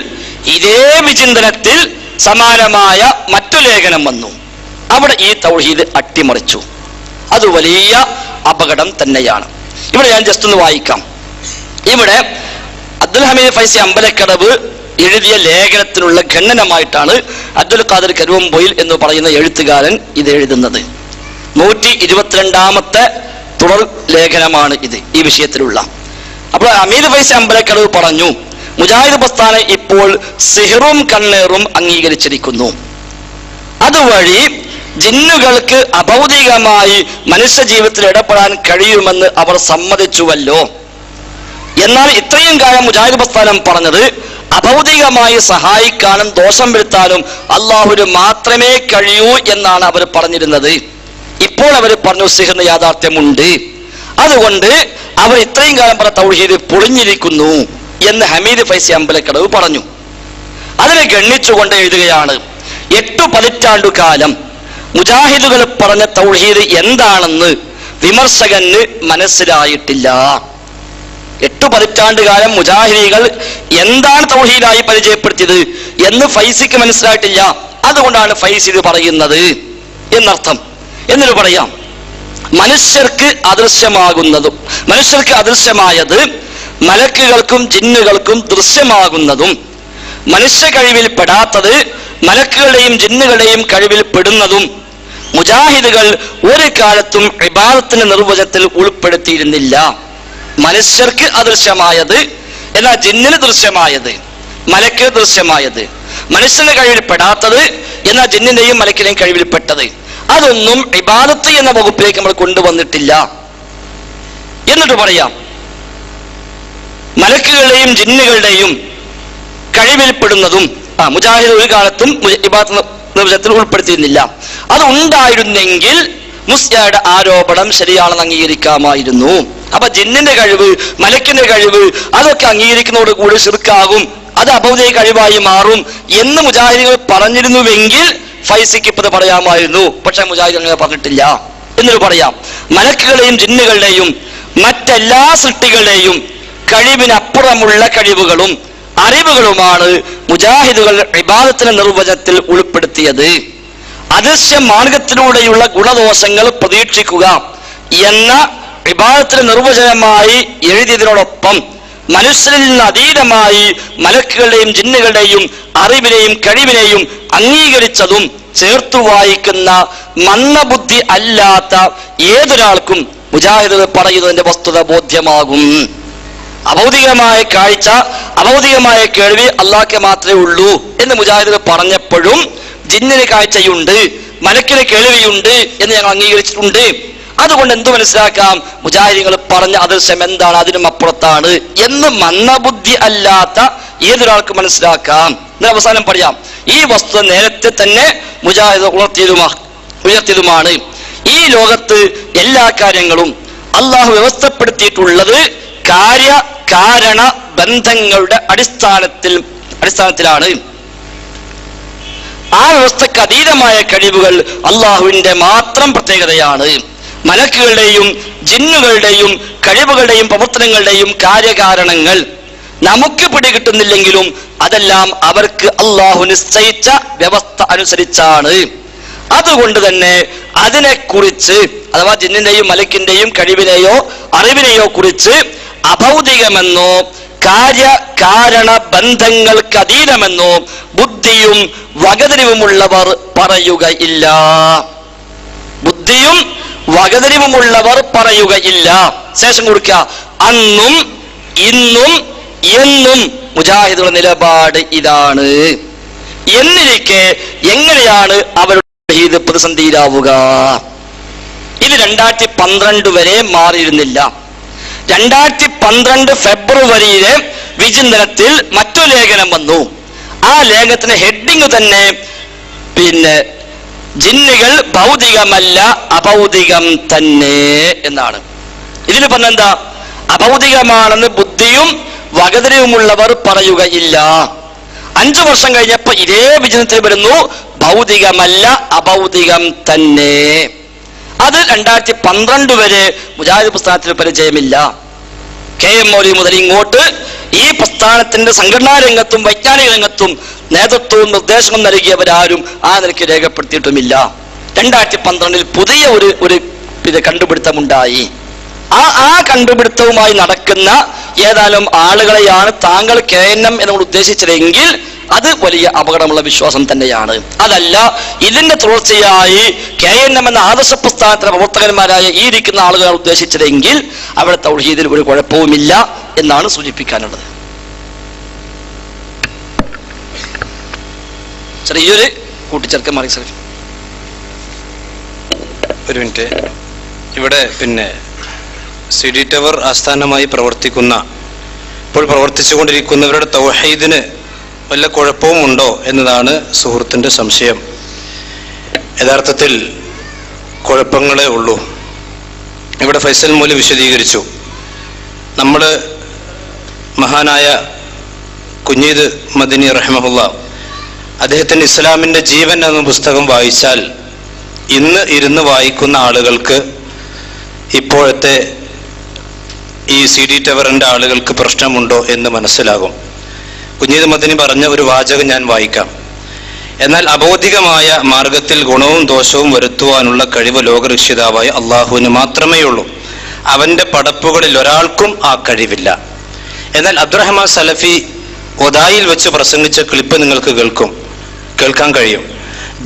ഇതേ വിചിന്തനത്തിൽ സമാനമായ മറ്റു ലേഖനം വന്നു. അവിടെ ഈ തൗഹീദ് അട്ടിമറിച്ചു. അത് വലിയ അപകടം തന്നെയാണ്. ഇവിടെ ഞാൻ ജസ്റ്റ് ഒന്ന് വായിക്കാം. ഇവിടെ അബ്ദുൽ ഹമീദ് ഫൈസി അമ്പലക്കടവ് എഴുതിയ ലേഖനത്തിനുള്ള ഖണ്ഡനമായിട്ടാണ് അബ്ദുൽ ഖാദിർ കരുവമ്പൊയിൽ എന്ന് പറയുന്ന എഴുത്തുകാരൻ ഇത് എഴുതുന്നത്. 122ാമത്തെ തുടർ ലേഖനമാണ് ഇത് ഈ വിഷയത്തിലുള്ള. അപ്പോൾ ഹമീദ് ഫൈസി അമ്പലക്കടവ് പറഞ്ഞു, മുജാഹിദ് പ്രസ്ഥാനം ഇപ്പോൾ സിഹറും കണ്ണേറും അംഗീകരിച്ചിരിക്കുന്നു. അതുവഴി ജിന്നുകൾക്ക് അഭൗതികമായി മനുഷ്യ ജീവിതത്തിൽ ഇടപെടാൻ കഴിയുമെന്ന് അവർ സമ്മതിച്ചുവല്ലോ. എന്നാൽ ഇത്രയും കാലം മുജാഹിദ് പ്രസ്ഥാനം പറഞ്ഞത് അഭൗതികമായി സഹായിക്കാനും ദോഷം വരുത്താനും അള്ളാഹുവിന് മാത്രമേ കഴിയൂ എന്നാണ് അവർ പറഞ്ഞിരുന്നത്. ഇപ്പോൾ അവർ പറഞ്ഞു സിഹറിന് യാഥാർത്ഥ്യമുണ്ട്, അതുകൊണ്ട് അവർ ഇത്രയും കാലം പറഞ്ഞ തൗഹീദ് പൊളിഞ്ഞിരിക്കുന്നു എന്ന് ഹമീദ് ഫൈസി അമ്പലക്കടവ് പറഞ്ഞു. അതിനെ ഗണ്ണിച്ചുകൊണ്ട് എഴുതുകയാണ്: 8 പതിറ്റാണ്ടു കാലം മുജാഹിദുകൾ പറഞ്ഞ തൗഹീദ് എന്താണെന്ന് വിമർശകന് മനസ്സിലായിട്ടില്ല. 8 പതിറ്റാണ്ട് കാലം മുജാഹിദികൾ എന്താണ് തൗഹീദായി പരിചയപ്പെടുത്തിയത് എന്ന് ഫൈസിക്ക് മനസ്സിലായിട്ടില്ല. അതുകൊണ്ടാണ് ഫൈസി ഇത് പറയുന്നത് എന്നർത്ഥം. എന്നിട്ട് പറയാം, മനുഷ്യർക്ക് അദൃശ്യമായത് മലക്കുകൾക്കും ജിന്നുകൾക്കും ദൃശ്യമാകുന്നതും, മനുഷ്യ കഴിവിൽ പെടാത്തത് മലക്കുകളുടെയും ജിന്നുകളുടെയും കഴിവിൽ പെടുന്നതും മുജാഹിദുകൾ ഒരു കാലത്തും ഇബാദത്തിന്റെ നിർവചനത്തിൽ ഉൾപ്പെടുത്തിയിരുന്നില്ല. മനുഷ്യർക്ക് അദൃശ്യമായത്, എന്നാൽ ജിന്നിന് ദൃശ്യമായത്, മലക്ക് ദൃശ്യമായത്, മനുഷ്യന്റെ കഴിവിൽ പെടാത്തത്, എന്നാൽ ജിന്നിന്റെയും മലക്കിന്റെയും കഴിവിൽപ്പെട്ടത്, അതൊന്നും ഇബാദത്ത് എന്ന വകുപ്പിലേക്ക് നമ്മൾ കൊണ്ടുവന്നിട്ടില്ല. എന്നിട്ട് പറയാം, മലക്കുകളുടെയും ജിന്നുകളുടെയും കഴിവിൽപ്പെടുന്നതും മുജാഹിദ് ഒരു കാലത്തും ഇബാദത്ത് നിർവചനത്തിൽ ഉൾപ്പെടുത്തിയിരുന്നില്ല. അത് ഉണ്ടായിരുന്നെങ്കിൽ മുസ്ലിയാരുടെ ആരോപണം ശരിയാണെന്ന് അംഗീകരിക്കാമായിരുന്നു. അപ്പൊ ജിന്നിന്റെ കഴിവ്, മലക്കിന്റെ കഴിവ് അതൊക്കെ അംഗീകരിക്കുന്നതോട് കൂടി ശിർക്കാകും, അത് അഭൗതിക കഴിവായി മാറും എന്ന് മുജാഹിദുകൾ പറഞ്ഞിരുന്നുവെങ്കിൽ ഫൈസിക്ക് ഇപ്പത് പറയാമായിരുന്നു. പക്ഷെ മുജാഹിദ് അങ്ങനെ പറഞ്ഞിട്ടില്ല. എന്നിട്ട് പറയാം, മലക്കുകളെയും ജിന്നുകളുടെയും മറ്റെല്ലാ സൃഷ്ടികളുടെയും കഴിവിനപ്പുറമുള്ള കഴിവുകളും അറിവുകളുമാണ് മുജാഹിദുകൾ ഇബാദത്തിന്റെ നിർവചനത്തിൽ ഉൾപ്പെടുത്തിയത്. അദൃശ്യ മാർഗത്തിലൂടെയുള്ള ഗുണദോഷങ്ങൾ പ്രതീക്ഷിക്കുക എന്ന ഇബാദത്തിന്റെ നിർവചനമായി എഴുതിയതിനോടൊപ്പം മനുഷ്യരിൽ നിന്ന് അതീതമായി മലക്കുകളുടെയും ജിന്നുകളുടെയും അറിവിനെയും കഴിവിനെയും അംഗീകരിച്ചതും ചേർത്തു വായിക്കുന്ന മന്ദബുദ്ധി അല്ലാത്ത ഏതൊരാൾക്കും മുജാഹിദ് പറയുന്നതിന്റെ വസ്തുത ബോധ്യമാകും. അഭൗതികമായ കാഴ്ച, അഭൗതികമായ കേൾവി അള്ളാഹ്ക്ക് മാത്രമേ ഉള്ളൂ എന്ന് മുജാഹിദ് പറഞ്ഞപ്പോഴും ജിന്നിന് കാഴ്ചയുണ്ട്, മലക്കിന് കേൾവിയുണ്ട് എന്ന് ഞങ്ങൾ അംഗീകരിച്ചിട്ടുണ്ട്. അതുകൊണ്ട് എന്തു മനസ്സിലാക്കാം, മുജാഹിദുകൾ പറഞ്ഞ അദൃശ്യം എന്താണ്, അതിനും അപ്പുറത്താണ് എന്ന് മന്ദബുദ്ധി അല്ലാത്ത ഏതൊരാൾക്ക് മനസ്സിലാക്കാം. എന്നിട്ട് അവസാനം പറയാം, ഈ വസ്തുത നേരത്തെ തന്നെ മുജാഹിദ് ഉയർത്തിയതുമാണ്. ഈ ലോകത്ത് എല്ലാ കാര്യങ്ങളും അള്ളാഹു വ്യവസ്ഥപ്പെടുത്തിയിട്ടുള്ളത് കാര്യകാരണ ബന്ധങ്ങളുടെ അടിസ്ഥാനത്തിലാണ്. ആ വ്യവസ്ഥക്ക് അതീതമായ കഴിവുകൾ അള്ളാഹുവിന്റെ മാത്രം പ്രത്യേകതയാണ്. മലക്കുകളുടെയും ജിന്നുകളുടെയും കഴിവുകളുടെയും പ്രവർത്തനങ്ങളുടെയും കാര്യകാരണങ്ങൾ നമുക്ക് പിടികിട്ടുന്നില്ലെങ്കിലും അതെല്ലാം അവർക്ക് അള്ളാഹു നിശ്ചയിച്ച വ്യവസ്ഥ അനുസരിച്ചാണ്. അതുകൊണ്ട് തന്നെ അതിനെക്കുറിച്ച്, അഥവാ ജിന്നിന്റെയും മലക്കിന്റെയും കഴിവിനെയോ അറിവിനെയോ കുറിച്ച് അഭൗതികമെന്നോ കാര്യകാരണ ബന്ധങ്ങൾക്ക് അതീതമെന്നോ ബുദ്ധിയും വകതിരിവുമുള്ളവർ പറയുകയില്ല. ബുദ്ധിയും വകതിരിവുമുള്ളവർ പറയുകയില്ല. ശേഷം കൊടുക്കുക, അന്നും ഇന്നും എന്നും മുജാഹിദുകളുടെ നിലപാട് ഇതാണ്. എന്നിരിക്കെ എങ്ങനെയാണ് അവരുടെ തൗഹീദ് പ്രതിസന്ധിയിലാവുക? ഇത് 2012 വരെ മാറിയിരുന്നില്ല. 2012 ഫെബ്രുവരിയിലെ വിചിന്തനത്തിൽ മറ്റൊരു ലേഖനം വന്നു. ആ ലേഖനത്തിന് ഹെഡിങ് തന്നെ ജിന്നുകൾ ഭൗതികമല്ല, അഭൗതികം തന്നെ എന്നാണ്. ഇതിന് പറഞ്ഞെന്താ? അഭൗതികമാണെന്ന് ബുദ്ധിയും വകതിരിവുമുള്ളവർ പറയുകയില്ല. 5 വർഷം കഴിഞ്ഞപ്പോ ഇതേ വിചിന്തനത്തിൽ വരുന്നു, ഭൗതികമല്ല, അഭൗതികം തന്നെ. അത് 2012 വരെ മുജാഹിദ് പ്രസ്ഥാനത്തിന് പരിചയമില്ല. KM മൗലവി മുതൽ ഇങ്ങോട്ട് ഈ പ്രസ്ഥാനത്തിന്റെ സംഘടനാ രംഗത്തും വൈജ്ഞാനിക രംഗത്തും നേതൃത്വവും നിർദ്ദേശവും നൽകിയവരാരും ആ നിലയ്ക്ക് രേഖപ്പെടുത്തിയിട്ടുമില്ല. 2012 പുതിയ ഒരു കണ്ടുപിടുത്തമുണ്ടായി. ആ കണ്ടുപിടുത്തവുമായി നടക്കുന്ന ഏതാനും ആളുകളെയാണ് താങ്കൾ KNM എന്നോട് ഉദ്ദേശിച്ചതെങ്കിൽ അത് വലിയ അപകടമുള്ള വിശ്വാസം തന്നെയാണ്. അതല്ല, ഇതിന്റെ തുടർച്ചയായി KNM എന്ന ആദർശ പ്രസ്ഥാനത്തിലെ പ്രവർത്തകന്മാരായ ഈ ഇരിക്കുന്ന ആളുകളാണ് ഉദ്ദേശിച്ചതെങ്കിൽ അവിടെ തൗഹീദിൽ ഒരു കുഴപ്പവുമില്ല എന്നാണ് സൂചിപ്പിക്കാനുള്ളത്. ചെറിയൊരു കൂട്ടിച്ചേർക്കൽ മാറി സാർ. ഒരു മിനിറ്റ്. ഇവിടെ CD ടവർ ആസ്ഥാനമായി ഇപ്പോൾ പ്രവർത്തിച്ചുകൊണ്ടിരിക്കുന്നവരുടെ തൗഹീദിന് വല്ല കുഴപ്പവും ഉണ്ടോ എന്നതാണ് സുഹൃത്തിൻ്റെ സംശയം. യഥാർത്ഥത്തിൽ കുഴപ്പങ്ങളേ ഉള്ളൂ. ഇവിടെ ഫൈസൽ മൗലവി വിശദീകരിച്ചു. നമ്മൾ മഹാനായ കുഞ്ഞീദ് മദനി റഹ്മഹുല്ലാ അദ്ദേഹത്തിൻ്റെ ഇസ്ലാമിൻ്റെ ജീവൻ എന്ന പുസ്തകം വായിച്ചാൽ ഇന്ന് ഇരുന്ന് വായിക്കുന്ന ആളുകൾക്ക് ഇപ്പോഴത്തെ ഈ CD ടവറിൻ്റെ ആളുകൾക്ക് പ്രശ്നമുണ്ടോ എന്ന് മനസ്സിലാകും. കുഞ്ഞീദ് മദനി പറഞ്ഞ ഒരു വാചകം ഞാൻ വായിക്കാം. എന്നാൽ അബോധികമായ മാർഗത്തിൽ ഗുണവും ദോഷവും വരുത്തുവാനുള്ള കഴിവ് ലോകരക്ഷിതാവായ അള്ളാഹുവിന് മാത്രമേ ഉള്ളൂ. അവന്റെ പടപ്പുകളിൽ ഒരാൾക്കും ആ കഴിവില്ല. എന്നാൽ അബ്ദുറഹ്മാൻ സലഫി ഒദായിൽ വെച്ച് പ്രസംഗിച്ച ക്ലിപ്പ് നിങ്ങൾക്ക് കേൾക്കാൻ കഴിയും.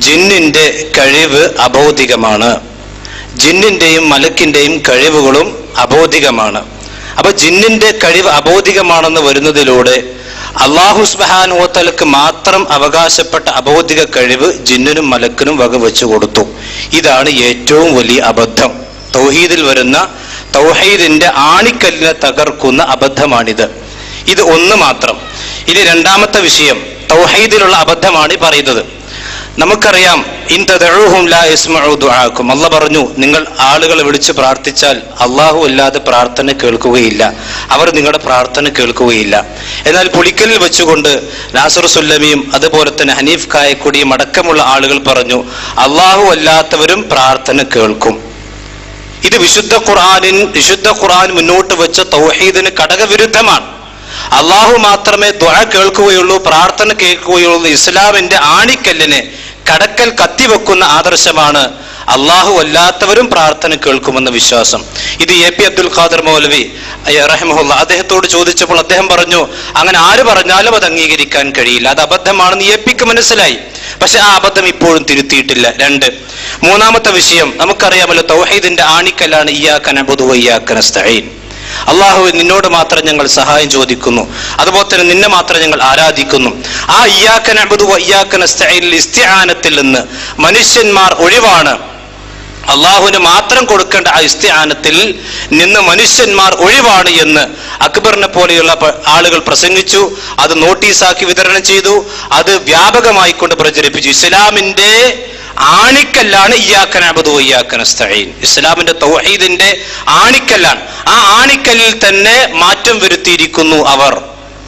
ജിന്നിന്റെ കഴിവ് അബോധികമാണ്. ജിന്നിന്റെയും മലക്കിന്റെയും കഴിവുകളും അബോധികമാണ്. അപ്പൊ ജിന്നിന്റെ കഴിവ് അബോധികമാണെന്ന് വരുന്നതിലൂടെ അല്ലാഹു സുബ്ഹാനഹു വ തആലക്ക് മാത്രം അവകാശപ്പെട്ട അബോധിക കഴിവ് ജിന്നിനും മലക്കിനും വകവെച്ചു കൊടുത്തു. ഇതാണ് ഏറ്റവും വലിയ അബദ്ധം. തൗഹീദിൽ വരുന്ന തൗഹീദിന്റെ ആണിക്കല്ലിനെ തകർക്കുന്ന അബദ്ധമാണിത്. ഇത് ഒന്ന് മാത്രം. ഇനി രണ്ടാമത്തെ വിഷയം തൗഹീദിലുള്ള അബദ്ധമാണ് ഈ പറയുന്നത്. നമുക്കറിയാം, ഇൻ തദഉഹും ലാ യസ്മഉ ദുആക്കും. അല്ലാഹു പറഞ്ഞു, നിങ്ങൾ ആളുകളെ വിളിച്ച് പ്രാർത്ഥിച്ചാൽ അല്ലാഹു അല്ലാതെ പ്രാർത്ഥന കേൾക്കുകയില്ല, അവർ നിങ്ങളുടെ പ്രാർത്ഥന കേൾക്കുകയില്ല. എന്നാൽ പുളിക്കലിൽ വെച്ചുകൊണ്ട് നാസർ സുല്ലമിയും അതുപോലെ തന്നെ ഹനീഫ് കായക്കൊടിയും അടക്കമുള്ള ആളുകൾ പറഞ്ഞു, അല്ലാഹു അല്ലാത്തവരും പ്രാർത്ഥന കേൾക്കും. ഇത് വിശുദ്ധ ഖുർആൻ മുന്നോട്ട് വെച്ച തൗഹീദിന് ഘടകവിരുദ്ധമാണ്. അല്ലാഹു മാത്രമേ ദുആ കേൾക്കുകയുള്ളൂ, പ്രാർത്ഥന കേൾക്കുകയുള്ളൂ. ഇസ്ലാമിന്റെ ആണിക്കല്ലിനെ കടക്കൽ കത്തിവെക്കുന്ന ആദർശമാണ് അല്ലാഹു അല്ലാത്തവരും പ്രാർത്ഥന കേൾക്കുമെന്ന വിശ്വാസം. ഇത് AP അബ്ദുൽ ഖാദർ മൗലവി റഹിമഹുല്ലാ അദ്ദേഹത്തോട് ചോദിച്ചപ്പോൾ അദ്ദേഹം പറഞ്ഞു, അങ്ങനെ ആര് പറഞ്ഞാലും അത് അംഗീകരിക്കാൻ കഴിയില്ല, അത് അബദ്ധമാണെന്ന് APക്ക് മനസ്സിലായി. പക്ഷെ ആ അബദ്ധം ഇപ്പോഴും തിരുത്തിയിട്ടില്ല. മൂന്നാമത്തെ വിഷയം നമുക്കറിയാമല്ലോ, തൗഹീദിന്റെ ആണിക്കല്ലാണ് ഇയ്യാക നഅ്ബുദു വ ഇയ്യാക നസ്തഈൻ. അല്ലാഹു നിന്നോട് മാത്രം ഞങ്ങൾ സഹായം ചോദിക്കുന്നു, അതുപോലെ തന്നെ നിന്നെ മാത്രം ഞങ്ങൾ ആരാധിക്കുന്നു. ആ ഇയ്യാക നഅ്ബുദു വ ഇയ്യാക നസ്തഈനിൽ ഇസ്തിആനത്തിൽ നിന്ന് മനുഷ്യന്മാർ ഒഴിവാണ്. അള്ളാഹുവിന് മാത്രം കൊടുക്കേണ്ട ആ ഇസ്തിആനത്തിൽ നിന്ന് മനുഷ്യന്മാർ ഒഴിവാണ് എന്ന് അക്ബറിനെ പോലെയുള്ള ആളുകൾ പ്രസംഗിച്ചു. അത് നോട്ടീസാക്കി വിതരണം ചെയ്തു. അത് വ്യാപകമായി കൊണ്ട് പ്രചരിപ്പിച്ചു. ഇസ്ലാമിന്റെ ആണിക്കല്ലാണ് ഇയ്യാക നഅ്ബുദു വ ഇയ്യാക നസ്തഈൻ. ഇസ്ലാമിന്റെ തൗഹീദിന്റെ ആണിക്കല്ലാണ്. ആ ആണിക്കല്ലിൽ തന്നെ മാറ്റം വരുത്തിയിരിക്കുന്നു അവർ.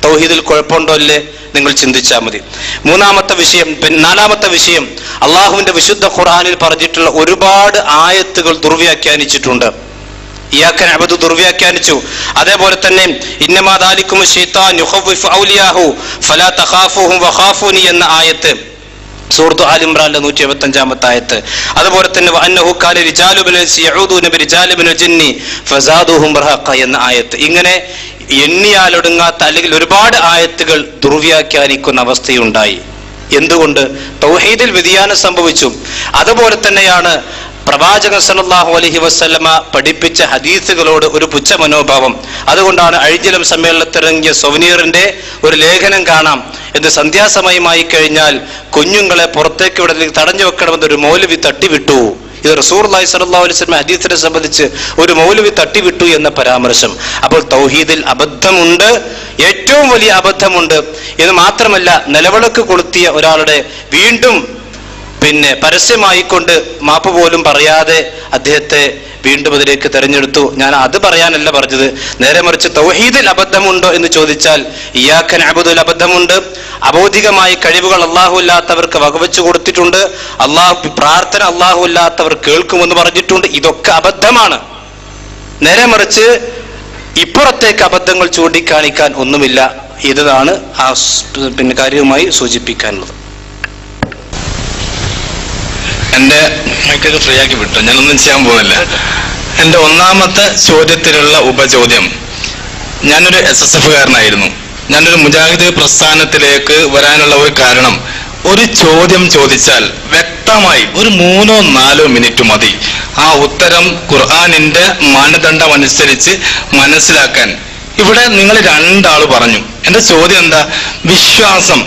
തൗഹീദിൽ കുഴപ്പമുണ്ടോ അല്ലേ നിങ്ങൾ ചിന്തിച്ചാൽ മതി. നാലാമത്തെ വിഷയം അള്ളാഹുവിന്റെ വിശുദ്ധ ഖുർആനിൽ പറഞ്ഞിട്ടുള്ള ഒരുപാട് ആയത്തുകൾ ദുർവ്യാഖ്യാനിച്ചിട്ടുണ്ട്. ഇയ്യാക നഅ്ബുദു ദുർവ്യാഖ്യാനിച്ചു. അതേപോലെ തന്നെ ഇന്നമാ ദാലികും ശൈത്താൻ യുഖവ്വിഫു ഔലിയാഹു ഫലാ തഖാഫൂഹും വഖാഫൂനി എന്ന ആയത്ത് സൂറത്ത് ആൽ ഇംറാനിലെ 175-ാമത്തെ ആയത്ത്. അതുപോലെ തന്നെ വഅന്നഹു കാന റിജാലു മിനൽ ഇൻസി യഊദൂന ബിരിജാലി മിനൽ ജിന്നി ഫസാദൂഹും റഹഖ എന്ന ആയത്ത്. ഇങ്ങനെ എണ്ണിയാലൊടുങ്ങാത്ത അല്ലെങ്കിൽ ഒരുപാട് ആയത്തുകൾ ദുർവ്യാഖ്യാനിക്കുന്ന അവസ്ഥയുണ്ടായി. എന്തുകൊണ്ട്? തൗഹീദിൽ വ്യതിയാനം സംഭവിച്ചു. അതുപോലെ തന്നെയാണ് പ്രവാചകൻ സല്ലല്ലാഹു അലൈഹി വസല്ലമ പഠിപ്പിച്ച ഹദീസുകളോട് ഒരു പുച്ഛ മനോഭാവം. അതുകൊണ്ടാണ് അഴിഞ്ഞിലം സമ്മേളനത്തിറങ്ങിയ സൊവനീറിന്റെ ഒരു ലേഖനം കാണാം. എന്ന് സന്ധ്യാസമയമായി കഴിഞ്ഞാൽ കുഞ്ഞുങ്ങളെ പുറത്തേക്ക് വിടലേക്ക് തടഞ്ഞു വെക്കണമെന്നൊരു മൗലവി തട്ടിവിട്ടു. ഇത് റസൂലുള്ളാഹി സ്വല്ലല്ലാഹു അലൈഹി വസല്ലം ഹദീസിനെ സംബന്ധിച്ച് ഒരു മൗലവി തട്ടിവിട്ടു എന്ന പരാമർശം. അപ്പോൾ തൗഹീദിൽ അബദ്ധമുണ്ട്, ഏറ്റവും വലിയ അബദ്ധമുണ്ട്. ഇത് മാത്രമല്ല, നിലവിളക്ക് കൊളുത്തിയ ഒരാളുടെ വീണ്ടും പരസ്യമായിക്കൊണ്ട് മാപ്പ് പോലും പറയാതെ അദ്ദേഹത്തെ വീണ്ടും അതിലേക്ക് തെരഞ്ഞെടുത്തു. ഞാൻ അത് പറയാനല്ല പറഞ്ഞത്, നേരെ മറിച്ച് തൗഹീദിൽ അബദ്ധമുണ്ടോ എന്ന് ചോദിച്ചാൽ ഇയ്യാക നഅ്ബുദുൽ അബദ്ധമുണ്ട്. അബൗദികമായ കഴിവുകൾ അള്ളാഹു അല്ലാത്തവർക്ക് വകവെച്ചു കൊടുത്തിട്ടുണ്ട്. പ്രാർത്ഥന അള്ളാഹു അല്ലാത്തവർ കേൾക്കുമെന്ന് പറഞ്ഞിട്ടുണ്ട്. ഇതൊക്കെ അബദ്ധമാണ്. നേരെ മറിച്ച് ഇപ്പുറത്തേക്ക് അബദ്ധങ്ങൾ ചൂണ്ടിക്കാണിക്കാൻ ഒന്നുമില്ല. ഇതാണ് ആ കാര്യവുമായി സൂചിപ്പിക്കാനുള്ളത്. എൻ്റെ മൈക്കൊക്കെ ഫ്രീ ആക്കി വിട്ടു, ഞാനൊന്നും ചെയ്യാൻ പോകുന്നില്ല. എൻ്റെ ഒന്നാമത്തെ ചോദ്യത്തിലുള്ള ഉപചോദ്യം, ഞാനൊരു SSF-കാരനായിരുന്നു. ഞാനൊരു മുജാഹിദ് പ്രസ്ഥാനത്തിലേക്ക് വരാനുള്ള ഒരു കാരണം, ഒരു ചോദ്യം ചോദിച്ചാൽ വ്യക്തമായി ഒരു 3-4 മിനിറ്റ് മതി ആ ഉത്തരം ഖുർആനിന്റെ മാനദണ്ഡം അനുസരിച്ച് മനസ്സിലാക്കാൻ. ഇവിടെ നിങ്ങൾ 2 ആള് പറഞ്ഞു. എൻ്റെ ചോദ്യം എന്താ? വിശ്വാസം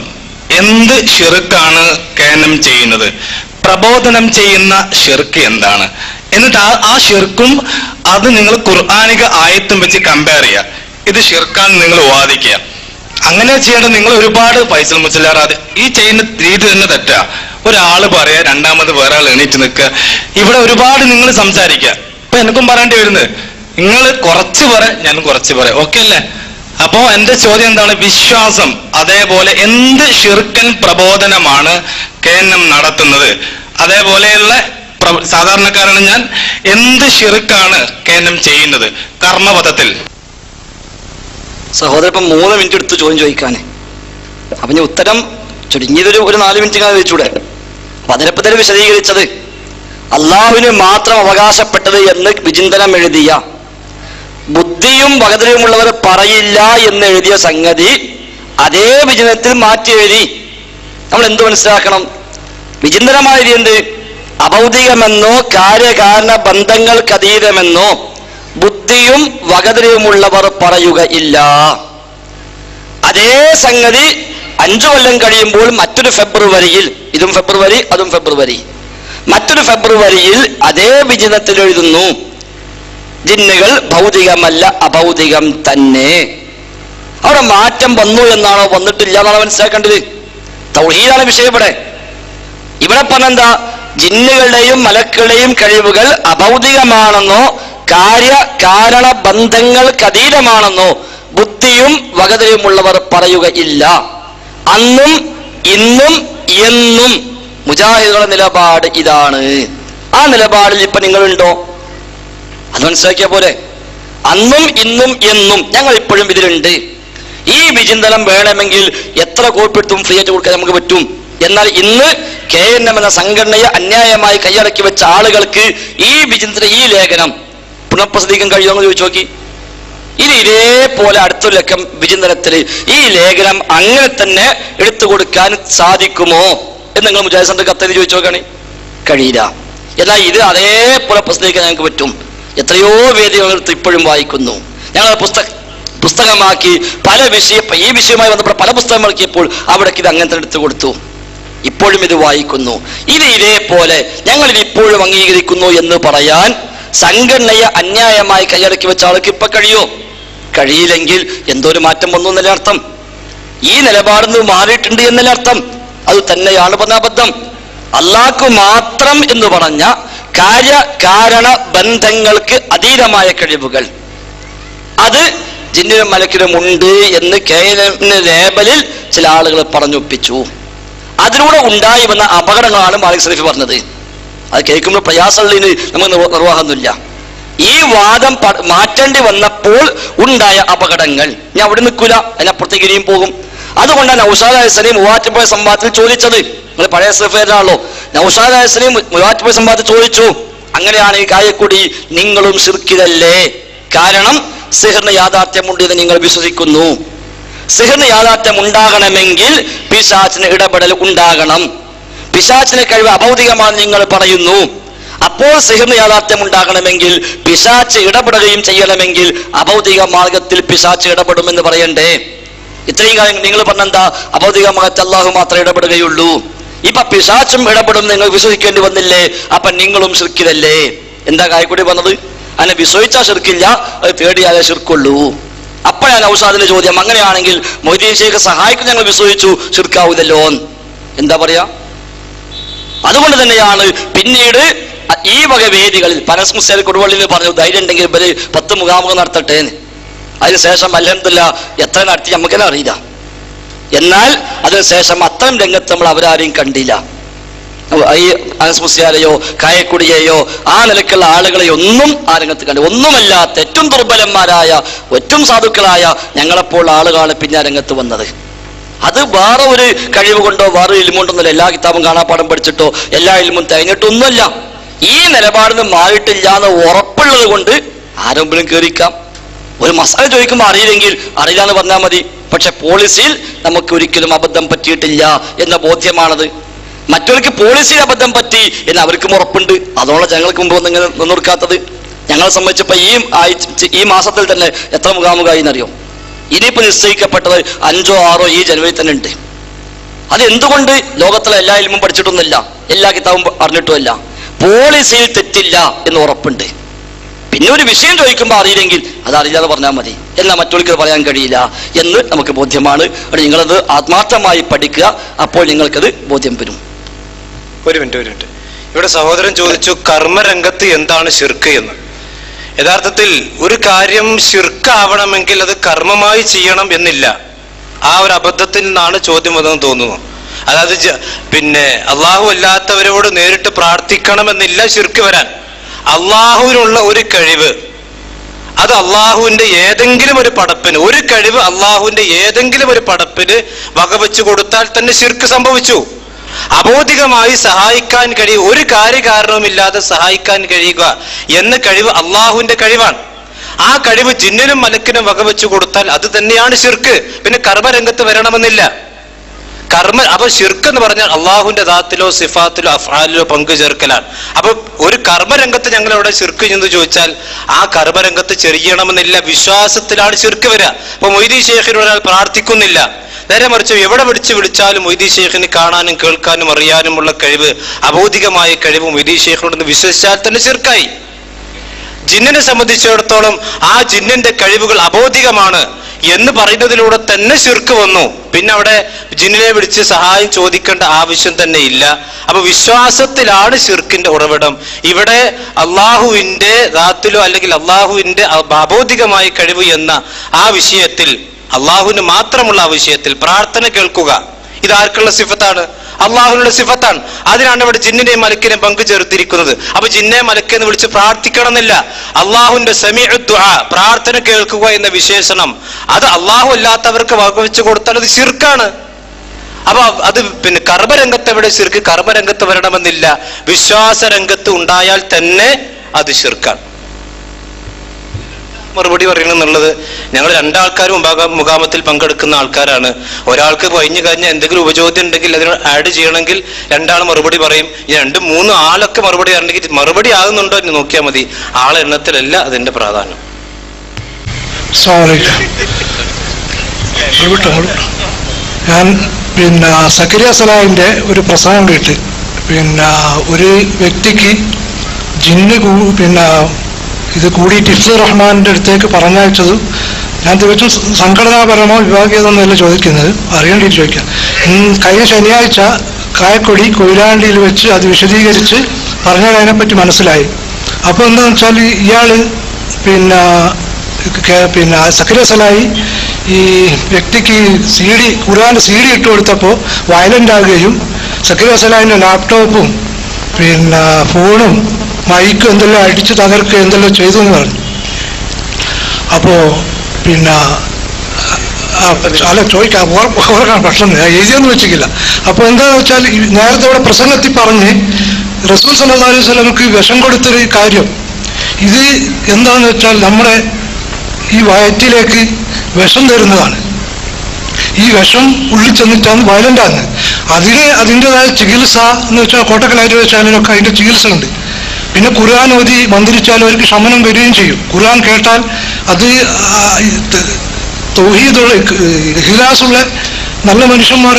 എന്ത് ഷിർക്കാണ് കേനം ചെയ്യുന്നത്? പ്രബോധനം ചെയ്യുന്ന ഷിർക്ക് എന്താണ്? എന്നിട്ട് ആ ഷിർക്കും അത് നിങ്ങൾ ഖുർആനിക ആയത്തും വെച്ച് കമ്പയർ ചെയ്യുക. ഇത് ഷിർക്കാന്ന് നിങ്ങൾ വാദിക്കുക. അങ്ങനെ ചെയ്യേണ്ടത് നിങ്ങൾ ഒരുപാട് ഫൈസൽ മുസ്ലിയാർ ഈ ചെയ്യുന്ന രീതി തന്നെ തെറ്റാ. ഒരാള് പറയാ, രണ്ടാമത് വേറെ ആൾ എണീറ്റ് നിൽക്കുക. ഇവിടെ ഒരുപാട് നിങ്ങൾ സംസാരിക്കുക. ഇപ്പൊ എനിക്കും പറയേണ്ടി വരുന്നത്, നിങ്ങൾ കുറച്ച് പറയാം, ഞാനും കുറച്ച് പറയാം. ഓക്കെ അല്ലേ? അപ്പോ എന്റെ ചോദ്യം എന്താണ്? വിശ്വാസം അതേപോലെ എന്ത് ഷിർക്കൻ പ്രബോധനമാണ് കേനം നടത്തുന്നത്? അതേപോലെയുള്ള സാധാരണക്കാരാണ് ഞാൻ, എന്ത് ഷിർക്കാണ് കേനം ചെയ്യുന്നത് കർമ്മപഥത്തിൽ? സഹോദരൻ ഇപ്പം 3 മിനിറ്റ് എടുത്ത് ചോദ്യം ചോദിക്കാനേ. അപ്പൊ ഞാൻ ഉത്തരം ചുരുങ്ങിയതൊരു 4 മിനിറ്റ് ഇങ്ങനെ ചോദിച്ചൂടെ? അപ്പൊ അതിനെപ്പറ്റി വിശദീകരിച്ചത് അള്ളാഹുവിന് മാത്രം അവകാശപ്പെട്ടത് എന്ന് വിചിന്തനം എഴുതിയ, ബുദ്ധിയും വകതിരിവുമുള്ളവർ പറയില്ല എന്ന് എഴുതിയ സംഗതി അതേ വിചിന്തനത്തിൽ മാറ്റി എഴുതി. നമ്മൾ എന്ത് മനസ്സിലാക്കണം? വിചിന്തനമായ എന്ത്? അഭൗതികമെന്നോ കാര്യകാരണ ബന്ധങ്ങൾക്കതീതമെന്നോ ബുദ്ധിയും വകതിരിവുമുള്ളവർ പറയുകയില്ല. അതേ സംഗതി 5 കൊല്ലം കഴിയുമ്പോൾ മറ്റൊരു ഫെബ്രുവരിയിൽ, ഇതും ഫെബ്രുവരി അതും ഫെബ്രുവരി, മറ്റൊരു ഫെബ്രുവരിയിൽ അതേ വിചിന്തനത്തിൽ എഴുതുന്നു, ജിന്നുകൾ ഭൗതികമല്ല അഭൗതികം തന്നെ. അവിടെ മാറ്റം വന്നു എന്നാണോ വന്നിട്ടില്ല എന്നാണോ മനസ്സിലാക്കേണ്ടത്? തൗഹീദാണ് വിഷയം. ഇവിടെ പറഞ്ഞെന്താ? ജിന്നുകളുടെയും മലക്കുകളുടെയും കഴിവുകൾ അഭൗതികമാണെന്നോ കാര്യകാരണ ബന്ധങ്ങൾക്കതീതമാണെന്നോ ബുദ്ധിയും വകതിരിവുമുള്ളവർ പറയുകയില്ല. അന്നും ഇന്നും എന്നും മുജാഹിദുകളുടെ നിലപാട് ഇതാണ്. ആ നിലപാടിൽ ഇപ്പൊ നിങ്ങളുണ്ടോ? അത് മനസ്സിലാക്കിയ പോലെ അന്നും ഇന്നും എന്നും ഞങ്ങൾ ഇപ്പോഴും ഇതിലുണ്ട്. ഈ വിചിന്തനം വേണമെങ്കിൽ എത്ര കോപ്പിട്ടും ഫ്രീ ആയിട്ട് കൊടുക്കാൻ നമുക്ക് പറ്റും. എന്നാൽ ഇന്ന് KNM എന്ന സംഘടനയെ അന്യായമായി കൈയടക്കി വെച്ച ആളുകൾക്ക് ഈ വിചിന്തന, ഈ ലേഖനം പുനഃപ്രസിദ്ധീകരിക്കാൻ കഴിയുമെന്ന് ചോദിച്ചു നോക്കി. ഇനി ഇതേപോലെ അടുത്തൊരു ലക്കം വിചിന്തനത്തിൽ ഈ ലേഖനം അങ്ങനെ തന്നെ എടുത്തു കൊടുക്കാൻ സാധിക്കുമോ എന്ന് നിങ്ങൾ മുജാഹിദ് സെന്റർ കത്തെഴുതി ചോദിച്ചു നോക്കുകയാണ്. കഴിയില്ല. എന്നാൽ ഇത് അതേപോലെ പ്രസിദ്ധീകരിക്കാൻ ഞങ്ങൾക്ക് പറ്റും. എത്രയോ വേദികളെടുത്ത് ഇപ്പോഴും വായിക്കുന്നു. ഞങ്ങൾ പുസ്തകമാക്കി ഈ വിഷയവുമായി ബന്ധപ്പെട്ട പല പുസ്തകം ഇറക്കിയപ്പോൾ അവിടേക്ക് ഇത് അങ്ങനെ തന്നെ എടുത്തു കൊടുത്തു. ഇപ്പോഴും ഇത് വായിക്കുന്നു. ഇത് ഇതേപോലെ ഞങ്ങൾ ഇത് ഇപ്പോഴും അംഗീകരിക്കുന്നു എന്ന് പറയാൻ സംഘടനയെ അന്യായമായി കൈയടക്കി വെച്ച ആൾക്ക് ഇപ്പൊ കഴിയോ? കഴിയില്ലെങ്കിൽ എന്തോ ഒരു മാറ്റം വന്നു എന്നല്ല അർത്ഥം. ഈ നിലപാടിൽ നിന്ന് മാറിയിട്ടുണ്ട് എന്നല്ല അർത്ഥം. അത് തന്നെയാണ് പറഞ്ഞ അബദ്ധം. അള്ളാഹ്ക്ക് മാത്രം എന്ന് പറഞ്ഞ കാര്യകാരണ ബന്ധങ്ങൾക്ക് അതീതമായ കഴിവുകൾ അത് ജിന്നിനും മലക്കിനും ഉണ്ട് എന്ന് KNM ലേബലിൽ ചില ആളുകൾ പറഞ്ഞൊപ്പിച്ചു. അതിലൂടെ ഉണ്ടായി വന്ന അപകടങ്ങളാണ് മാലിക് സലഫി പറഞ്ഞത്. അത് കേൾക്കുമ്പോൾ പ്രയാസമുള്ളതിന് നമുക്ക് നിർവാഹമൊന്നുമില്ല. ഈ വാദം മാറ്റേണ്ടി വന്നപ്പോൾ ഉണ്ടായ അപകടങ്ങൾ ഞാൻ അവിടെ നിൽക്കൂല, അതിനപ്പുറത്തേക്ക് ഇനിയും പോകും. അതുകൊണ്ടാണ് നൗഷാദ് അഹ്സനി മൂവാറ്റുപുഴ സംവാദത്തിൽ ചോദിച്ചത്. നിങ്ങൾ പഴയ സഫേരാണല്ലോ. നൗഷാദ് അഹ്സനി മൂവാറ്റുപുഴ സംവാദത്തിൽ ചോദിച്ചു, അങ്ങനെയാണ് ഈ കായക്കൂടി നിങ്ങളും ശിർക്കിലല്ലേ? കാരണം സിഹറിന് യാഥാർത്ഥ്യമുണ്ട് എന്ന് നിങ്ങൾ വിശ്വസിക്കുന്നു. സിഹറിന് യാഥാർത്ഥ്യം ഉണ്ടാകണമെങ്കിൽ പിശാചിന് ഇടപെടൽ ഉണ്ടാകണം. പിശാചിന്റെ കഴിവ് അഭൗതികമാണെന്ന് നിങ്ങൾ പറയുന്നു. അപ്പോൾ സിഹിറിന് യാഥാർത്ഥ്യം ഉണ്ടാകണമെങ്കിൽ പിശാച് ഇടപെടുകയും ചെയ്യണമെങ്കിൽ അഭൗതിക മാർഗത്തിൽ പിശാച് ഇടപെടുമെന്ന് പറയണ്ടേ? ഇത്രയും കാര്യം നിങ്ങൾ പറഞ്ഞെന്താ? അഭൗതിക മാർഗത്തിൽ അള്ളാഹു മാത്രമേ ഇടപെടുകയുള്ളൂ. ഇപ്പൊ പിശാചും ഇടപെടും നിങ്ങൾ വിശ്വസിക്കേണ്ടി വന്നില്ലേ? അപ്പൊ നിങ്ങളും ശിർക്കിലല്ലേ? എന്താ കായക്കൂടി പറഞ്ഞത്? അതിനെ വിശ്വസിച്ചാൽ ശിർക്കില്ല, അത് തേടിയാലേ ശിർക്കുള്ളൂ. അപ്പോഴാണ് ഔഷാദിന്റെ ചോദ്യം. അങ്ങനെയാണെങ്കിൽ മൊയ്തീൻ ശൈഖ് സഹായിക്കും ഞങ്ങൾ വിശ്വസിച്ചു, ശിർക്കാവൂലല്ലോ. എന്താ പറയാ? അതുകൊണ്ട് തന്നെയാണ് പിന്നീട് ഈ വക വേദികളിൽ പനസ് മുസ്ലിയാർ കൊടുവള്ളിൽ പറഞ്ഞു, ധൈര്യം ഉണ്ടെങ്കിൽ ഇവര് 10 മുഖാമുഖം നടത്തട്ടെ. അതിനുശേഷം അൽഹംദുലില്ലാ എത്ര നടത്തി നമുക്കെല്ലാം അറിയില്ല. എന്നാൽ അതിനുശേഷം അത്തരം രംഗത്ത് നമ്മൾ അവരാരെയും കണ്ടില്ല. ഈ അനസ് മുസ്ലിയാരെയോ കായക്കുടിയെയോ ആ നിലക്കുള്ള ആളുകളെയോ ഒന്നും ആ രംഗത്ത് കണ്ടു. ഒന്നുമല്ലാത്ത ഏറ്റവും ദുർബലന്മാരായ ഏറ്റവും സാധുക്കളായ ഞങ്ങളെപ്പോൾ ആളുകളാണ് പിന്നെ ആ രംഗത്ത് വന്നത്. അത് വേറെ ഒരു കഴിവ് കൊണ്ടോ വേറെ ഇൽമുണ്ടൊന്നുമില്ല. എല്ലാ കിതാബും കാണാപ്പാടം പഠിച്ചിട്ടോ എല്ലാ ഇൽമും തേഞ്ഞിട്ടൊന്നുമല്ല. ഈ നിലപാടിന് മാറിയിട്ടില്ല എന്ന് ഉറപ്പുള്ളത് കൊണ്ട് ആരെങ്കിലും കയറിക്കാം. ഒരു മസാല ചോദിക്കുമ്പോൾ അറിയില്ലെങ്കിൽ അറിയില്ല എന്ന് പറഞ്ഞാൽ മതി. പക്ഷെ പോളിസിയിൽ നമുക്ക് ഒരിക്കലും അബദ്ധം പറ്റിയിട്ടില്ല എന്ന ബോധ്യമാണത്. മറ്റവർക്ക് പോളിസിയിൽ അബദ്ധം പറ്റി എന്ന് അവർക്കും ഉറപ്പുണ്ട്. അതോളം ഞങ്ങൾക്ക് മുമ്പ് ഒന്നും ഇങ്ങനെ നിന്നൊടുക്കാത്തത്. ഞങ്ങളെ സംബന്ധിച്ചപ്പോ ഈ മാസത്തിൽ തന്നെ എത്ര മുഖാമുഖമായി എന്നറിയോ? ഇനിയിപ്പോ നിശ്ചയിക്കപ്പെട്ടത് 5ഓ 6ഓ ഈ ജനുവരി തന്നെ ഉണ്ട്. അത് എന്തുകൊണ്ട്? ലോകത്തിലെ എല്ലാ ഇൽമും പഠിച്ചിട്ടൊന്നുമില്ല, എല്ലാ കിതാബും അറിഞ്ഞിട്ടുമല്ല. പോളിസിയിൽ തെറ്റില്ല എന്ന് ഉറപ്പുണ്ട്. പിന്നെ ഒരു വിഷയം ചോദിക്കുമ്പോൾ അറിയില്ലെങ്കിൽ അത് അറിയില്ലാതെ പറഞ്ഞാൽ മതി. എന്നാൽ മറ്റൊരിക്കൽ പറയാൻ കഴിയില്ല എന്ന് നമുക്ക് ബോധ്യമാണ്. നിങ്ങളത് ആത്മാർത്ഥമായി പഠിക്കുക, അപ്പോൾ നിങ്ങൾക്കത് ബോധ്യം വരും. ഒരു മിനിറ്റ്. ഇവിടെ സഹോദരൻ ചോദിച്ചു കർമ്മരംഗത്ത് എന്താണ് ശിർക്ക് എന്ന്. യഥാർത്ഥത്തിൽ ഒരു കാര്യം ശിർക്കാവണമെങ്കിൽ അത് കർമ്മമായി ചെയ്യണം എന്നില്ല. ആ ഒരു അബദ്ധത്തിൽ നിന്നാണ് ചോദ്യം വന്നതെന്ന് തോന്നുന്നു. അതായത് പിന്നെ അള്ളാഹു അല്ലാത്തവരോട് നേരിട്ട് പ്രാർത്ഥിക്കണമെന്നില്ല ശിർക്ക് വരാൻ. അള്ളാഹുവിനുള്ള ഒരു കഴിവ്, അത് അള്ളാഹുവിന്റെ ഏതെങ്കിലും ഒരു പടപ്പിന്, ഒരു കഴിവ് അള്ളാഹുവിന്റെ ഏതെങ്കിലും ഒരു പടപ്പിന് വകവെച്ചു കൊടുത്താൽ തന്നെ ശിർക്ക് സംഭവിച്ചു. അബോധികമായി സഹായിക്കാൻ കഴിയുക, ഒരു കാര്യകാരണവുമില്ലാതെ സഹായിക്കാൻ കഴിയുക എന്ന കഴിവ് അള്ളാഹുവിന്റെ കഴിവാണ്. ആ കഴിവ് ജിന്നിനും മലക്കിനും വകവെച്ചു കൊടുത്താൽ അത് തന്നെയാണ് ശിർക്ക്. പിന്നെ കർമ്മരംഗത്ത് വരണമെന്നില്ല. അപ്പൊ ശിർക്ക് എന്ന് പറഞ്ഞാൽ അള്ളാഹുവിന്റെ ദാത്തിലോ സിഫാത്തിലോ അഫ്ആലിലോ പങ്കു ചേർക്കലാണ്. അപ്പൊ ഒരു കർമ്മരംഗത്ത് ഞങ്ങൾ അവിടെ ശിർക്ക് എന്ന് ചോദിച്ചാൽ ആ കർമ്മരംഗത്ത് ചെയ്യണമെന്നില്ല. വിശ്വാസത്തിലാണ് ശിർക്ക് വരിക. അപ്പൊ മൊയ്തീൻ ശൈഖിനോട് ഒരാൾ പ്രാർത്ഥിക്കുന്നില്ല, നേരെ മറിച്ച് എവിടെ വിളിച്ചാലും മൊയ്തീൻ ശൈഖിന് കാണാനും കേൾക്കാനും അറിയാനുമുള്ള കഴിവ്, അബോധികമായ കഴിവ് മൊയ്തീൻ ശൈഖിനോടൊന്ന് വിശ്വസിച്ചാൽ തന്നെ ശിർക്കായി. ജിന്നിനെ സംബന്ധിച്ചിടത്തോളം ആ ജിന്നിന്റെ കഴിവുകൾ അബോധികമാണ് എന്ന് പറയുന്നതിലൂടെ തന്നെ ശിർക്ക് വന്നു. പിന്നെ അവിടെ ജിന്നിനെ വിളിച്ച് സഹായം ചോദിക്കേണ്ട ആവശ്യം തന്നെ ഇല്ല. അപ്പൊ വിശ്വാസത്തിലാണ് ശിർക്കിന്റെ ഉറവിടം. ഇവിടെ അള്ളാഹുവിന്റെ ദാത്തിലോ അല്ലെങ്കിൽ അള്ളാഹുവിന്റെ അബോധികമായ കഴിവ് എന്ന ആ വിഷയത്തിൽ, അള്ളാഹുവിന് മാത്രമുള്ള ആ വിഷയത്തിൽ പ്രാർത്ഥന കേൾക്കുക, ഇതാർക്കുള്ള സിഫത്താണ്? അള്ളാഹുവിനുള്ള സിഫത്താണ്. അതിനാണ് ഇവിടെ ജിന്നിനെയും മലക്കിനെയും പങ്കു ചേർത്തിരിക്കുന്നത്. അപ്പൊ ജിന്നെ മലക്കെന്ന് വിളിച്ച് പ്രാർത്ഥിക്കണം എന്നില്ല. അള്ളാഹുവിന്റെ സമീഉ ദുആ, പ്രാർത്ഥന കേൾക്കുക എന്ന വിശേഷണം അത് അള്ളാഹു അല്ലാത്തവർക്ക് വകവെച്ചു കൊടുത്താൽ അത് ശിർക്കാണ്. അപ്പൊ അത് പിന്നെ കർമ്മരംഗത്ത് എവിടെ ശിർക്ക്? കർമ്മരംഗത്ത് വരണമെന്നില്ല. വിശ്വാസ രംഗത്ത് ഉണ്ടായാൽ തന്നെ അത് ശിർക്കാണ്. മറുപടി പറയണം എന്നുള്ളത്, ഞങ്ങൾ രണ്ടാൾക്കാരും മുഖാമത്തിൽ പങ്കെടുക്കുന്ന ആൾക്കാരാണ്. ഒരാൾക്ക് കഴിഞ്ഞു കഴിഞ്ഞാൽ എന്തെങ്കിലും ഉപചോദ്യം ഉണ്ടെങ്കിൽ അതിന് ആഡ് ചെയ്യണമെങ്കിൽ രണ്ടാൾ മറുപടി പറയും. 2-3 ആളൊക്കെ മറുപടി ആണെങ്കിൽ മറുപടി ആകുന്നുണ്ടോ എന്ന് നോക്കിയാൽ മതി. ആളെണ്ണത്തിലല്ല അതിന്റെ പ്രാധാന്യം. ഞാൻ പിന്നെ സക്കരിയ സലാഹിന്റെ ഒരു പ്രസംഗം കേട്ട്, പിന്നെ ഒരു വ്യക്തിക്ക് ജിന്ന് പിന്നെ ഇത് കൂടിയിട്ട് ഇഫ്സർ റഹ്മാന്റെ അടുത്തേക്ക് പറഞ്ഞയച്ചത്, ഞാൻ തികച്ചും സംഘടനാപരമോ വിഭാഗീയതൊന്നുമല്ല ചോദിക്കുന്നത്, അറിയേണ്ടിയിട്ട് ചോദിക്കാം. കഴിഞ്ഞ ശനിയാഴ്ച കായക്കൊടി കൊയിലാണ്ടിയിൽ വെച്ച് അത് വിശദീകരിച്ച് പറഞ്ഞാൽ അതിനെപ്പറ്റി മനസ്സിലായി. അപ്പോൾ എന്താണെന്ന് വെച്ചാൽ ഇയാള് പിന്നെ സക്കരിയ സലാഹി ഈ വ്യക്തിക്ക് ഖുർആന്റെ CD ഇട്ട് കൊടുത്തപ്പോൾ വയലന്റ് ആകുകയും സക്കരിയ സലാഹിന്റെ ലാപ്ടോപ്പും പിന്നെ ഫോണും മൈക്ക് എന്തെല്ലാം അടിച്ച് തകർക്കുക എന്തെല്ലാം ചെയ്തു എന്ന് പറഞ്ഞു. അപ്പോ പിന്നെ അല്ല ചോദിക്കാം, ഓർക്കാൻ പ്രശ്നം എഴുതിയൊന്നും വെച്ചിട്ടില്ല. അപ്പൊ എന്താന്ന് വെച്ചാൽ നേരത്തെ ഇവിടെ പ്രസംഗത്തിൽ പറഞ്ഞ് റസൂൽ സല്ലല്ലാഹു അലൈഹി വസല്ലമക്ക് വിഷം കൊടുത്തൊരു കാര്യം, ഇത് എന്താന്ന് വെച്ചാൽ നമ്മുടെ ഈ വയറ്റിലേക്ക് വിഷം തരുന്നതാണ്. ഈ വിഷം ഉള്ളിൽ ചെന്നിട്ടാണ് വയലന്റ് ആകുന്നത്. അതിൻ്റെതായ ചികിത്സ എന്ന് വെച്ചാൽ കോട്ടക്കലായിട്ട് വെച്ചാലൊക്കെ അതിന്റെ ചികിത്സ ഉണ്ട്. പിന്നെ ഖുർആൻ ഓതി മന്ത്രിച്ചാൽ അവർക്ക് ശമനം വരികയും ചെയ്യും. ഖുർആൻ കേട്ടാൽ അത് തൗഹീദുള്ള ഇഖ്ലാസുള്ള നല്ല മനുഷ്യന്മാർ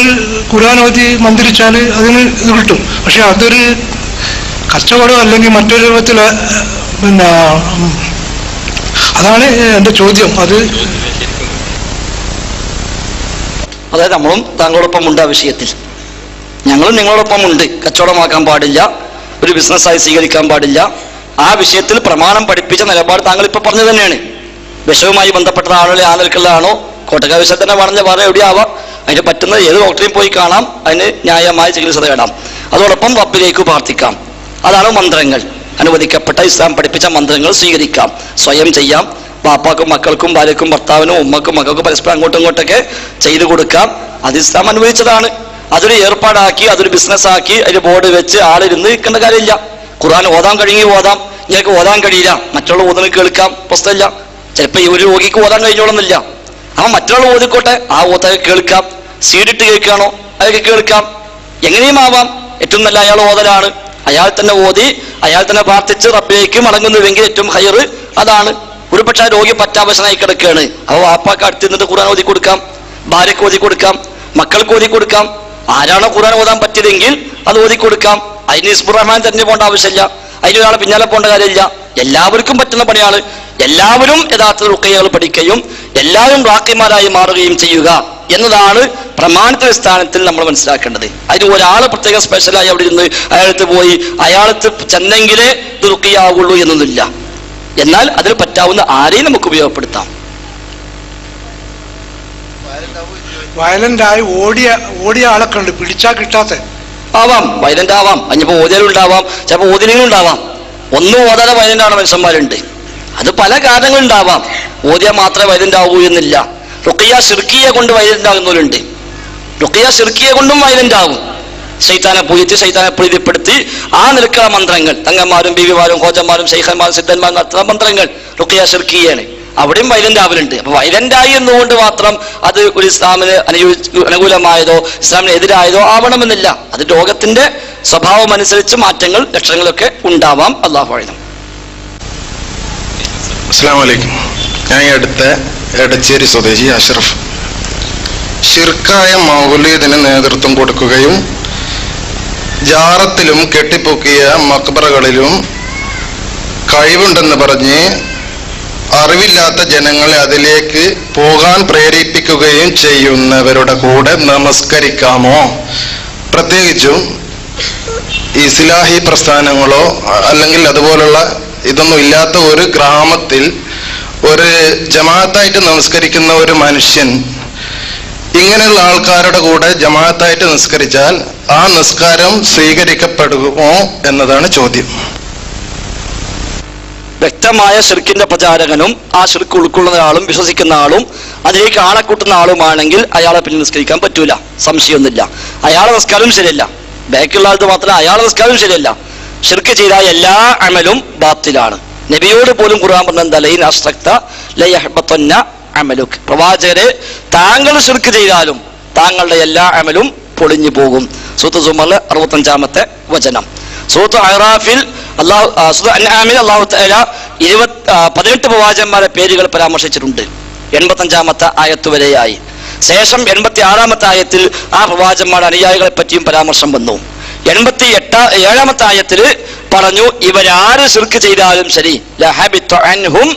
ഖുർആൻ ഓതി മന്ത്രിച്ചാൽ അതിന് ഇത് കിട്ടും. പക്ഷെ അതൊരു കച്ചവടം അല്ലെങ്കിൽ മറ്റൊരു രൂപത്തിൽ പിന്നെ അതാണ് എൻ്റെ ചോദ്യം. അതായത് നമ്മളും താങ്കളോടൊപ്പം ഉണ്ട് ആ വിഷയത്തിൽ, ഞങ്ങളും നിങ്ങളോടൊപ്പം ഉണ്ട്. കച്ചവടമാക്കാൻ പാടില്ല, ഒരു ബിസിനസ്സായി സ്വീകരിക്കാൻ പാടില്ല. ആ വിഷയത്തിൽ പ്രമാണം പഠിപ്പിച്ച നിലപാട് താങ്കൾ ഇപ്പൊ പറഞ്ഞു തന്നെയാണ്. വിഷവുമായി ബന്ധപ്പെട്ടതാണോ, ആ നിലക്കുള്ളതാണോ, കോട്ടക്ക വിഷയം തന്നെ പറഞ്ഞ വേറെ എവിടെയാവാം. അതിന് പറ്റുന്ന ഏത് ഡോക്ടറെയും പോയി കാണാം, അതിന് ന്യായമായ ചികിത്സ തേടാം. അതോടൊപ്പം റബ്ബിലേക്ക് പ്രാർത്ഥിക്കാം. അതാണ് മന്ത്രങ്ങൾ. അനുവദിക്കപ്പെട്ട ഇസ്ലാം പഠിപ്പിച്ച മന്ത്രങ്ങൾ സ്വീകരിക്കാം, സ്വയം ചെയ്യാം. ബാപ്പാക്കും മക്കൾക്കും ഭാര്യക്കും ഭർത്താവിനും ഉമ്മക്കും മക്കൾക്കും പരസ്പരം അങ്ങോട്ടും ഇങ്ങോട്ടൊക്കെ ചെയ്തു കൊടുക്കാം. അത് ഇസ്ലാം അനുവദിച്ചതാണ്. അതൊരു ഏർപ്പാടാക്കി, അതൊരു ബിസിനസ്സാക്കി അതിന് ബോർഡ് വെച്ച് ആളിരുന്ന് നിൽക്കേണ്ട കാര്യമില്ല. ഖുർആൻ ഓതാൻ കഴിയുമെങ്കിൽ ഓതാം, നിങ്ങൾക്ക് ഓതാൻ കഴിയില്ല, മറ്റുള്ള ഓതുന്നത് കേൾക്കാം, പ്രശ്നമില്ല. ചിലപ്പോൾ ഈ ഒരു രോഗിക്ക് ഓതാൻ കഴിഞ്ഞോളന്നില്ല, അവൻ മറ്റുള്ള ഓതിക്കോട്ടെ, ആ ഓതൊക്കെ കേൾക്കാം. സീഡിട്ട് കേൾക്കുകയാണോ, അതൊക്കെ കേൾക്കാം, എങ്ങനെയും ആവാം. ഏറ്റവും നല്ല അയാൾ ഓതലാണ്. അയാൾ തന്നെ ഓതി, അയാൾ തന്നെ പ്രാർത്ഥിച്ച് റബ്ബിലേക്ക് മടങ്ങുന്നുവെങ്കിൽ ഏറ്റവും ഹൈർ അതാണ്. ഒരു പക്ഷേ രോഗി പറ്റാവശനായി കിടക്കുകയാണ്, അവ വാപ്പാക്ക് അടുത്ത് നിന്നിട്ട് ഖുർആൻ ഓതി കൊടുക്കാം, ഭാര്യയ്ക്ക് ഓതി കൊടുക്കാം, മക്കൾക്ക് ഓതി കൊടുക്കാം. ആരാണോ ഖുർആൻ ഓതാൻ പറ്റിയതെങ്കിൽ അത് ഓതി കൊടുക്കാം. അതിന് ഹിസ്ബുർ റഹ്മാൻ തന്നെ പോകേണ്ട ആവശ്യമില്ല, അതിനൊരാളെ പിന്നാലെ പോകേണ്ട കാര്യമില്ല. എല്ലാവർക്കും പറ്റുന്ന പണിയാണ്. എല്ലാവരും യഥാർത്ഥ റുഖയ്യകൾ പഠിക്കുകയും എല്ലാവരും റാഖിമാരായി മാറുകയും ചെയ്യുക എന്നതാണ് പ്രമാണത്തിന്റെ സ്ഥാനത്തിൽ നമ്മൾ മനസ്സിലാക്കേണ്ടത്. അതിന് ഒരാൾ പ്രത്യേക സ്പെഷ്യലായി അവിടെ ഇരുന്ന് അയാളത്ത് പോയി അയാളത്ത് ചെന്നെങ്കിലേ ഇത് റുഖയ്യാവുള്ളൂ എന്നൊന്നുമില്ല. എന്നാൽ അതിന് പറ്റാവുന്ന ആരെയും നമുക്ക് ഉപയോഗപ്പെടുത്താം. വയലന്റായി ഓടിയ ആളൊക്കെ ഉണ്ട്, പിടിച്ചാ കിട്ടാത്ത ആവാം, വയലന്റ് ആവാം. അതിനിപ്പോ ഓതിയാലും ഉണ്ടാവാം, ചിലപ്പോൾ ഓതിനും ഉണ്ടാവാം. ഒന്നും ഓതാതെ വയലന്റ് ആണ് മനുഷ്യന്മാരുണ്ട്. അത് പല കാരണങ്ങളുണ്ടാവാം. ഓതിയാൽ മാത്രമേ വയലന്റ് ആവൂ എന്നില്ല. റുഖിയ ശിർക്കിയെ കൊണ്ട് വയലന്റ് ആകുന്നവരുണ്ട്. റുഖിയ ശിർക്കിയെ കൊണ്ടും വയലന്റ് ആവും. ശൈത്താനെ പൂജിച്ച് ശൈത്താനെ പ്രീതിപ്പെടുത്തി ആ നിൽക്കുന്ന മന്ത്രങ്ങൾ, തങ്ങന്മാരും ബീവിമാരും ഹോജന്മാരും ശൈഖന്മാരും സിദ്ധന്മാരും നടത്തുന്ന മന്ത്രങ്ങൾ റുഖിയ ശിർക്കിയാണ്. അവിടെയും വയലന്റ് ആവലുണ്ട്. അപ്പൊ വയലന്റായി എന്നുകൊണ്ട് മാത്രം അത് ഒരു ഇസ്ലാമിന് അനുകൂലമായതോ ഇസ്ലാമിന് എതിരായതോ ആവണമെന്നില്ല. അത് രോഗത്തിന്റെ സ്വഭാവം അനുസരിച്ച് മാറ്റങ്ങൾ ലക്ഷണങ്ങളൊക്കെ ഉണ്ടാവാം. അല്ലാഹു അഅലം. അസ്സലാമു അലൈക്കും. ഞാൻ ഈ അടുത്ത എടച്ചേരി സ്വദേശി അഷ്റഫ്. ശിർക്കായ മൗലീദിന് നേതൃത്വം കൊടുക്കുകയും ജാറത്തിലും കെട്ടിപ്പൊക്കിയ മക്ബറകളിലും കഴിവുണ്ടെന്ന് പറഞ്ഞ് അറിവില്ലാത്ത ജനങ്ങളെ അതിലേക്ക് പോകാൻ പ്രേരിപ്പിക്കുകയും ചെയ്യുന്നവരുടെ കൂടെ നമസ്കരിക്കാമോ? പ്രത്യേകിച്ചും ഇസ്ലാഹി പ്രസ്ഥാനങ്ങളോ അല്ലെങ്കിൽ അതുപോലുള്ള ഇതൊന്നും ഇല്ലാത്ത ഒരു ഗ്രാമത്തിൽ ഒരു ജമാഅത്തായിട്ട് നമസ്കരിക്കുന്ന ഒരു മനുഷ്യൻ ഇങ്ങനെയുള്ള ആൾക്കാരുടെ കൂടെ ജമാഅത്തായിട്ട് നിസ്കരിച്ചാൽ ആ നിസ്കാരം സ്വീകരിക്കപ്പെടുമോ എന്നതാണ് ചോദ്യം. വ്യക്തമായ ശിർക്കിന്റെ പ്രചാരകനും ആ ശിർക്ക് ഉൾക്കൊള്ളുന്ന ആളും വിശ്വസിക്കുന്ന ആളും അതിലേക്ക് ആളെ കൂട്ടുന്ന ആളുമാണെങ്കിൽ അയാളെ പിന്നെ നിസ്കരിക്കാൻ പറ്റൂല, സംശയമൊന്നുമില്ല. അയാളെ നിസ്കാരം ശരിയല്ല. ബാക്കിയുള്ള ആൾക്ക് മാത്രമല്ല, അയാളെ നിസ്കാരം ശരിയല്ല. ശിർക്ക് ചെയ്ത എല്ലാ അമലും ബാത്തിലാണ്. നബിയോട് പോലും ഖുർആൻ പറഞ്ഞ അമലുക്, പ്രവാചകരെ താങ്കൾ ശിർക്ക് ചെയ്താലും താങ്കളുടെ എല്ലാ അമലും പൊളിഞ്ഞു പോകും. സൂറത്ത് സുമറിലെ 65-ാമത്തെ വചനം. സൂറത്ത് അഹ്റാഫിൽ അല്ലാഹു തആല 18 പ്രവാചകന്മാരുടെ പേരുകൾ പരാമർശിച്ചിട്ടുണ്ട്. 85-ാമത്തെ ആയത്ത് വരെയായി. ശേഷം 86-ാമത്തെ ആയത്തിൽ ആ പ്രവാചകന്മാരുടെ അനുയായികളെ പറ്റിയും പരാമർശം വന്നു. 87-ാമത്തെ ആയത്തിൽ പറഞ്ഞു, ഇവരാര് ശിർക്ക് ചെയ്താലും ശരി ലഹബിത അൻഹും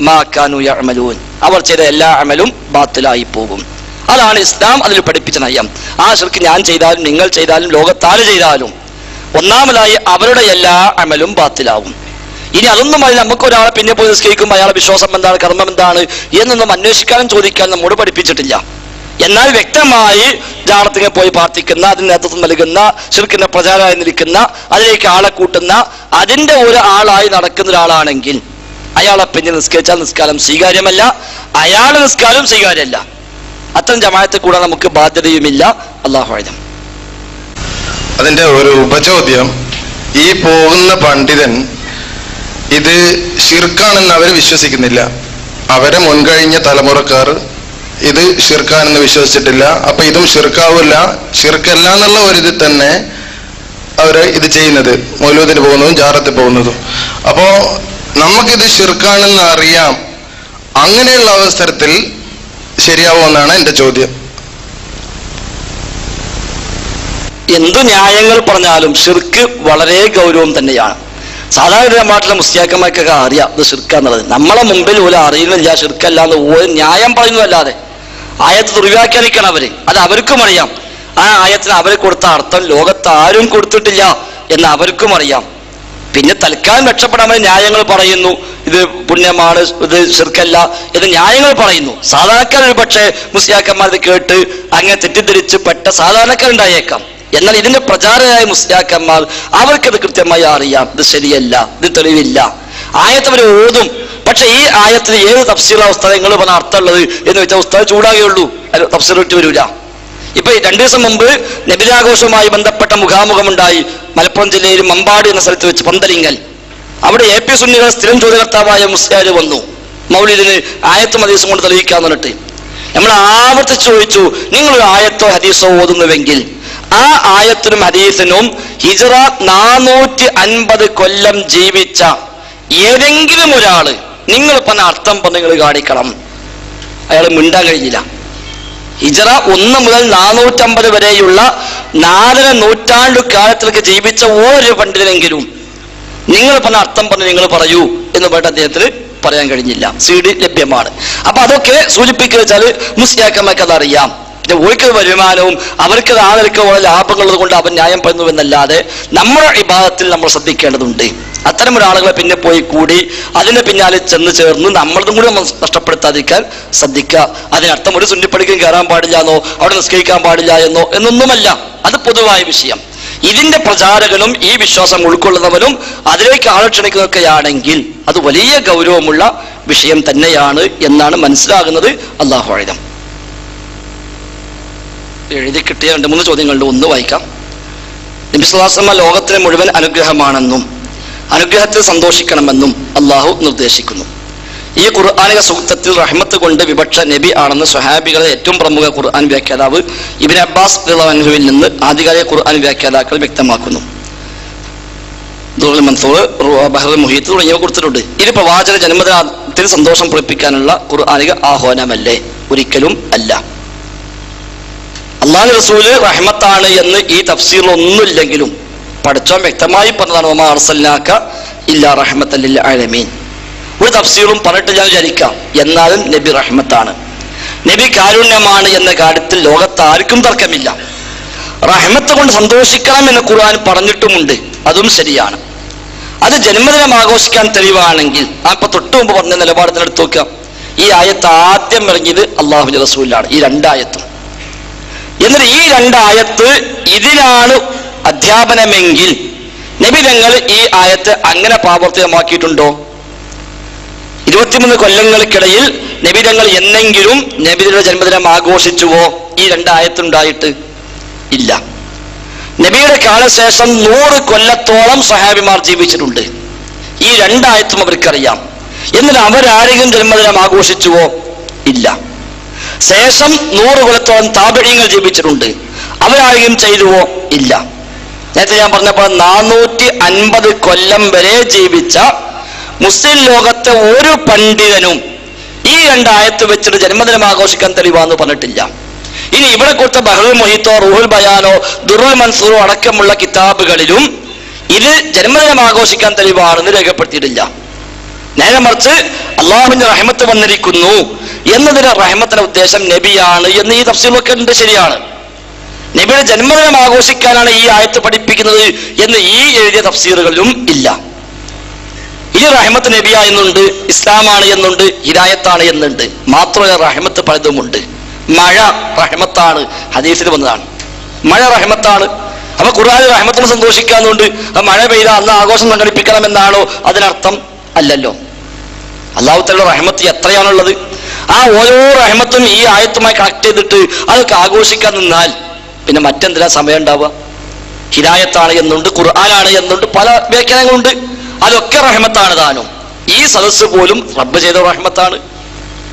മാ കാനൂ യഅമലൂൻ, അവർ ചെയ്ത എല്ലാ അമലും ബാത്തിലായി പോകും. അതാണ് ഇസ്ലാം അതിൽ പഠിപ്പിച്ച നയം. ആ ശിർക്ക് ഞാൻ ചെയ്താലും നിങ്ങൾ ചെയ്താലും ലോകത്താല് ചെയ്താലും ഒന്നാമതായി അവരുടെ എല്ലാ അമലും ബാത്തിലാവും. ഇനി അതൊന്നും മതി, നമുക്ക് ഒരാളെ പിന്നെ പോയി നിസ്കരിക്കുമ്പോൾ അയാളുടെ വിശ്വാസം എന്താണ്, കർമ്മം എന്താണ് എന്നൊന്നും അന്വേഷിക്കാനും ചോദിക്കാനും നമ്മോട് പഠിപ്പിച്ചിട്ടില്ല. എന്നാൽ വ്യക്തമായി ജാറത്തിനെ പോയി പ്രാർത്ഥിക്കുന്ന, അതിന് നേതൃത്വം നൽകുന്ന, ശിർക്കിന്റെ പ്രചാരമായി നിൽക്കുന്ന, അതിലേക്ക് ആളെ കൂട്ടുന്ന, അതിന്റെ ഒരു ആളായി നടക്കുന്ന ഒരാളാണെങ്കിൽ അയാളെ പിന്നെ നിസ്കരിച്ചാൽ നിസ്കാരം സ്വീകാര്യമല്ല, അയാളുടെ നിസ്കാരം സ്വീകാര്യമല്ല. അത്തരം ജമാഅത്തിൽ കൂടെ നമുക്ക് ബാധ്യതയുമില്ല. അല്ലാഹു അഅലം. അതിന്റെ ഒരു ഉപചോദ്യം, ഈ പോകുന്ന പണ്ഡിതൻ ഇത് ഷിർക്കാണെന്ന് അവർ വിശ്വസിക്കുന്നില്ല. അവരെ മുൻകഴിഞ്ഞ തലമുറക്കാർ ഇത് ഷിർക്കാണെന്ന് വിശ്വസിച്ചിട്ടില്ല. അപ്പൊ ഇതും ഷിർക്കാവില്ല, ഷിർക്കല്ല എന്നുള്ള ഒരിതിൽ തന്നെ അവർ ഇത് ചെയ്യുന്നത്, മൗലൂദിന് പോകുന്നതും ജാറത്തിൽ പോകുന്നതും. അപ്പോൾ നമുക്കിത് ശിർക്കാണെന്ന് അറിയാം. അങ്ങനെയുള്ള അവസരത്തിൽ ശരിയാവുമെന്നാണ് എൻ്റെ ചോദ്യം. എന്തു ന്യായങ്ങൾ പറഞ്ഞാലും ഷിർക്ക് വളരെ ഗൗരവം തന്നെയാണ്. സാധാരണ നാട്ടിലെ മുസ്ലിയാക്കന്മാർക്കൊക്കെ അറിയാം ഇത് ഷിർക്കാന്നുള്ളത്. നമ്മളെ മുമ്പിൽ പോലും അറിയുന്നില്ല ഷിർക്കല്ല എന്ന് ഒരു ന്യായം പറയുന്നതല്ലാതെ. ആയത്ത് ദുർവ്യാഖ്യാനിക്കണം അവര്, അത് അവർക്കും അറിയാം. ആ ആയത്തിന് അവർ കൊടുത്ത അർത്ഥം ലോകത്ത് ആരും കൊടുത്തിട്ടില്ല എന്ന് അവർക്കും അറിയാം. പിന്നെ തൽക്കാലം രക്ഷപ്പെടാൻ വേണ്ടി ന്യായങ്ങൾ പറയുന്നു, ഇത് പുണ്യമാണ്, ഇത് ഷിർക്കല്ല എന്ന് ന്യായങ്ങൾ പറയുന്നു. സാധാരണക്കാർ ഒരു പക്ഷേ മുസ്ലിയാക്കന്മാർ ഇത് കേട്ട് അങ്ങനെ തെറ്റിദ്ധരിച്ച് പെട്ട സാധാരണക്കാരുണ്ടായേക്കാം. എന്നാൽ ഇതിന്റെ പ്രചാരകരായ മുസ്ലിയാക്കന്മാർ അവർക്കത് കൃത്യമായി അറിയാം, ഇത് ശരിയല്ല, ഇത് തെളിവില്ല. ആയത്ത് അവർ ഓതും. പക്ഷെ ഈ ആയത്തിന് ഏത് തഫ്സീറാ ഉസ്താദ് നിങ്ങൾ പറഞ്ഞ അർത്ഥമുള്ളത് എന്ന് വെച്ചാൽ ഉസ്താദ് ചൂടാകുകയുള്ളൂ, അല്ല തഫ്സീർ ഇട്ട് വരൂല. ഇപ്പൊ 2 ദിവസം മുമ്പ് നബിദിനാഘോഷവുമായി ബന്ധപ്പെട്ട മുഖാമുഖമുണ്ടായി മലപ്പുറം ജില്ലയിൽ മമ്പാട് എന്ന സ്ഥലത്ത് വെച്ച്, പന്തലിങ്ങൽ. അവിടെ AP സുന്നികൾ സ്ഥിരം ചോദ്യകർത്താവായ മുസ്ലിയാർ വന്നു മൗലിദിന് ആയത്തും ഹദീസും കൊണ്ട് തെളിയിക്കാന്ന് പറഞ്ഞിട്ട്. നമ്മൾ ആവർത്തിച്ച് ചോദിച്ചു, നിങ്ങളൊരു ആയത്തോ ഹദീസോ ഓതുന്നുവെങ്കിൽ ആ ആയത്തിനും ഹദീസിനും ഹിജ്റ 450 കൊല്ലം ജീവിച്ച ഏതെങ്കിലും ഒരാള് നിങ്ങൾ പറഞ്ഞ അർത്ഥം പറഞ്ഞ് നിങ്ങൾ കാണിക്കണം. അയാൾ മിണ്ടാൻ കഴിഞ്ഞില്ല. ഹിജ്റ 1 മുതൽ 450 വരെയുള്ള 4 നൂറ്റാണ്ടു കാലത്തിലേക്ക് ജീവിച്ച ഒരു പണ്ഡിതനെങ്കിലും നിങ്ങൾ പറഞ്ഞ അർത്ഥം പറഞ്ഞ് നിങ്ങൾ പറയൂ എന്ന് പറഞ്ഞിട്ട് അദ്ദേഹത്തിന് പറയാൻ കഴിഞ്ഞില്ല. CD ലഭ്യമാണ്. അപ്പൊ അതൊക്കെ സൂചിപ്പിക്കുക വെച്ചാൽ മുസ്ലിയാക്കന്മാർക്ക് അതറിയാം. പിന്നെ ഓർക്ക് വരുമാനവും അവർക്ക് ആളുകൾക്ക് ലാഭങ്ങളുള്ളത് കൊണ്ട് അവൻ ന്യായം പറയുന്നുവെന്നല്ലാതെ നമ്മുടെ ഇബാദത്തിൽ നമ്മൾ ശ്രദ്ധിക്കേണ്ടതുണ്ട്. അത്തരം ഒരാളുകളെ പിന്നെ പോയി കൂടി അതിന് പിന്നാലെ ചെന്ന് ചേർന്ന് നമ്മളതും കൂടി നമ്മൾ നഷ്ടപ്പെടുത്താതിരിക്കാൻ ശ്രദ്ധിക്കുക. അതിനർത്ഥം ഒരു സുന്നിപ്പള്ളിക്കും കയറാൻ പാടില്ല എന്നോ അവിടെ നിസ്കരിക്കാൻ പാടില്ല എന്നൊന്നുമല്ല. അത് പൊതുവായ വിഷയം. ഇതിന്റെ പ്രചാരകനും ഈ വിശ്വാസം ഉൾക്കൊള്ളുന്നവനും അതിലേക്ക് ആകർഷണിക്കുന്നതൊക്കെയാണെങ്കിൽ അത് വലിയ ഗൗരവമുള്ള വിഷയം തന്നെയാണ് എന്നാണ് മനസ്സിലാകുന്നത്. അല്ലാഹു അഅലം. എഴുതി കിട്ടിയ 2-3 ചോദ്യങ്ങളുടെ ഒന്ന് വായിക്കാം. നബി സ്വല്ലല്ലാഹു അലൈഹി വസല്ലം ലോകത്തിന് മുഴുവൻ അനുഗ്രഹമാണെന്നും അനുഗ്രഹത്തിൽ സന്തോഷിക്കണമെന്നും അള്ളാഹു നിർദ്ദേശിക്കുന്നു. ഈ ഖുർആനിക സൂക്തത്തിൽ റഹ്മത്ത് കൊണ്ട് വിവക്ഷ നബി ആണെന്ന് സ്വഹാബികളെ ഏറ്റവും പ്രമുഖ ഖുർആൻ വ്യാഖ്യാതാവ് ഇബ്നു അബ്ബാസ് റളിയല്ലാഹു അൻഹുവിൽ നിന്ന് ആധികാരിക ഖുർആൻ വ്യാഖ്യാതാക്കൾ വ്യക്തമാക്കുന്നു. ദുറുൽ മൻസൂർ, ബഹ്റുൽ മുഹീത്ത് തുടങ്ങിയവ കൊടുത്തിട്ടുണ്ട്. ഇത് പ്രവാചക ജന്മദിനത്തിൽ സന്തോഷം പ്രകടിപ്പിക്കാനുള്ള ഖുർആനിക ആഹ്വാനമല്ലേ? ഒരിക്കലും അല്ല. അല്ലാഹു റസൂല് റഹ്മത്താണ് എന്ന് ഈ തഫ്സീറിൽ ഒന്നുമില്ലെങ്കിലും പഠിച്ചോൻ വ്യക്തമായി പറഞ്ഞതാണ്, വമാ അർസൽനാക ഇല്ലാ റഹ്മത്തൻ ലിൽ ആലമീൻ. ഒരു തഫ്സീറും പറഞ്ഞിട്ട് ഞാൻ വിചാരിക്കാം, എന്നാലും നബി റഹ്മത്താണ്, നബി കാരുണ്യമാണ് എന്ന കാര്യത്തിൽ ലോകത്ത് ആർക്കും തർക്കമില്ല. റഹ്മത്ത് കൊണ്ട് സന്തോഷിക്കണം എന്ന് ഖുർആൻ പറഞ്ഞിട്ടുമുണ്ട്, അതും ശരിയാണ്. അത് ജന്മദിനം ആഘോഷിക്കാൻ തെളിവാണെങ്കിൽ അപ്പൊ തൊട്ടു മുമ്പ് പറഞ്ഞ നിലപാടത്തിനെടുത്ത് നോക്കാം. ഈ ആയത്ത് ആദ്യം ഇറങ്ങിയത് അല്ലാഹുവിന്റെ റസൂലിലാണ്, ഈ 2 ആയത്തും. എന്നിട്ട് ഈ 2 ആയത്ത് ഇതിനാണ് അധ്യാപനമെങ്കിൽ നബി തങ്ങൾ ഈ ആയത്ത് അങ്ങനെ പ്രാവർത്തികമാക്കിയിട്ടുണ്ടോ? 23 കൊല്ലങ്ങൾക്കിടയിൽ നബി തങ്ങൾ എന്നെങ്കിലും നബിയുടെ ജന്മദിനം ആഘോഷിച്ചുവോ? ഈ 2 ആയത്തുണ്ടായിട്ട് ഇല്ല. നബിയുടെ കാലശേഷം 100 കൊല്ലത്തോളം സഹാബിമാർ ജീവിച്ചിട്ടുണ്ട്. ഈ 2 ആയത്തും അവർക്കറിയാം. എന്നിട്ട് അവരാരെങ്കിലും ജന്മദിനം ആഘോഷിച്ചുവോ? ഇല്ല. ശേഷം 100 കൊല്ലത്തോളം താബിഈങ്ങൾ ജീവിച്ചിട്ടുണ്ട്, അവരാരെങ്കിലും ചെയ്തുവോ? ഇല്ല. നേരത്തെ ഞാൻ പറഞ്ഞപ്പോൾ 450 കൊല്ലം വരെ ജീവിച്ച മുസ്ലിം ലോകത്തെ ഒരു പണ്ഡിതനും ഈ 2 ആയത്ത് വെച്ചിട്ട് ജന്മദിനം ആഘോഷിക്കാൻ തെളിവാന്ന് പറഞ്ഞിട്ടില്ല. ഇനി ഇവിടെ കൊടുത്ത ബഹ്റുൽ മുഹീത്തോ റൂഹുൽ ബയാനോ ദുറുൽ മൻസൂറോ അടക്കമുള്ള കിതാബുകളിലും ഇത് ജന്മദിനം ആഘോഷിക്കാൻ തെളിവാണെന്ന് രേഖപ്പെടുത്തിയിട്ടില്ല. നേരെ മറിച്ച് അള്ളാഹുവിന്റെ റഹ്മത്ത് വന്നിരിക്കുന്നു എന്നതിന് റഹ്മത്തിന്റെ ഉദ്ദേശം നബിയാണ് എന്ന് ഈ തഫ്സീറൊക്കെ ഉണ്ട്, ശരിയാണ്. നബിയുടെ ജന്മദിനം ആഘോഷിക്കാനാണ് ഈ ആയത്ത് പഠിപ്പിക്കുന്നത് എന്ന് ഈ എഴുതിയ തഫ്സീറുകളിലും ഇല്ല. ഇനി റഹ്മത്ത് നബിയ എന്നുണ്ട്, ഇസ്ലാമാണ് എന്നുണ്ട്, ഹിദായത്താണ് എന്നുണ്ട്. മാത്രമല്ല റഹ്മത്ത് പലതുമുണ്ട്. മഴ റഹ്മത്താണ്, ഹദീസിൽ വന്നതാണ്. മഴ റഹ്മത്താണ്. അപ്പൊ ഖുർആനിൽ റഹ്മത്തിന് സന്തോഷിക്കാന്നുണ്ട്, മഴ പെയ്ത അന്ന് ആഘോഷം സംഘടിപ്പിക്കണമെന്നാണോ അതിനർത്ഥം? അല്ലല്ലോ. അല്ലാഹു തആല റഹ്മത്ത് എത്രയാണുള്ളത്? ആ ഓരോ റഹ്മത്തും ഈ ആയത്തുമായി കണക്ട് ചെയ്തിട്ട് അതൊക്കെ ആഘോഷിക്കാൻ നിന്നാൽ പിന്നെ മറ്റെന്തിനാ സമയം ഉണ്ടാവുക? ഹിദായത്താണ് എന്നുണ്ട്, ഖുർആനാണ് എന്നുണ്ട്, പല വ്യാഖ്യാനങ്ങളുണ്ട്. അതൊക്കെ റഹ്മത്താണ് താനും. ഈ സദസ്സ് പോലും റബ്ബ് ചെയ്ത റഹ്മത്താണ്.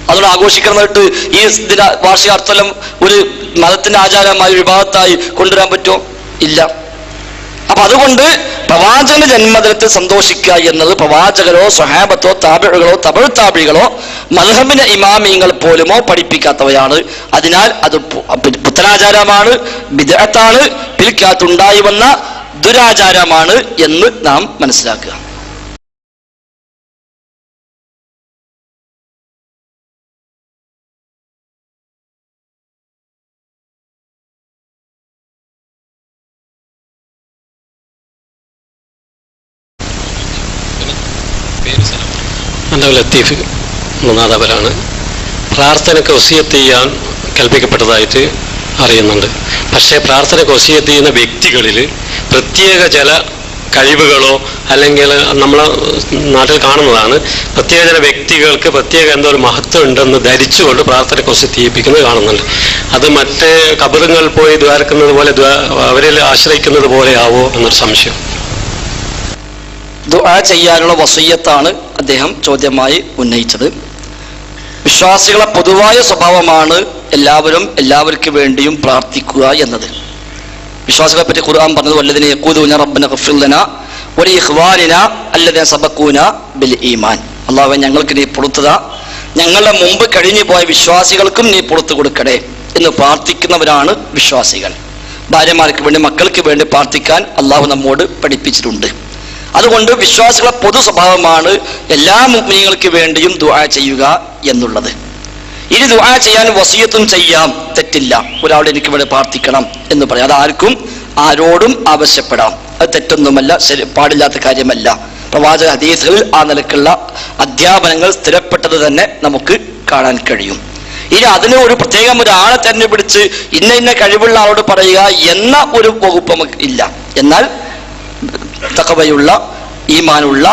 അതുകൊണ്ട് ആഘോഷിക്കണമെന്നിട്ട് ഈ വാർഷികാർത്ഥം ഒരു മതത്തിന്റെ ആചാരമായി വിഭാഗത്തായി കൊണ്ടുവരാൻ പറ്റുമോ? ഇല്ല. അപ്പൊ അതുകൊണ്ട് പ്രവാചകന്റെ ജന്മദിനത്തിൽ സന്തോഷിക്കുക എന്നത് പ്രവാചകരോ സ്വഹാബത്തോ താബികളോ തബഴ് താബികളോ മദ്ഹബിന്റെ ഇമാമിയങ്ങൾ പോലുമോ പഠിപ്പിക്കാത്തവയാണ്. അതിനാൽ അത് പുത്തനാചാരമാണ്, ബിദ്അത്താണ്, പിൽക്കാത്തുണ്ടായി വന്ന ദുരാചാരമാണ് എന്ന് നാം മനസ്സിലാക്കുക. എൻ്റെ ലത്തീഫ് മുനാദാപരാണ്. പ്രാർത്ഥനയ്ക്ക് വസിയത്ത് ചെയ്യാൻ കൽപ്പിക്കപ്പെട്ടതായിട്ട് അറിയുന്നുണ്ട്. പക്ഷേ പ്രാർത്ഥനയ്ക്ക് വസിയത്ത് ചെയ്യുന്ന വ്യക്തികളിൽ പ്രത്യേക ചില കഴിവുകളോ അല്ലെങ്കിൽ നമ്മളെ നാട്ടിൽ കാണുന്നതാണ്, പ്രത്യേക ചില വ്യക്തികൾക്ക് പ്രത്യേക എന്തോ ഒരു മഹത്വം ഉണ്ടെന്ന് ധരിച്ചുകൊണ്ട് പ്രാർത്ഥനയ്ക്ക് വസിയത്ത് ചെയ്യിപ്പിക്കുന്നത് കാണുന്നുണ്ട്. അത് മറ്റ് കബറുകൾ പോയി ദ്വാരക്കുന്നത് പോലെ അവരിൽ ആശ്രയിക്കുന്നത് പോലെ ആവോ എന്നൊരു സംശയം. ദുആ ചെയ്യാനുള്ള വസിയ്യത്താണ് അദ്ദേഹം ചോദ്യമായി ഉന്നയിച്ചത്. വിശ്വാസികളെ പൊതുവായ സ്വഭാവമാണ് എല്ലാവർക്കും വേണ്ടിയും പ്രാർത്ഥിക്കുക എന്നത്. വിശ്വാസികളെ പറ്റി ഖുർആൻ പറഞ്ഞത് വല്ലദീന യഖൂലൂന റബ്ബന ഗ്ഫിർ ലനാ വലിഇഖ്വാനിന അല്ലദീന സബഖൂന ബിൽ ഈമാൻ. അല്ലാഹുവേ, ഞങ്ങൾക്ക് നീ പുറത്തുതാ, ഞങ്ങളുടെ മുമ്പ് കഴിഞ്ഞു പോയ വിശ്വാസികൾക്കും നീ പുറത്തു കൊടുക്കണേ എന്ന് പ്രാർത്ഥിക്കുന്നവരാണ് വിശ്വാസികൾ. ഭാര്യമാർക്ക് വേണ്ടി മക്കൾക്ക് വേണ്ടി പ്രാർത്ഥിക്കാൻ അള്ളാഹു നമ്മോട് പഠിപ്പിച്ചിട്ടുണ്ട്. അതുകൊണ്ട് വിശ്വാസികളെ പൊതു സ്വഭാവമാണ് എല്ലാ മുഅ്മിനീങ്ങൾക്ക് വേണ്ടിയും ദുആ ചെയ്യുക എന്നുള്ളത്. ഇനി ദുആ ചെയ്യാൻ വസിയത്തും ചെയ്യാം, തെറ്റില്ല. ഒരാളോട് എനിക്ക് വേണ്ടി പ്രാർത്ഥിക്കണം എന്ന് പറയാം, അത് ആരോടും ആവശ്യപ്പെടാം. അത് തെറ്റൊന്നുമല്ല, ശരി, പാടില്ലാത്ത കാര്യമല്ല. പ്രവാചക ഹദീസുകളിൽ ആ നിലക്കുള്ള അധ്യാപനങ്ങൾ സ്ഥിരപ്പെട്ടത് തന്നെ നമുക്ക് കാണാൻ കഴിയും. ഇനി അതിന് ഒരു പ്രത്യേകം ഒരാളെ തെരഞ്ഞെടുപ്പിടിച്ച് ഇന്ന കഴിവുള്ള ആളോട് പറയുക എന്ന ഒരു വകുപ്പ് നമുക്ക് ഇല്ല. എന്നാൽ തഖവയുള്ള, ഈമാനുള്ള,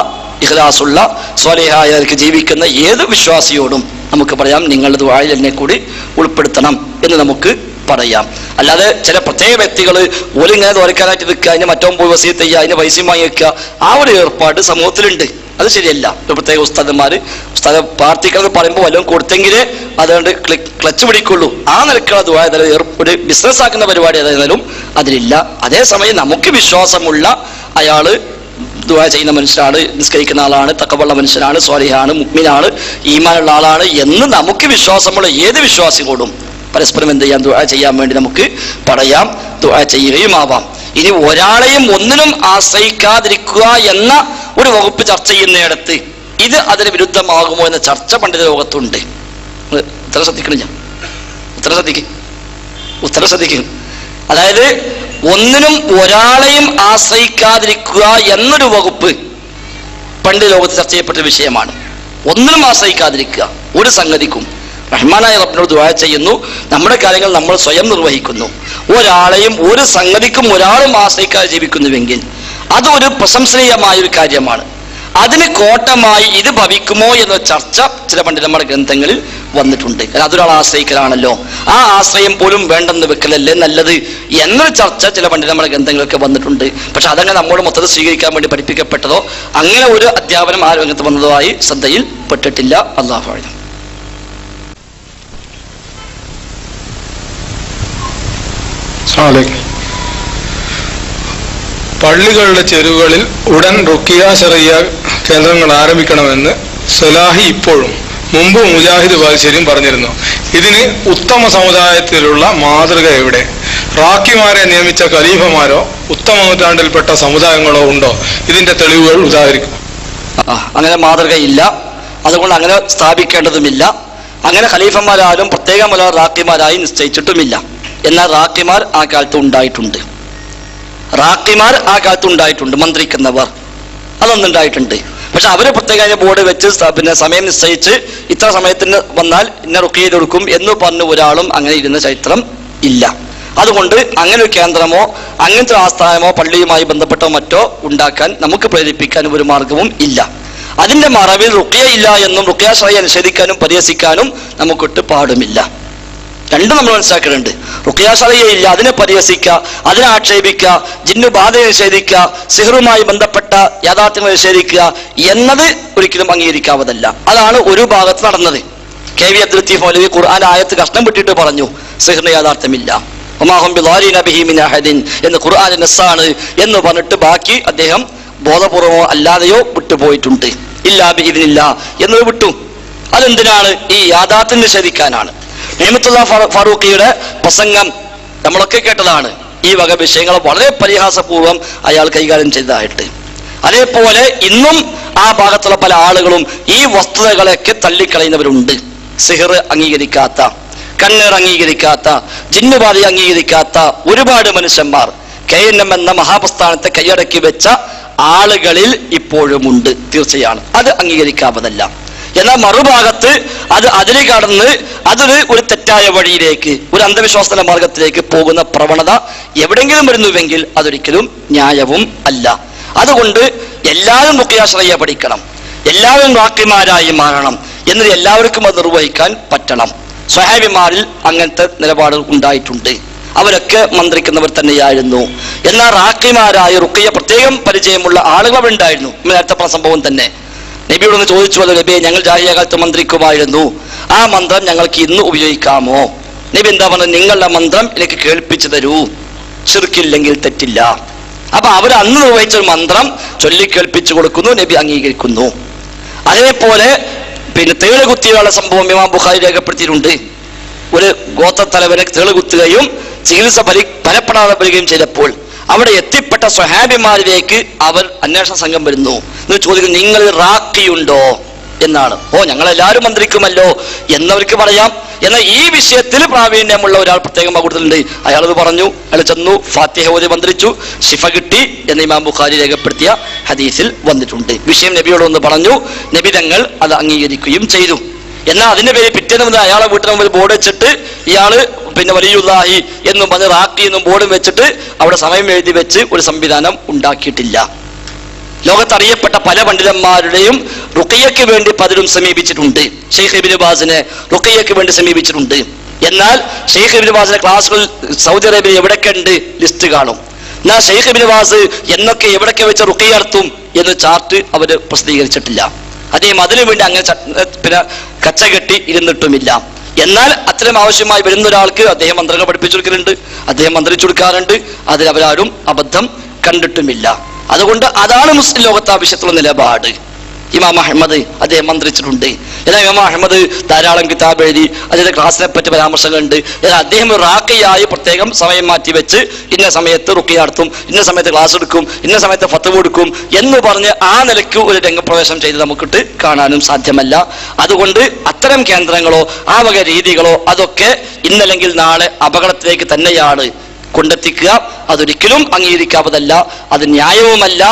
ഇഖ്ലാസുള്ള, സ്വാലിഹായവർക്ക് ജീവിക്കുന്ന ഏത് വിശ്വാസിയോടും നമുക്ക് പറയാം, നിങ്ങളുടെ ദുആയിൽ എന്നെ കൂടി ഉൾപ്പെടുത്തണം എന്ന് നമുക്ക് പറയാം. അല്ലാതെ ചില പ്രത്യേക വ്യക്തികൾ ഓലിങ്ങനെ ദോരക്കാനായിട്ട് നിൽക്കുക, അതിന് മറ്റോ പോയി വസിയത്ത് ചെയ്യുക, അതിന് പൈസയും വാങ്ങി വെക്കുക, ആ ഒരു ഏർപ്പാട് സമൂഹത്തിലുണ്ട്. അത് ശരിയല്ല. ഒരു പ്രത്യേക ഉസ്താദ് പ്രാർത്ഥിക്കണമെന്ന് പറയുമ്പോൾ വല്ലതും കൊടുത്തെങ്കിലേ അതുകൊണ്ട് ക്ലച്ച് പിടിക്കുള്ളൂ. ആ നിലക്കുള്ള ദുആ ഒരു ബിസിനസ് ആക്കുന്ന പരിപാടി ഏതായാലും അതിലില്ല. അതേസമയം നമുക്ക് വിശ്വാസമുള്ള അയാള് ദുആ ചെയ്യുന്ന മനുഷ്യനാണ്, നിസ്കരിക്കുന്ന ആളാണ്, തഖവയുള്ള മനുഷ്യനാണ്, സ്വാലിഹാണ്, മുഅ്മിനാണ്, ഈമാനുള്ള ആളാണ് എന്ന് നമുക്ക് വിശ്വാസമുള്ള ഏത് വിശ്വാസികളോടും പരസ്പരം എന്ത് ചെയ്യാം, ദുആ ചെയ്യാൻ വേണ്ടി നമുക്ക് പറയാം, ദുആ ചെയ്യുകയും ആവാം. ഇനി ഒരാളെയും ഒന്നിനും ആശ്രയിക്കാതിരിക്കുക എന്ന ഒരു വകുപ്പ് ചർച്ച ചെയ്യുന്നിടത്ത് ഇത് അതിന് വിരുദ്ധമാകുമോ എന്ന ചർച്ച പണ്ഡിത ലോകത്തുണ്ട്. ഉത്തരം ശ്രദ്ധിക്കും. അതായത് ഒന്നിനും ഒരാളെയും ആശ്രയിക്കാതിരിക്കുക എന്നൊരു വകുപ്പ് പണ്ട് ലോകത്ത് ചർച്ച ചെയ്യപ്പെട്ട വിഷയമാണ്. ഒന്നിനും ആശ്രയിക്കാതിരിക്കുക, ഒരു സംഗതിക്കും. റഹ്മാനായ റബ്ബിനോട് ദുആ ചെയ്യുന്നു, നമ്മുടെ കാര്യങ്ങൾ നമ്മൾ സ്വയം നിർവഹിക്കുന്നു. ഒരാളെയും ഒരു സംഗതിക്കും ഒരാളും ആശ്രയിക്കാതെ ജീവിക്കുന്നുവെങ്കിൽ അതൊരു പ്രശംസനീയമായൊരു കാര്യമാണ്. അതിന് കോട്ടമായി ഇത് ഭവിക്കുമോ എന്ന ചർച്ച ചില പണ്ഡിതന്മാരുടെ ഗ്രന്ഥങ്ങളിൽ വന്നിട്ടുണ്ട്. കാരണം അതൊരാൾ ആശ്രയിക്കലാണല്ലോ, ആ ആശ്രയം പോലും വേണ്ടെന്ന് വെക്കലല്ലേ നല്ലത് എന്നൊരു ചർച്ച ചില പണ്ഡിതന്മാരുടെ ഗ്രന്ഥങ്ങളൊക്കെ വന്നിട്ടുണ്ട്. പക്ഷെ അതങ്ങനെ നമ്മോട് മൊത്തത്തിൽ സ്വീകരിക്കാൻ വേണ്ടി പഠിപ്പിക്കപ്പെട്ടതോ അങ്ങനെ ഒരു അധ്യാപനം ആ രംഗത്ത് വന്നതോ ആയി ശ്രദ്ധയിൽ പെട്ടിട്ടില്ല. അല്ലാഹു അഅലം. പള്ളികളുടെ ചെരുവുകളിൽ ഉടൻ റുഖിയ ശറിയ കേന്ദ്രങ്ങൾ ആരംഭിക്കണമെന്ന് സലാഹി ഇപ്പോഴും മുമ്പ് മുജാഹിദ് ബാദിശ്ശേരിയും പറഞ്ഞിരുന്നു. ഇതിന് ഉത്തമ സമുദായത്തിലുള്ള മാതൃക എവിടെ? റാക്കിമാരെ നിയമിച്ച ഖലീഫമാരോ ഉത്തമ നൂറ്റാണ്ടിൽപ്പെട്ട സമുദായങ്ങളോ ഉണ്ടോ? ഇതിന്റെ തെളിവുകൾ ഉദാഹരിക്കും. അങ്ങനെ മാതൃകയില്ല, അതുകൊണ്ട് അങ്ങനെ സ്ഥാപിക്കേണ്ടതുമില്ല. അങ്ങനെ ഖലീഫന്മാരാരും പ്രത്യേകമല്ല റാക്കിമാരായി നിശ്ചയിച്ചിട്ടുമില്ല. എന്നാൽ റാക്കിമാർ ആ കാലത്ത് ഉണ്ടായിട്ടുണ്ട്, മന്ത്രിക്കുന്നവർ അതൊന്നുണ്ടായിട്ടുണ്ട്. പക്ഷെ അവര് പ്രത്യേക ബോർഡ് വെച്ച് പിന്നെ സമയം നിശ്ചയിച്ച് ഇത്ര സമയത്തിന് വന്നാൽ ഇന്ന റുഖിയ കൊടുക്കും എന്ന് പറഞ്ഞ ഒരാളും അങ്ങനെ ഇരുന്ന ചരിത്രം ഇല്ല. അതുകൊണ്ട് അങ്ങനെ ഒരു കേന്ദ്രമോ അങ്ങനത്തെ ആസ്ഥാനമോ പള്ളിയുമായി ബന്ധപ്പെട്ടോ മറ്റോ ഉണ്ടാക്കാൻ നമുക്ക് പ്രേരിപ്പിക്കാനും ഒരു മാർഗവും ഇല്ല. അതിന്റെ മറവിൽ റുഖിയ ഇല്ല എന്നും റുഖിയ ശറിയ നിഷേധിക്കാനും പരിഹസിക്കാനും നമുക്കൊട്ട് പാടുമില്ല. രണ്ടും നമ്മൾ മനസ്സിലാക്കുന്നുണ്ട്. റുഖിയ ശറിയ ഇല്ല, അതിനെ പരിഹസിക്കുക, അതിനെ ആക്ഷേപിക്കുക, ജിന്നുബാധയെ നിഷേധിക്കുക, സിഹറുമായി ബന്ധപ്പെട്ട യാഥാർത്ഥ്യങ്ങൾ നിഷേധിക്കുക എന്നത് ഒരിക്കലും അംഗീകരിക്കാവതല്ല. അതാണ് ഒരു ഭാഗത്ത് നടന്നത്. കെ വി അബ്ദുൽ ലത്തീഫ് മൗലവി ഖുർആൻ ആയത്ത് കഷ്ണം വിട്ടിട്ട് പറഞ്ഞു സിഹറിന് യാഥാർത്ഥ്യമില്ല. വമാഹും ബിളാലിന ബിഹി മിൻ അഹദിൻ എന്ന് ഖുർആനിന്റെ നസ്സാണ് എന്ന് പറഞ്ഞിട്ട് ബാക്കി അദ്ദേഹം ബോധപൂർവമോ അല്ലാതെയോ വിട്ടുപോയിട്ടുണ്ട്. ഇല്ലാ ബിഇദ്നില്ലാ എന്നത് വിട്ടു. അതെന്തിനാണ്? ഈ യാഥാർത്ഥ്യം നിഷേധിക്കാനാണ്. നിഅമത്തുല്ലാ ഫാറൂഖിയുടെ പ്രസംഗം നമ്മളൊക്കെ കേട്ടതാണ്. ഈ വക വിഷയങ്ങളെ വളരെ പരിഹാസപൂർവ്വം അയാൾ കൈകാര്യം ചെയ്തതായിട്ട്. അതേപോലെ ഇന്നും ആ ഭാഗത്തുള്ള പല ആളുകളും ഈ വസ്തുതകളെയൊക്കെ തള്ളിക്കളയുന്നവരുണ്ട്. സിഹർ അംഗീകരിക്കാത്ത, കണ്ണീർ അംഗീകരിക്കാത്ത, ജിന്നുബാധ അംഗീകരിക്കാത്ത ഒരുപാട് മനുഷ്യന്മാർ KNM എന്ന മഹാപ്രസ്ഥാനത്തെ കൈയടക്കി വെച്ച ആളുകളിൽ ഇപ്പോഴുമുണ്ട്. തീർച്ചയാണ് അത് അംഗീകരിക്കാവതല്ല. എന്നാൽ മറുഭാഗത്ത് അത് അതിൽ കടന്ന് ഒരു തെറ്റായ വഴിയിലേക്ക്, ഒരു അന്ധവിശ്വാസത്തിന്റെ മാർഗത്തിലേക്ക് പോകുന്ന പ്രവണത എവിടെയെങ്കിലും വരുന്നുവെങ്കിൽ അതൊരിക്കലും ന്യായവും അല്ല. അതുകൊണ്ട് എല്ലാവരും റുഖിയ പഠിക്കണം, എല്ലാവരും റാഖിമാരായി മാറണം, എന്നിട്ട് എല്ലാവർക്കും അത് നിർവഹിക്കാൻ പറ്റണം. സ്വഹാബിമാരിൽ അങ്ങനത്തെ നിലപാടുകൾ ഉണ്ടായിട്ടുണ്ട്. അവരൊക്കെ മന്ത്രിക്കുന്നവർ തന്നെയായിരുന്നു. എന്നാൽ റാഖിമാരായ റുഖിയ പ്രത്യേകം പരിചയമുള്ള ആളുകൾ ഉണ്ടായിരുന്നു. നേരത്തെ പറഞ്ഞ സംഭവം തന്നെ നബിയോടൊന്ന് ചോദിച്ചു, അത് നബിയെ ഞങ്ങൾ ജാഹിലിയ്യ കാലത്ത് മന്ത്രിക്കുമായിരുന്നു, ആ മന്ത്രം ഞങ്ങൾക്ക് ഇന്ന് ഉപയോഗിക്കാമോ? നബി എന്താ പറഞ്ഞത്? നിങ്ങളുടെ മന്ത്രം എനിക്ക് കേൾപ്പിച്ചു തരൂ, ശിർക്കില്ലെങ്കിൽ തെറ്റില്ല. അപ്പൊ അവർ അന്ന് നിർവഹിച്ച ഒരു മന്ത്രം ചൊല്ലിക്കേൾപ്പിച്ചു കൊടുക്കുന്നു, നബി അംഗീകരിക്കുന്നു. അതേപോലെ തേള് കുത്തിയുള്ള സംഭവം ഇമാം ബുഖാരി രേഖപ്പെടുത്തിയിട്ടുണ്ട്. ഒരു ഗോത്രത്തലവനെ തേള് കുത്തുകയും ചികിത്സ ഫലപ്പെടാതെ വരികയും ചെയ്തപ്പോൾ അവിടെ എത്തിപ്പെട്ട സ്വഹാബിമാരിലേക്ക് അവർ അന്വേഷണ സംഘം വരുന്നു. എന്ന് ചോദിക്കും, നിങ്ങൾ റാഖിയുണ്ടോ എന്നാണ്. ഞങ്ങളെല്ലാവരും മന്ത്രിക്കുമല്ലോ എന്നവർക്ക് പറയാം. എന്നാൽ ഈ വിഷയത്തിൽ പ്രാവീണ്യമുള്ള ഒരാൾ പ്രത്യേകം കൊടുത്തിട്ടുണ്ട്. അയാളത് പറഞ്ഞു, അയാൾ ചെന്നു, ഫാത്തിഹ ഓതി മന്ത്രിച്ചു, ശിഫ കിട്ടി എന്ന് ഇമാം ബുഖാരി രേഖപ്പെടുത്തിയ ഹദീസിൽ വന്നിട്ടുണ്ട്. വിഷയം നബിയോടൊന്ന് പറഞ്ഞു, നബി തങ്ങൾ അത് അംഗീകരിക്കുകയും ചെയ്തു. എന്നാൽ അതിന്റെ പേര് പിറ്റേന്ന് മുതൽ അയാളെ വീട്ടിൽ മുമ്പിൽ ബോർഡ് വെച്ചിട്ട് ഇയാള് വലിയുല്ലാഹി എന്നും പറഞ്ഞ് റാഖി എന്നും ബോർഡും വെച്ചിട്ട് അവിടെ സമയം എഴുതി വെച്ച് ഒരു സംവിധാനം ഉണ്ടാക്കിയിട്ടില്ല. ലോകത്തറിയപ്പെട്ട പല പണ്ഡിതന്മാരുടെയും റുഖിയയ്ക്ക് വേണ്ടി പലരും സമീപിച്ചിട്ടുണ്ട്. ഷെയ്ഖ് ഇബ്നു ബാസിനെ റുഖിയയ്ക്ക് വേണ്ടി സമീപിച്ചിട്ടുണ്ട്. എന്നാൽ ഷെയ്ഖ് ഇബ്നു ബാസിന്റെ ക്ലാസുകൾ സൗദി അറേബ്യയിൽ എവിടെയൊക്കെ ഉണ്ട് ലിസ്റ്റ് കാണും. എന്നാൽ ഷെയ്ഖ് ഇബ്നു ബാസ് എന്നൊക്കെ എവിടെയൊക്കെ വെച്ച് റുഖിയ നടത്തും എന്ന് ചാർട്ട് അവർ പ്രസിദ്ധീകരിച്ചിട്ടില്ല. അദ്ദേഹം അതിനു വേണ്ടി അങ്ങനെ കച്ചകെട്ടി ഇരുന്നിട്ടുമില്ല. എന്നാൽ അത്തരം ആവശ്യമായി വരുന്ന ഒരാൾക്ക് അദ്ദേഹം മന്ത്രങ്ങൾ പഠിപ്പിച്ചു കൊടുക്കുന്നുണ്ട്, അദ്ദേഹം മന്ത്രിച്ചു കൊടുക്കാറുണ്ട്. അതിൽ അവരാരും അബദ്ധം കണ്ടിട്ടുമില്ല. അതുകൊണ്ട് അതാണ് മുസ്ലിം ലോകത്തെ ആവശ്യത്തുള്ള നിലപാട്. ഇമാം അഹമ്മദ് അദ്ദേഹം മന്ത്രിച്ചിട്ടുണ്ട്. എന്നാൽ ഇമാം അഹമ്മദ് ധാരാളം കിതാബ് എഴുതി, അതിന്റെ ക്ലാസിനെ പറ്റി പരാമർശങ്ങളുണ്ട്. എന്നാൽ അദ്ദേഹം റാഖിയായി പ്രത്യേകം സമയം മാറ്റി വെച്ച് ഇന്ന സമയത്ത് റുഖിയ നടത്തും, ഇന്ന സമയത്ത് ക്ലാസ് എടുക്കും, ഇന്ന സമയത്ത് ഫത്വ കൊടുക്കും എന്ന് പറഞ്ഞ് ആ നിലയ്ക്ക് ഒരു രംഗപ്രവേശം ചെയ്ത് നമുക്കിട്ട് കാണാനും സാധ്യമല്ല. അതുകൊണ്ട് അത്തരം കേന്ദ്രങ്ങളോ ആ വക രീതികളോ അതൊക്കെ ഇന്നല്ലെങ്കിൽ നാളെ അപകടത്തിലേക്ക് തന്നെയാണ് കൊണ്ടെത്തിക്കുക. അതൊരിക്കലും അംഗീകരിക്കാവതല്ല, അത് ന്യായവുമല്ല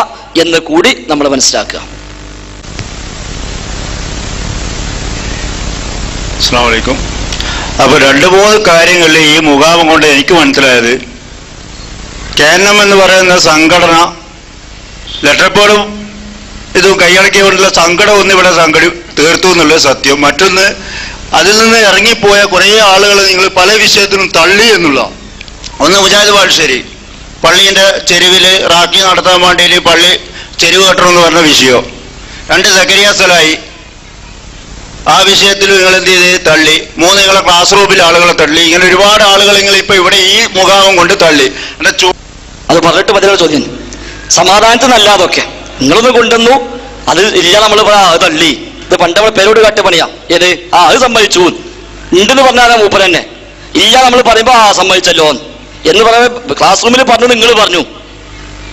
എന്ന് കൂടി നമ്മൾ മനസ്സിലാക്കുക. അസ്സലാമു അലൈക്കും. അപ്പോൾ 2-3 കാര്യങ്ങളിൽ ഈ മുഖാമുഖം കൊണ്ട് എനിക്ക് മനസ്സിലായത്, KNM എന്ന് പറയുന്ന സംഘടന ലെറ്റർപോഡും ഇത് കൈയടക്കിയോടുള്ള സങ്കടം ഒന്ന് ഇവിടെ തീർത്തു എന്നുള്ളത് സത്യം. മറ്റൊന്ന്, അതിൽ നിന്ന് ഇറങ്ങിപ്പോയ കുറേ ആളുകൾ നിങ്ങൾ പല വിഷയത്തിലും തള്ളി എന്നുള്ള ഒന്ന്. മുജാഹിദ് ബാലുശ്ശേരി പള്ളീൻ്റെ ചെരുവിൽ റാഖി നടത്താൻ വേണ്ടിയിട്ട് പള്ളി ചെരുവ് കെട്ടണമെന്ന് പറഞ്ഞ വിഷയം. 2 സക്കരിയ സലായി ആ വിഷയത്തിൽ നിങ്ങൾ എന്ത് ചെയ്ത് തള്ളി. 3 നിങ്ങളെ ക്ലാസ് റൂമിൽ ആളുകളെ തള്ളി. ഇങ്ങനെ ഒരുപാട് ആളുകൾ നിങ്ങൾ ഇപ്പൊ ഇവിടെ ഈ മുഖാമം കൊണ്ട് തള്ളി. അത് പറഞ്ഞിട്ട് പതിനുള്ള ചോദ്യം, സമാധാനത്തിൽ നല്ലാതൊക്കെ നിങ്ങളൊന്ന് കൊണ്ടുവന്നു, അത് ഇല്ല നമ്മൾ തള്ളി. ഇത് പണ്ട് നമ്മൾ പേരോട് കാട്ടി പണിയാ. ഏത് അത് സമ്മതിച്ചു ഉണ്ടെന്ന് പറഞ്ഞാൽ മൂപ്പർ തന്നെ. ഇല്ല നമ്മൾ പറയുമ്പോ സമ്മതിച്ചല്ലോ എന്ന് പറയുമ്പോൾ ക്ലാസ് റൂമിൽ പറഞ്ഞു, നിങ്ങൾ പറഞ്ഞു,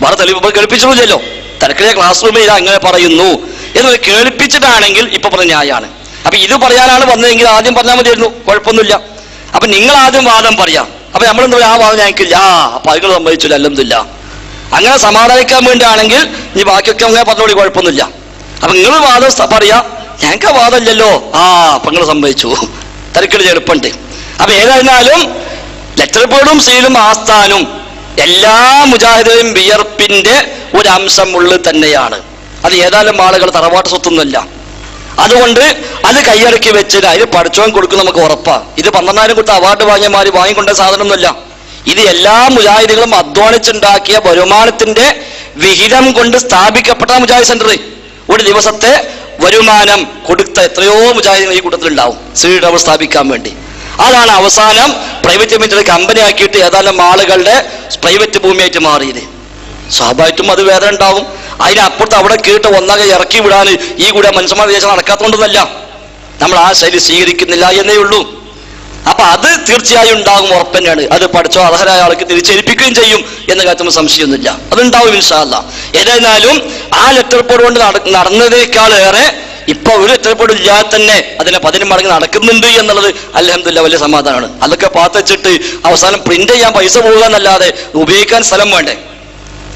വേറെ തെളിവ് കേൾപ്പിച്ചില്ലല്ലോ. തിരക്കിലെ ക്ലാസ് റൂമിൽ അങ്ങനെ പറയുന്നു എന്ന് കേൾപ്പിച്ചിട്ടാണെങ്കിൽ ഇപ്പൊ പറഞ്ഞ ന്യായമാണ്. അപ്പൊ ഇത് പറയാനാണ് വന്നതെങ്കിൽ ആദ്യം പറഞ്ഞാൽ മതിയായിരുന്നു, കുഴപ്പമൊന്നുമില്ല. അപ്പൊ നിങ്ങൾ ആദ്യം വാദം പറയാം. അപ്പൊ നമ്മളെന്താ ആ വാദം ഞങ്ങൾക്കില്ല, അപ്പൊ അതുങ്ങൾ സമ്മതിച്ചില്ല, അല്ലെന്നില്ല. അങ്ങനെ സമാധാനിക്കാൻ വേണ്ടിയാണെങ്കിൽ ഈ ബാക്കിയൊക്കെ അങ്ങനെ പറഞ്ഞോളി, കുഴപ്പമൊന്നുമില്ല. അപ്പൊ നിങ്ങൾ വാദം പറയാ, ഞങ്ങൾക്ക് ആ വാദമില്ലല്ലോ, അപ്പൊ നിങ്ങൾ സമ്മതിച്ചു. തിരക്കിൽ എളുപ്പമുണ്ട്. അപ്പൊ ഏതായിരുന്നാലും ലെറ്റർ ബോർഡും സീലും ആസ്ഥാനും എല്ലാ മുജാഹിദും വിയർപ്പിന്റെ ഒരു അംശം ഉള്ളിൽ തന്നെയാണ്. അത് ഏതായാലും ആളുകൾ തറവാട്ട് സ്വത്തൊന്നുമല്ല. അതുകൊണ്ട് അത് കൈയടക്കി വെച്ചിട്ട് അതിന് പഠിച്ചോൻ കൊടുക്കും നമുക്ക് ഉറപ്പാ. ഇത് 12,000 കൊടുത്ത് അവാർഡ് വാങ്ങിയമാര് വാങ്ങിക്കൊണ്ട സാധനമൊന്നുമല്ല. ഇത് എല്ലാ മുജാഹിദുകളും അധ്വാനിച്ചുണ്ടാക്കിയ വരുമാനത്തിന്റെ വിഹിതം കൊണ്ട് സ്ഥാപിക്കപ്പെട്ട മുജാഹിദ് സെന്റർ. ഒരു ദിവസത്തെ വരുമാനം കൊടുത്ത എത്രയോ മുജാഹിദുകൾ ഈ കൂട്ടത്തിലുണ്ടാവും ശ്രീ ടവർ സ്ഥാപിക്കാൻ വേണ്ടി. അതാണ് അവസാനം പ്രൈവറ്റ് ലിമിറ്റഡ് കമ്പനി ആക്കിയിട്ട് ഏതാനും ആളുകളുടെ പ്രൈവറ്റ് ഭൂമിയായിട്ട് മാറിയത്. സ്വാഭാവികമായിട്ടും അത് വേദന ഉണ്ടാവും. അതിനപ്പുറത്ത് അവിടെ കേട്ട് ഒന്നാകെ ഇറക്കി വിടാൻ ഈ കൂടെ മനുഷ്യന്മാർ വിദേശം നടക്കാത്തതുകൊണ്ടൊന്നല്ല, നമ്മൾ ആ ശൈലി സ്വീകരിക്കുന്നില്ല എന്നേ ഉള്ളൂ. അപ്പൊ അത് തീർച്ചയായും ഉണ്ടാകും, ഉറപ്പ് തന്നെയാണ്. അത് പഠിച്ചോ അർഹരായ ആൾക്ക് തിരിച്ചേൽപ്പിക്കുകയും ചെയ്യും എന്ന കാര്യത്തിൽ സംശയമൊന്നുമില്ല, അതുണ്ടാവും ഇൻഷാ അല്ലാഹ്. ഏതായിരുന്നാലും ആ ലെറ്റർ ബോർഡ് കൊണ്ട് നടന്നതിനേക്കാളേറെ ഇപ്പൊ ഒരു ലെറ്റർ ബോർഡ് ഇല്ലാതെ തന്നെ അതിനെ 10 മടങ്ങ് നടക്കുന്നുണ്ട് എന്നുള്ളത് അൽഹംദുലില്ലാഹ് വലിയ സമാധാനമാണ്. അതൊക്കെ പാത്തച്ചിട്ട് അവസാനം പ്രിന്റ് ചെയ്യാൻ പൈസ പോകുക എന്നല്ലാതെ ഉപയോഗിക്കാൻ സ്ഥലം വേണ്ടേ?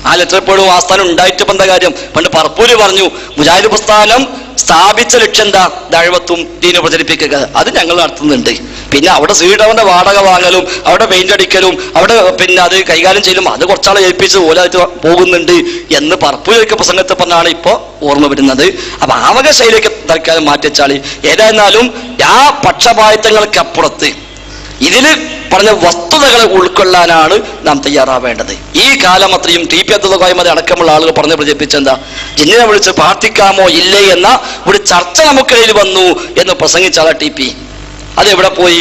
ആ ലെറ്റർ ബോർഡും ആസ്ഥാനം ഉണ്ടായിട്ട് എന്താ കാര്യം? പണ്ട് പറപ്പൂര് പറഞ്ഞു, മുജാഹിദ് പ്രസ്ഥാനം സ്ഥാപിച്ച ലക്ഷ്യം എന്താ? ദഅവത്തും ദീനും പ്രചരിപ്പിക്കുക. അത് ഞങ്ങൾ നടത്തുന്നുണ്ട്. പിന്നെ അവിടെ സീഡവന്റെ വാടക വാങ്ങലും അവിടെ പെയിന്റ് അടിക്കലും അവിടെ പിന്നെ അത് കൈകാര്യം ചെയ്യലും അത് കുറച്ചാളെ ഏൽപ്പിച്ച് ഓലായിട്ട് പോകുന്നുണ്ട് എന്ന് പറപ്പൂരൊക്കെ പ്രസംഗത്തെ പറഞ്ഞാണ് ഇപ്പോ ഓർമ്മ വരുന്നത്. അപ്പൊ ആവക ശൈലിയൊക്കെ തൽക്കാലം മാറ്റിച്ചാളി. ഏതായിരുന്നാലും ആ പക്ഷപാതിത്വങ്ങൾക്കപ്പുറത്ത് ഇതില് പറഞ്ഞ വസ്തുതകളെ ഉൾക്കൊള്ളാനാണ് നാം തയ്യാറാവേണ്ടത്. ഈ കാലം അത്രയും ടി.പി. അബ്ദുൽ ഖാദിർ അടക്കമുള്ള ആളുകൾ പറഞ്ഞ് പ്രചരിപ്പിച്ചെന്താ, ജിന്നിനെ വിളിച്ച് പ്രാർത്ഥിക്കാമോ ഇല്ലേ എന്ന ഒരു ചർച്ച നമുക്കിടയിൽ വന്നു എന്ന് പ്രസംഗിച്ചാളാ ടി.പി. അതെവിടെ പോയി?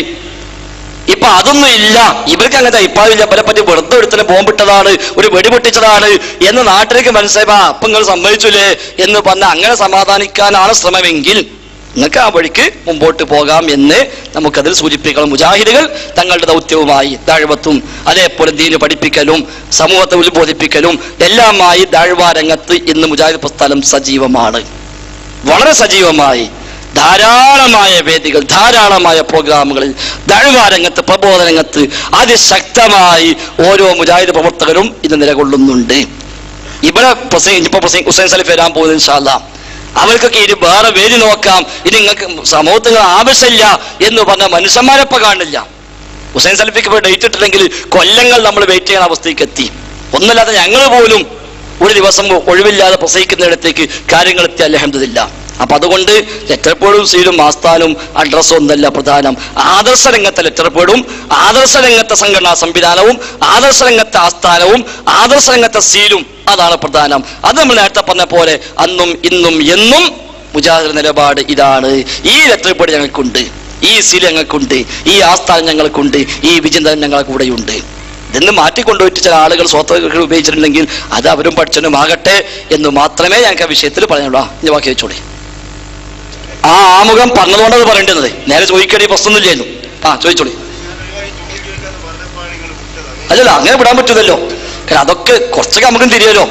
ഇപ്പൊ അതൊന്നും ഇല്ല, ഇവർക്ക് അങ്ങനത്തെ ഇപ്പാവില്ല, പറ്റി വെറുതെ എടുത്തിന് ബോംബിട്ടതാണ്, ഒരു വെടിപൊട്ടിച്ചതാണ് എന്ന് നാട്ടിലേക്ക് മനസ്സിലായപ്പോ അപ്പൊ നിങ്ങൾ സമ്മതിച്ചില്ലേ എന്ന് പറഞ്ഞ അങ്ങനെ സമാധാനിക്കാനാണ് ശ്രമമെങ്കിൽ നിങ്ങൾക്ക് ആ വഴിക്ക് മുമ്പോട്ട് പോകാം എന്ന് നമുക്കതിൽ സൂചിപ്പിക്കണം. മുജാഹിദുകൾ തങ്ങളുടെ ദൗത്യവുമായി ദഅവത്തും അതേപോലെ ദീന് പഠിപ്പിക്കലും സമൂഹത്തെ ഉത്ബോധിപ്പിക്കലും എല്ലാമായി ദഅവ രംഗത്ത് ഇന്ന് മുജാഹിദ് പ്രസ്ഥാനം സജീവമാണ്, വളരെ സജീവമായി. ധാരാളമായ വേദികൾ, ധാരാളമായ പ്രോഗ്രാമുകളിൽ ദഅവ രംഗത്ത്, പ്രബോധന രംഗത്ത് അതിശക്തമായി ഓരോ മുജാഹിദ് പ്രവർത്തകരും ഇന്ന് നിലകൊള്ളുന്നുണ്ട്. ഇവിടെ ഹുസൈൻ സലഫി വരാൻ പോകുന്നത് ഇൻഷാ അല്ലാഹ്. അവർക്കൊക്കെ ഇനി വേറെ വേദി നോക്കാം, ഇനി നിങ്ങൾക്ക് സമൂഹത്തിന് ആവശ്യമില്ല എന്ന് പറഞ്ഞ മനുഷ്യന്മാരെപ്പോ കാണില്ല. ഹുസൈൻ സലഫിക്ക് ഇപ്പോൾ ഡേറ്റ് ഇട്ടില്ലെങ്കിൽ കൊല്ലങ്ങൾ നമ്മൾ വെയിറ്റ് ചെയ്യുന്ന അവസ്ഥയ്ക്ക് എത്തി. ഒന്നല്ലാതെ ഞങ്ങൾ പോലും ഒരു ദിവസം ഒഴിവില്ലാതെ പ്രസംഗിക്കുന്നിടത്തേക്ക് കാര്യങ്ങൾ എത്തി, അൽഹംദുലില്ലാഹ്. അപ്പൊ അതുകൊണ്ട് ലെറ്റർ ബോർഡും സീലും ആസ്ഥാനവും അഡ്രസ്സും ഒന്നല്ല പ്രധാനം. ആദർശ രംഗത്തെ ലെറ്റർ ബോർഡും ആദർശ രംഗത്തെ സംഘടനാ സംവിധാനവും ആദർശ രംഗത്തെ ആസ്ഥാനവും ആദർശ രംഗത്തെ സീലും അതാണ് പ്രധാനം. അത് നമ്മൾ നേരത്തെ പറഞ്ഞ പോലെ അന്നും ഇന്നും എന്നും മുജാഹിദ് നിലപാട് ഇതാണ്. ഈ ലെറ്റർ ബോർഡ് ഞങ്ങൾക്കുണ്ട്, ഈ സീൽ ഞങ്ങൾക്കുണ്ട്, ഈ ആസ്ഥാനം ഞങ്ങൾക്കുണ്ട്, ഈ വിചിന്തനം ഞങ്ങളുടെ കൂടെയുണ്ട്. ഇതെന്ന് മാറ്റിക്കൊണ്ടുപോയിട്ട് ചില ആളുകൾ സ്വത്തുക്കൾ ഉപയോഗിച്ചിട്ടുണ്ടെങ്കിൽ അത് അവരും പഠിച്ചനുമാകട്ടെ എന്ന് മാത്രമേ ഞങ്ങൾക്ക് ആ വിഷയത്തിൽ പറയാനുള്ളൂ. ഇനി ബാക്കി വെച്ചോളി. ആ ആമുഖം പറഞ്ഞതുകൊണ്ടത് പറയേണ്ടത്, നേരെ ചോദിക്കേണ്ട പ്രശ്നമൊന്നുമില്ലായിരുന്നു. ചോദിച്ചോളി. അല്ലല്ല, അങ്ങനെ വിടാൻ പറ്റൂലല്ലോ. കാരണം അതൊക്കെ കുറച്ചൊക്കെ നമുക്കും തിരിയല്ലോ,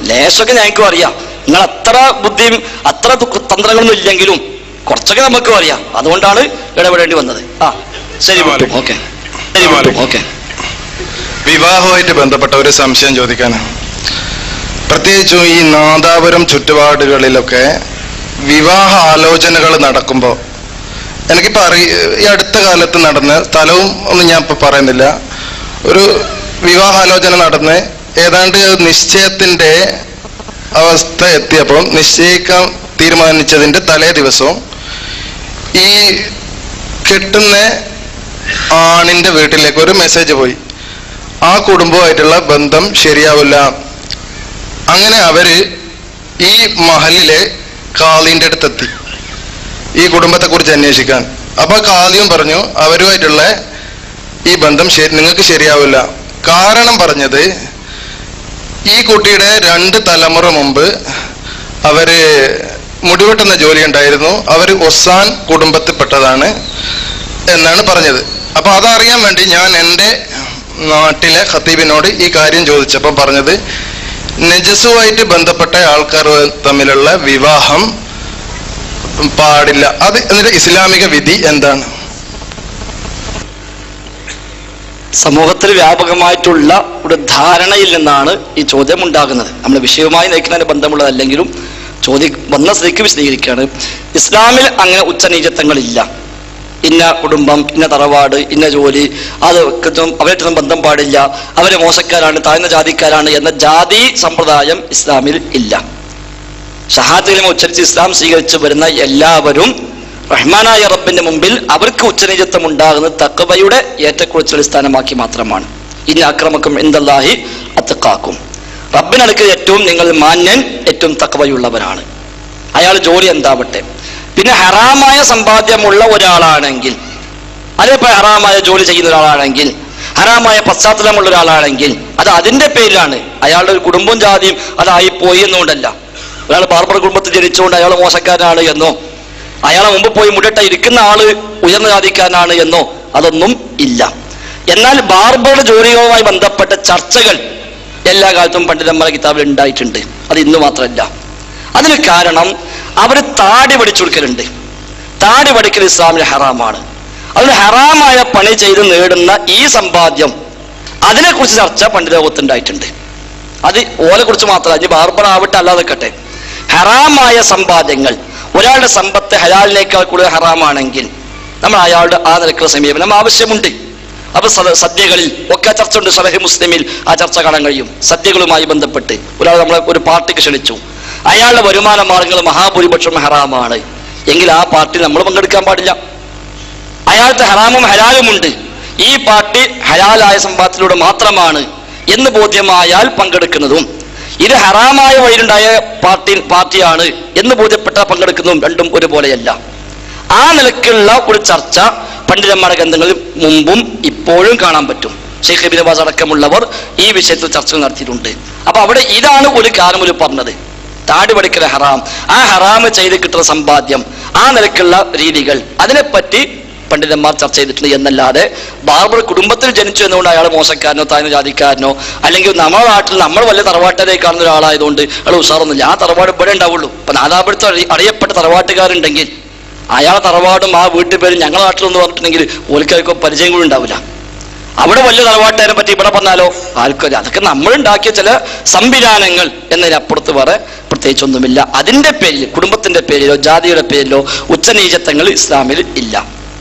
ലേശമൊക്കെ ഞങ്ങൾക്കും അറിയാം. നിങ്ങൾ അത്ര ബുദ്ധിയും അത്ര തന്ത്രങ്ങളൊന്നും ഇല്ലെങ്കിലും കുറച്ചൊക്കെ നമുക്കും അറിയാം. അതുകൊണ്ടാണ് ഇടപെടേണ്ടി വന്നത്. ശരി, ഓക്കെ, ശരി, ഓക്കെ. വിവാഹവുമായിട്ട് ബന്ധപ്പെട്ട ഒരു സംശയം ചോദിക്കാനാണ്. പ്രത്യേകിച്ചും ഈ നാദാപുരം ചുറ്റുപാടുകളിലൊക്കെ വിവാഹ ആലോചനകൾ നടക്കുമ്പോൾ, എനിക്കിപ്പോൾ ഈ അടുത്ത കാലത്ത് നടന്ന സ്ഥലവും ഒന്നും ഞാൻ ഇപ്പം പറയുന്നില്ല, ഒരു വിവാഹാലോചന നടന്ന് ഏതാണ്ട് നിശ്ചയത്തിൻ്റെ അവസ്ഥ എത്തിയപ്പോൾ നിശ്ചയിക്കാൻ തീരുമാനിച്ചതിൻ്റെ തലേ ദിവസവും ഈ കെട്ടുന്ന ആണിൻ്റെ വീട്ടിലേക്ക് ഒരു മെസ്സേജ് പോയി, ആ കുടുംബമായിട്ടുള്ള ബന്ധം ശരിയാവില്ല. അങ്ങനെ അവര് ഈ മഹലിലെ കാളിന്റെ അടുത്തെത്തി ഈ കുടുംബത്തെ കുറിച്ച് അന്വേഷിക്കാൻ. അപ്പൊ കാളിയും പറഞ്ഞു അവരുമായിട്ടുള്ള ഈ ബന്ധം നിങ്ങൾക്ക് ശരിയാവില്ല. കാരണം പറഞ്ഞത് ഈ കുട്ടിയുടെ 2 തലമുറ മുമ്പ് അവര് മുടിവെട്ടുന്ന ജോലി ഉണ്ടായിരുന്നു, അവര് ഒസാൻ കുടുംബത്തിൽപ്പെട്ടതാണ് എന്നാണ് പറഞ്ഞത്. അപ്പൊ അതറിയാൻ വേണ്ടി ഞാൻ എൻ്റെ നാട്ടിലെ ഖത്തീബിനോട് ഈ കാര്യം ചോദിച്ചപ്പോൾ പറഞ്ഞത് നജസുമായിട്ട് ബന്ധപ്പെട്ട ആൾക്കാർ തമ്മിലുള്ള വിവാഹം പാടില്ല. അത് എന്നിട്ട് ഇസ്ലാമിക വിധി എന്താണ്? സമൂഹത്തിൽ വ്യാപകമായിട്ടുള്ള ഒരു ധാരണയിൽ നിന്നാണ് ഈ ചോദ്യം ഉണ്ടാകുന്നത്. നമ്മൾ വിഷയവുമായി നയിക്കുന്നതിന് ബന്ധമുള്ളതല്ലെങ്കിലും വന്ന സ്ഥിതിക്ക് വിശദീകരിക്കുകയാണ്. ഇസ്ലാമിൽ അങ്ങനെ ഉച്ചനീചത്വങ്ങളില്ല. ഇന്ന കുടുംബം, ഇന്ന തറവാട്, ഇന്ന ജോലി, അത് അവരായിട്ടൊന്നും ബന്ധം പാടില്ല, അവര് മോശക്കാരാണ്, താഴ്ന്ന ജാതിക്കാരാണ് എന്ന ജാതി സമ്പ്രദായം ഇസ്ലാമിൽ ഇല്ല. ഷഹാദത്തിലും ഉച്ചരിച്ച് ഇസ്ലാം സ്വീകരിച്ചു വരുന്ന എല്ലാവരും റഹ്മാനായ റബ്ബിന്റെ മുമ്പിൽ അവർക്ക് ഉച്ചനീചത്വം ഉണ്ടാകുന്നത് തഖ്വയുടെ ഏറ്റക്കുറച്ചിൽ അടിസ്ഥാനമാക്കി മാത്രമാണ്. ഇന്ന അക്രമക്കും ഇൻദല്ലാഹി അത്ഖാക്കും, റബ്ബിനടുക്കൽ ഏറ്റവും നിങ്ങൾ മാന്യൻ ഏറ്റവും തഖ്വയുള്ളവരാണ്. അയാൾ ജോലി എന്താവട്ടെ. പിന്നെ ഹറാമായ സമ്പാദ്യമുള്ള ഒരാളാണെങ്കിൽ അതേപോലെ ഹറാമായ ജോലി ചെയ്യുന്ന ഒരാളാണെങ്കിൽ, ഹറാമായ പശ്ചാത്തലമുള്ള ഒരാളാണെങ്കിൽ അത് അതിന്റെ പേരിലാണ്. അയാളുടെ ഒരു കുടുംബവും ജാതിയും അതായിപ്പോയി എന്നുകൊണ്ടല്ല. ഒരാൾ ബാർബർ കുടുംബത്തിൽ ജനിച്ചുകൊണ്ട് അയാൾ മോശക്കാരനാണ് എന്നോ, അയാളെ മുമ്പ് പോയി മുടിട്ട ഇരിക്കുന്ന ആള് ഉയർന്ന ജാതിക്കാരനാണ് എന്നോ അതൊന്നും ഇല്ല. എന്നാൽ ബാർബറുടെ ജോലികളുമായി ബന്ധപ്പെട്ട ചർച്ചകൾ എല്ലാ കാലത്തും പണ്ഡിതന്മാരുടെ കിതാബിൽ ഉണ്ടായിട്ടുണ്ട്. അത് ഇന്ന് മാത്രമല്ല. അതിന് കാരണം അവർ താടി പഠിച്ചു കൊടുക്കലുണ്ട്. താടി പഠിക്കൽ ഇസ്ലാമിൽ ഹറാമാണ്. അതിന് ഹറാമായ പണി ചെയ്ത് നേടുന്ന ഈ സമ്പാദ്യം, അതിനെക്കുറിച്ച് ചർച്ച പണ്ഡിത ലോകത്തുണ്ടായിട്ടുണ്ട്. അത് ഓലെ കുറിച്ച് മാത്രമല്ല, ഇനി ബാർബർ ആവട്ടെ അല്ലാതെ നിൽക്കട്ടെ, ഹറാമായ സമ്പാദ്യങ്ങൾ, ഒരാളുടെ സമ്പത്ത് ഹലാലിനേക്കാൾ കൂടുതൽ ഹറാമാണെങ്കിൽ നമ്മൾ അയാളുടെ ആ നിലക്കുള്ള സമീപനം ആവശ്യമുണ്ട്. അപ്പൊ സദ്യകളിൽ ഒക്കെ ചർച്ച ഉണ്ട്. സലഹി മുസ്ലിമിൽ ആ ചർച്ച കാണാൻ കഴിയും. സദ്യകളുമായി ബന്ധപ്പെട്ട് ഒരാൾ നമ്മളെ ഒരു പാർട്ടിക്ക് ക്ഷണിച്ചു, അയാളുടെ വരുമാന മാർഗങ്ങൾ മഹാഭൂരിപക്ഷം ഹറാമാണ് എങ്കിൽ ആ പാർട്ടിയിൽ നമ്മൾ പങ്കെടുക്കാൻ പാടില്ല. അയാളുടെ ഹറാമും ഹലാലുമുണ്ട്, ഈ പാർട്ടി ഹലാലായ സമ്പാദത്തിലൂടെ മാത്രമാണ് എന്ന് ബോധ്യമായാൽ പങ്കെടുക്കുന്നതും, ഇത് ഹറാമായ വഴിയിലുണ്ടായ പാർട്ടിയാണ് എന്ന് ബോധ്യപ്പെട്ട പങ്കെടുക്കുന്നതും രണ്ടും ഒരുപോലെയല്ല. ആ നിലക്കുള്ള ഒരു ചർച്ച പണ്ഡിതന്മാരുടെ ഗ്രന്ഥങ്ങളിൽ മുമ്പും ഇപ്പോഴും കാണാൻ പറ്റും. ഷെയ്ഖ് ഇബ്നു ബാസ് അടക്കമുള്ളവർ ഈ വിഷയത്തിൽ ചർച്ചകൾ നടത്തിയിട്ടുണ്ട്. അപ്പൊ അവിടെ ഇതാണ് ഒരു കാലം ഒരു പറഞ്ഞത്, താടി പഠിക്കൽ ഹറാം, ആ ഹറാമ് ചെയ്ത് കിട്ടുന്ന സമ്പാദ്യം, ആ നിലക്കുള്ള രീതികൾ, അതിനെപ്പറ്റി പണ്ഡിതന്മാർ ചർച്ച ചെയ്തിട്ടുണ്ട്. എന്നല്ലാതെ ബാർബർ കുടുംബത്തിൽ ജനിച്ചു എന്നുകൊണ്ട് അയാൾ മോശക്കാരനോ താനോ ജാതിക്കാരനോ, അല്ലെങ്കിൽ നമ്മുടെ നാട്ടിൽ നമ്മൾ വലിയ തറവാട്ടിലേക്ക് കാണുന്ന ഒരാളായതുകൊണ്ട് അയാൾ ഉഷാറൊന്നുമില്ല, ആ തറവാട് ഇവിടെ ഉണ്ടാവുള്ളൂ. ഇപ്പൊ നാദാപുരത്ത് അറിയപ്പെട്ട തറവാട്ടുകാരുണ്ടെങ്കിൽ അയാളെ തറവാടും ആ വീട്ടുപേരും ഞങ്ങളുടെ നാട്ടിലൊന്ന് പറഞ്ഞിട്ടുണ്ടെങ്കിൽ ഓൽക്കാർക്കോ പരിചയം കൂടി ഉണ്ടാവില്ല. അവിടെ വലിയ തറവാട്ടുകാരെ പറ്റി ഇവിടെ പറഞ്ഞാലോ ആൾക്കാർ, അതൊക്കെ നമ്മളുണ്ടാക്കിയ ചില സംവിധാനങ്ങൾ എന്നതിനപ്പുറത്ത് വേറെ പ്രത്യേകിച്ചൊന്നുമില്ല. അതിന്റെ പേരിൽ, കുടുംബത്തിന്റെ പേരിലോ ജാതിയുടെ പേരിലോ ഉച്ചനീചത്വങ്ങൾ ഇസ്ലാമിൽ ഇല്ല.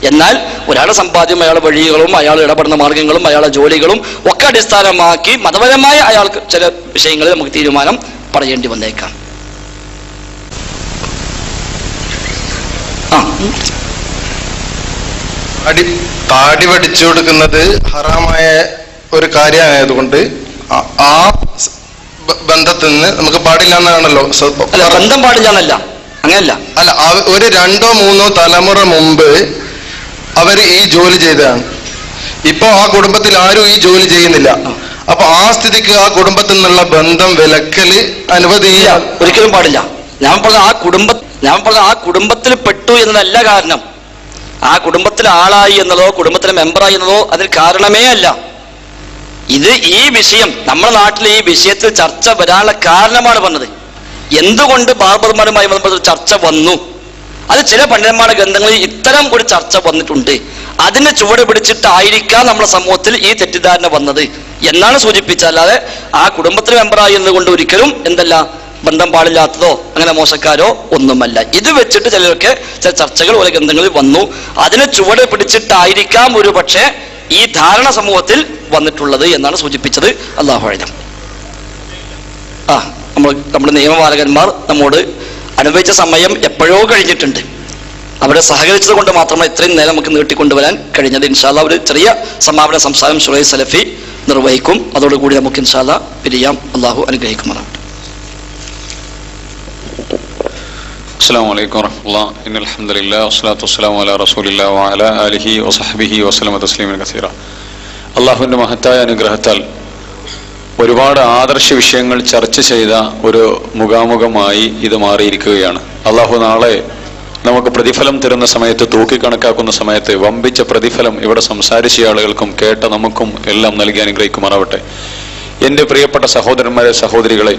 എന്നാൽ ഒരാളുടെ സമ്പാദ്യം, അയാളുടെ വഴികളും അയാൾ ഇടപെടുന്ന മാർഗങ്ങളും അയാളുടെ ജോലികളും ഒക്കെ അടിസ്ഥാനമാക്കി മതപരമായ അയാൾക്ക് ചില വിഷയങ്ങളിൽ നമുക്ക് തീരുമാനം പറയേണ്ടി വന്നേക്കാം. താടി പഠിച്ചു കൊടുക്കുന്നത് ഹറാമായ ഒരു കാര്യമായതുകൊണ്ട് ആ ബന്ധത്തിൽ നിന്ന് നമുക്ക് പാടില്ല എന്നാണല്ലോ. ബന്ധം പാടില്ല എന്നല്ല, അങ്ങനല്ല. അല്ല, ഒരു 2-3 തലമുറ മുമ്പ് അവര് ഈ ജോലി ചെയ്തതാണ്. ഇപ്പൊ ആ കുടുംബത്തിൽ ആരും ഈ ജോലി ചെയ്യുന്നില്ല. അപ്പൊ ആ സ്ഥിതിക്ക് ആ കുടുംബത്തിൽ നിന്നുള്ള ബന്ധം വിലക്കല് അനുവദനീയ ഒരിക്കലും പാടില്ല. ഞാൻ പറഞ്ഞ ആ കുടുംബത്തിൽ പെട്ടു എന്നതല്ല കാരണം. ആ കുടുംബത്തിൽ ആളായി എന്നതോ കുടുംബത്തിലെ മെമ്പറായി എന്നതോ അതിന് കാരണമേ അല്ല. ഇത് ഈ വിഷയം നമ്മുടെ നാട്ടിൽ ഈ വിഷയത്തിൽ ചർച്ച വരാനുള്ള കാരണമാണ് പറഞ്ഞത്. എന്തുകൊണ്ട് ബാർബർമാരുമായി ബന്ധപ്പെട്ട ചർച്ച വന്നു, അത് ചില പണ്ഡിതന്മാരുടെ ഗ്രന്ഥങ്ങളിൽ ഇത്തരം ഒരു ചർച്ച വന്നിട്ടുണ്ട്. അതിനെ ചുവട് പിടിച്ചിട്ടായിരിക്കാം നമ്മുടെ സമൂഹത്തിൽ ഈ തെറ്റിദ്ധാരണ വന്നത് എന്നാണ് സൂചിപ്പിച്ചത്. അല്ലാതെ ആ കുടുംബത്തിലെ മെമ്പറായി എന്നതുകൊണ്ട് ഒരിക്കലും എന്തല്ല ബന്ധം പാടില്ലാത്തതോ അങ്ങനെ മോശക്കാരോ ഒന്നുമല്ല. ഇത് വെച്ചിട്ട് ചിലർക്ക് ചില ചർച്ചകൾ ഓരോ ഗ്രന്ഥങ്ങളിൽ വന്നു. അതിനെ ചുവട് പിടിച്ചിട്ടായിരിക്കാം ഒരു പക്ഷേ ഈ ധാരണ സമൂഹത്തിൽ വന്നിട്ടുള്ളത് എന്നാണ് സൂചിപ്പിച്ചത്. അല്ലാഹു അഅലം. നമ്മുടെ നിയമപാലകന്മാർ നമ്മോട് അനുഭവിച്ച സമയം എപ്പോഴോ കഴിഞ്ഞിട്ടുണ്ട്. അവരെ സഹകരിച്ചത് കൊണ്ട് മാത്രമാണ് ഇത്രയും നേരം നമുക്ക് നീട്ടിക്കൊണ്ടുവരാൻ കഴിഞ്ഞത്. ഇൻഷാ അല്ലാഹ് ഒരു ചെറിയ സമാപന സംസാരം ഷുറൈ സലഫി നിർവഹിക്കും. അതോടുകൂടി നമുക്ക് ഇൻഷാ അല്ലാഹ് പിരിയാം. അള്ളാഹു അനുഗ്രഹിക്കുമാറാവട്ടെ. അസ്സലാമു അലൈക്കും വറഹ്മത്തുള്ളാഹി. ഇന്നൽ ഹംദുലില്ലാഹി വസ്സലാത്തു വസ്സലാമു അലാ റസൂലില്ലാഹി വഅലാ ആലിഹി വസഹ്ബിഹി വസല്ലമ തസ്ലീമൻ കസീറ. അള്ളാഹുവിൻ്റെ മഹത്തായ അനുഗ്രഹത്താൽ ഒരുപാട് ആദർശ വിഷയങ്ങൾ ചർച്ച ചെയ്ത ഒരു മുഖാമുഖമായി ഇത് മാറിയിരിക്കുകയാണ്. അള്ളാഹു നാളെ നമുക്ക് പ്രതിഫലം തരുന്ന സമയത്ത്, തൂക്കിക്കണക്കാക്കുന്ന സമയത്ത് വമ്പിച്ച പ്രതിഫലം ഇവിടെ സംസാരിച്ച ആളുകൾക്കും കേട്ട നമുക്കും എല്ലാം നൽകി അനുഗ്രഹിക്കുമാറാവട്ടെ. എൻ്റെ പ്രിയപ്പെട്ട സഹോദരന്മാരെ, സഹോദരികളെ,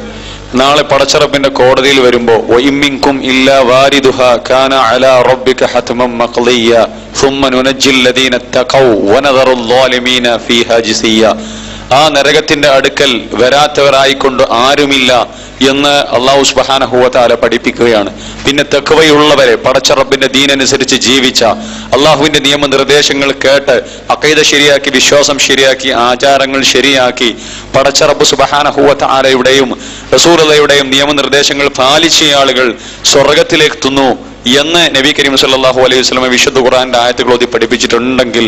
നാളെ പടച്ചറബിന്റെ കോടതിയിൽ വരുമ്പോൾ വഇമ്മിൻകും ഇല്ലാ വാരിദുഹാ കാന അലാ റബ്ബിക ഹത്മൻ മഖ്ളിയ സുമ്മ നുനജ്ജിൽ ലദീന തഖൗ വനദറുൽ ളാലിമീന ഫീഹാ ജിസിയ. ആ നരകത്തിന്റെ അടുക്കൽ വരാത്തവരായിക്കൊണ്ട് ആരുമില്ല എന്ന് അല്ലാഹു സുബ്ഹാനഹു വ തആല പഠിപ്പിക്കുകയാണ്. പിന്നെ തഖ്വയുള്ളവരെ, പടച്ചറബിന്റെ ദീനനുസരിച്ച് ജീവിച്ച, അള്ളാഹുവിന്റെ നിയമനിർദ്ദേശങ്ങൾ കേട്ട് അഖീദ ശരിയാക്കി, വിശ്വാസം ശരിയാക്കി, ആചാരങ്ങൾ ശരിയാക്കി, പടച്ചറബ് സുബ്ഹാനഹു വ തആലയുടെയും റസൂലുള്ളാഹിയുടെയും നിയമനിർദ്ദേശങ്ങൾ പാലിച്ച ആളുകൾ സ്വർഗത്തിലെത്തുന്നു എന്ന് നബി കരീം സല്ലല്ലാഹു അലൈഹി വസല്ലം വിശുദ്ധ ഖുർആന്റെ ആയത്തുകൾ ഓതി പഠിപ്പിച്ചിട്ടുണ്ടെങ്കിൽ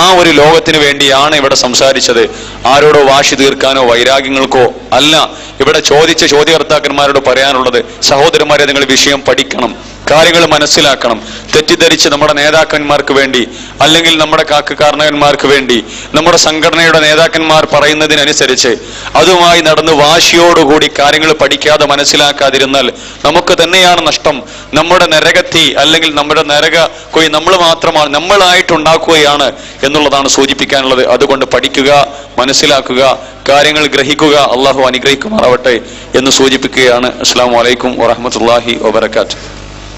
ആ ഒരു ലോകത്തിന് വേണ്ടിയാണ് ഇവിടെ സംസാരിച്ചത്. ആരോടോ വാശി തീർക്കാനോ വൈരാഗ്യങ്ങൾക്കോ അല്ല. ഇവിടെ ചോദിച്ച ചോദ്യകർത്താക്കന്മാരോട് പറയാനുള്ളത്, സഹോദരന്മാരെ, നിങ്ങൾ വിഷയം പഠിക്കണം. കാര്യങ്ങൾ മനസ്സിലാക്കണം. തെറ്റിദ്ധരിച്ച് നമ്മുടെ നേതാക്കന്മാർക്ക് വേണ്ടി അല്ലെങ്കിൽ നമ്മുടെ കാരണവന്മാർക്ക് വേണ്ടി നമ്മുടെ സംഘടനയുടെ നേതാക്കന്മാർ പറയുന്നതിനനുസരിച്ച് അതുമായി നടന്ന് വാശിയോടുകൂടി കാര്യങ്ങൾ പഠിക്കാതെ മനസ്സിലാക്കാതിരുന്നാൽ നമുക്ക് തന്നെയാണ് നഷ്ടം. നമ്മുടെ നരകത്തി അല്ലെങ്കിൽ നമ്മുടെ നരക കൊയ് നമ്മളായിട്ടുണ്ടാക്കുകയാണ് എന്നുള്ളതാണ് സൂചിപ്പിക്കാനുള്ളത്. അതുകൊണ്ട് പഠിക്കുക, മനസ്സിലാക്കുക, കാര്യങ്ങൾ ഗ്രഹിക്കുക. അള്ളാഹു അനുഗ്രഹിക്കുമാറാവട്ടെ എന്ന് സൂചിപ്പിക്കുകയാണ്. അസ്സലാമു അലൈക്കും വറഹ്മത്തുള്ളാഹി വബറകാതുഹു.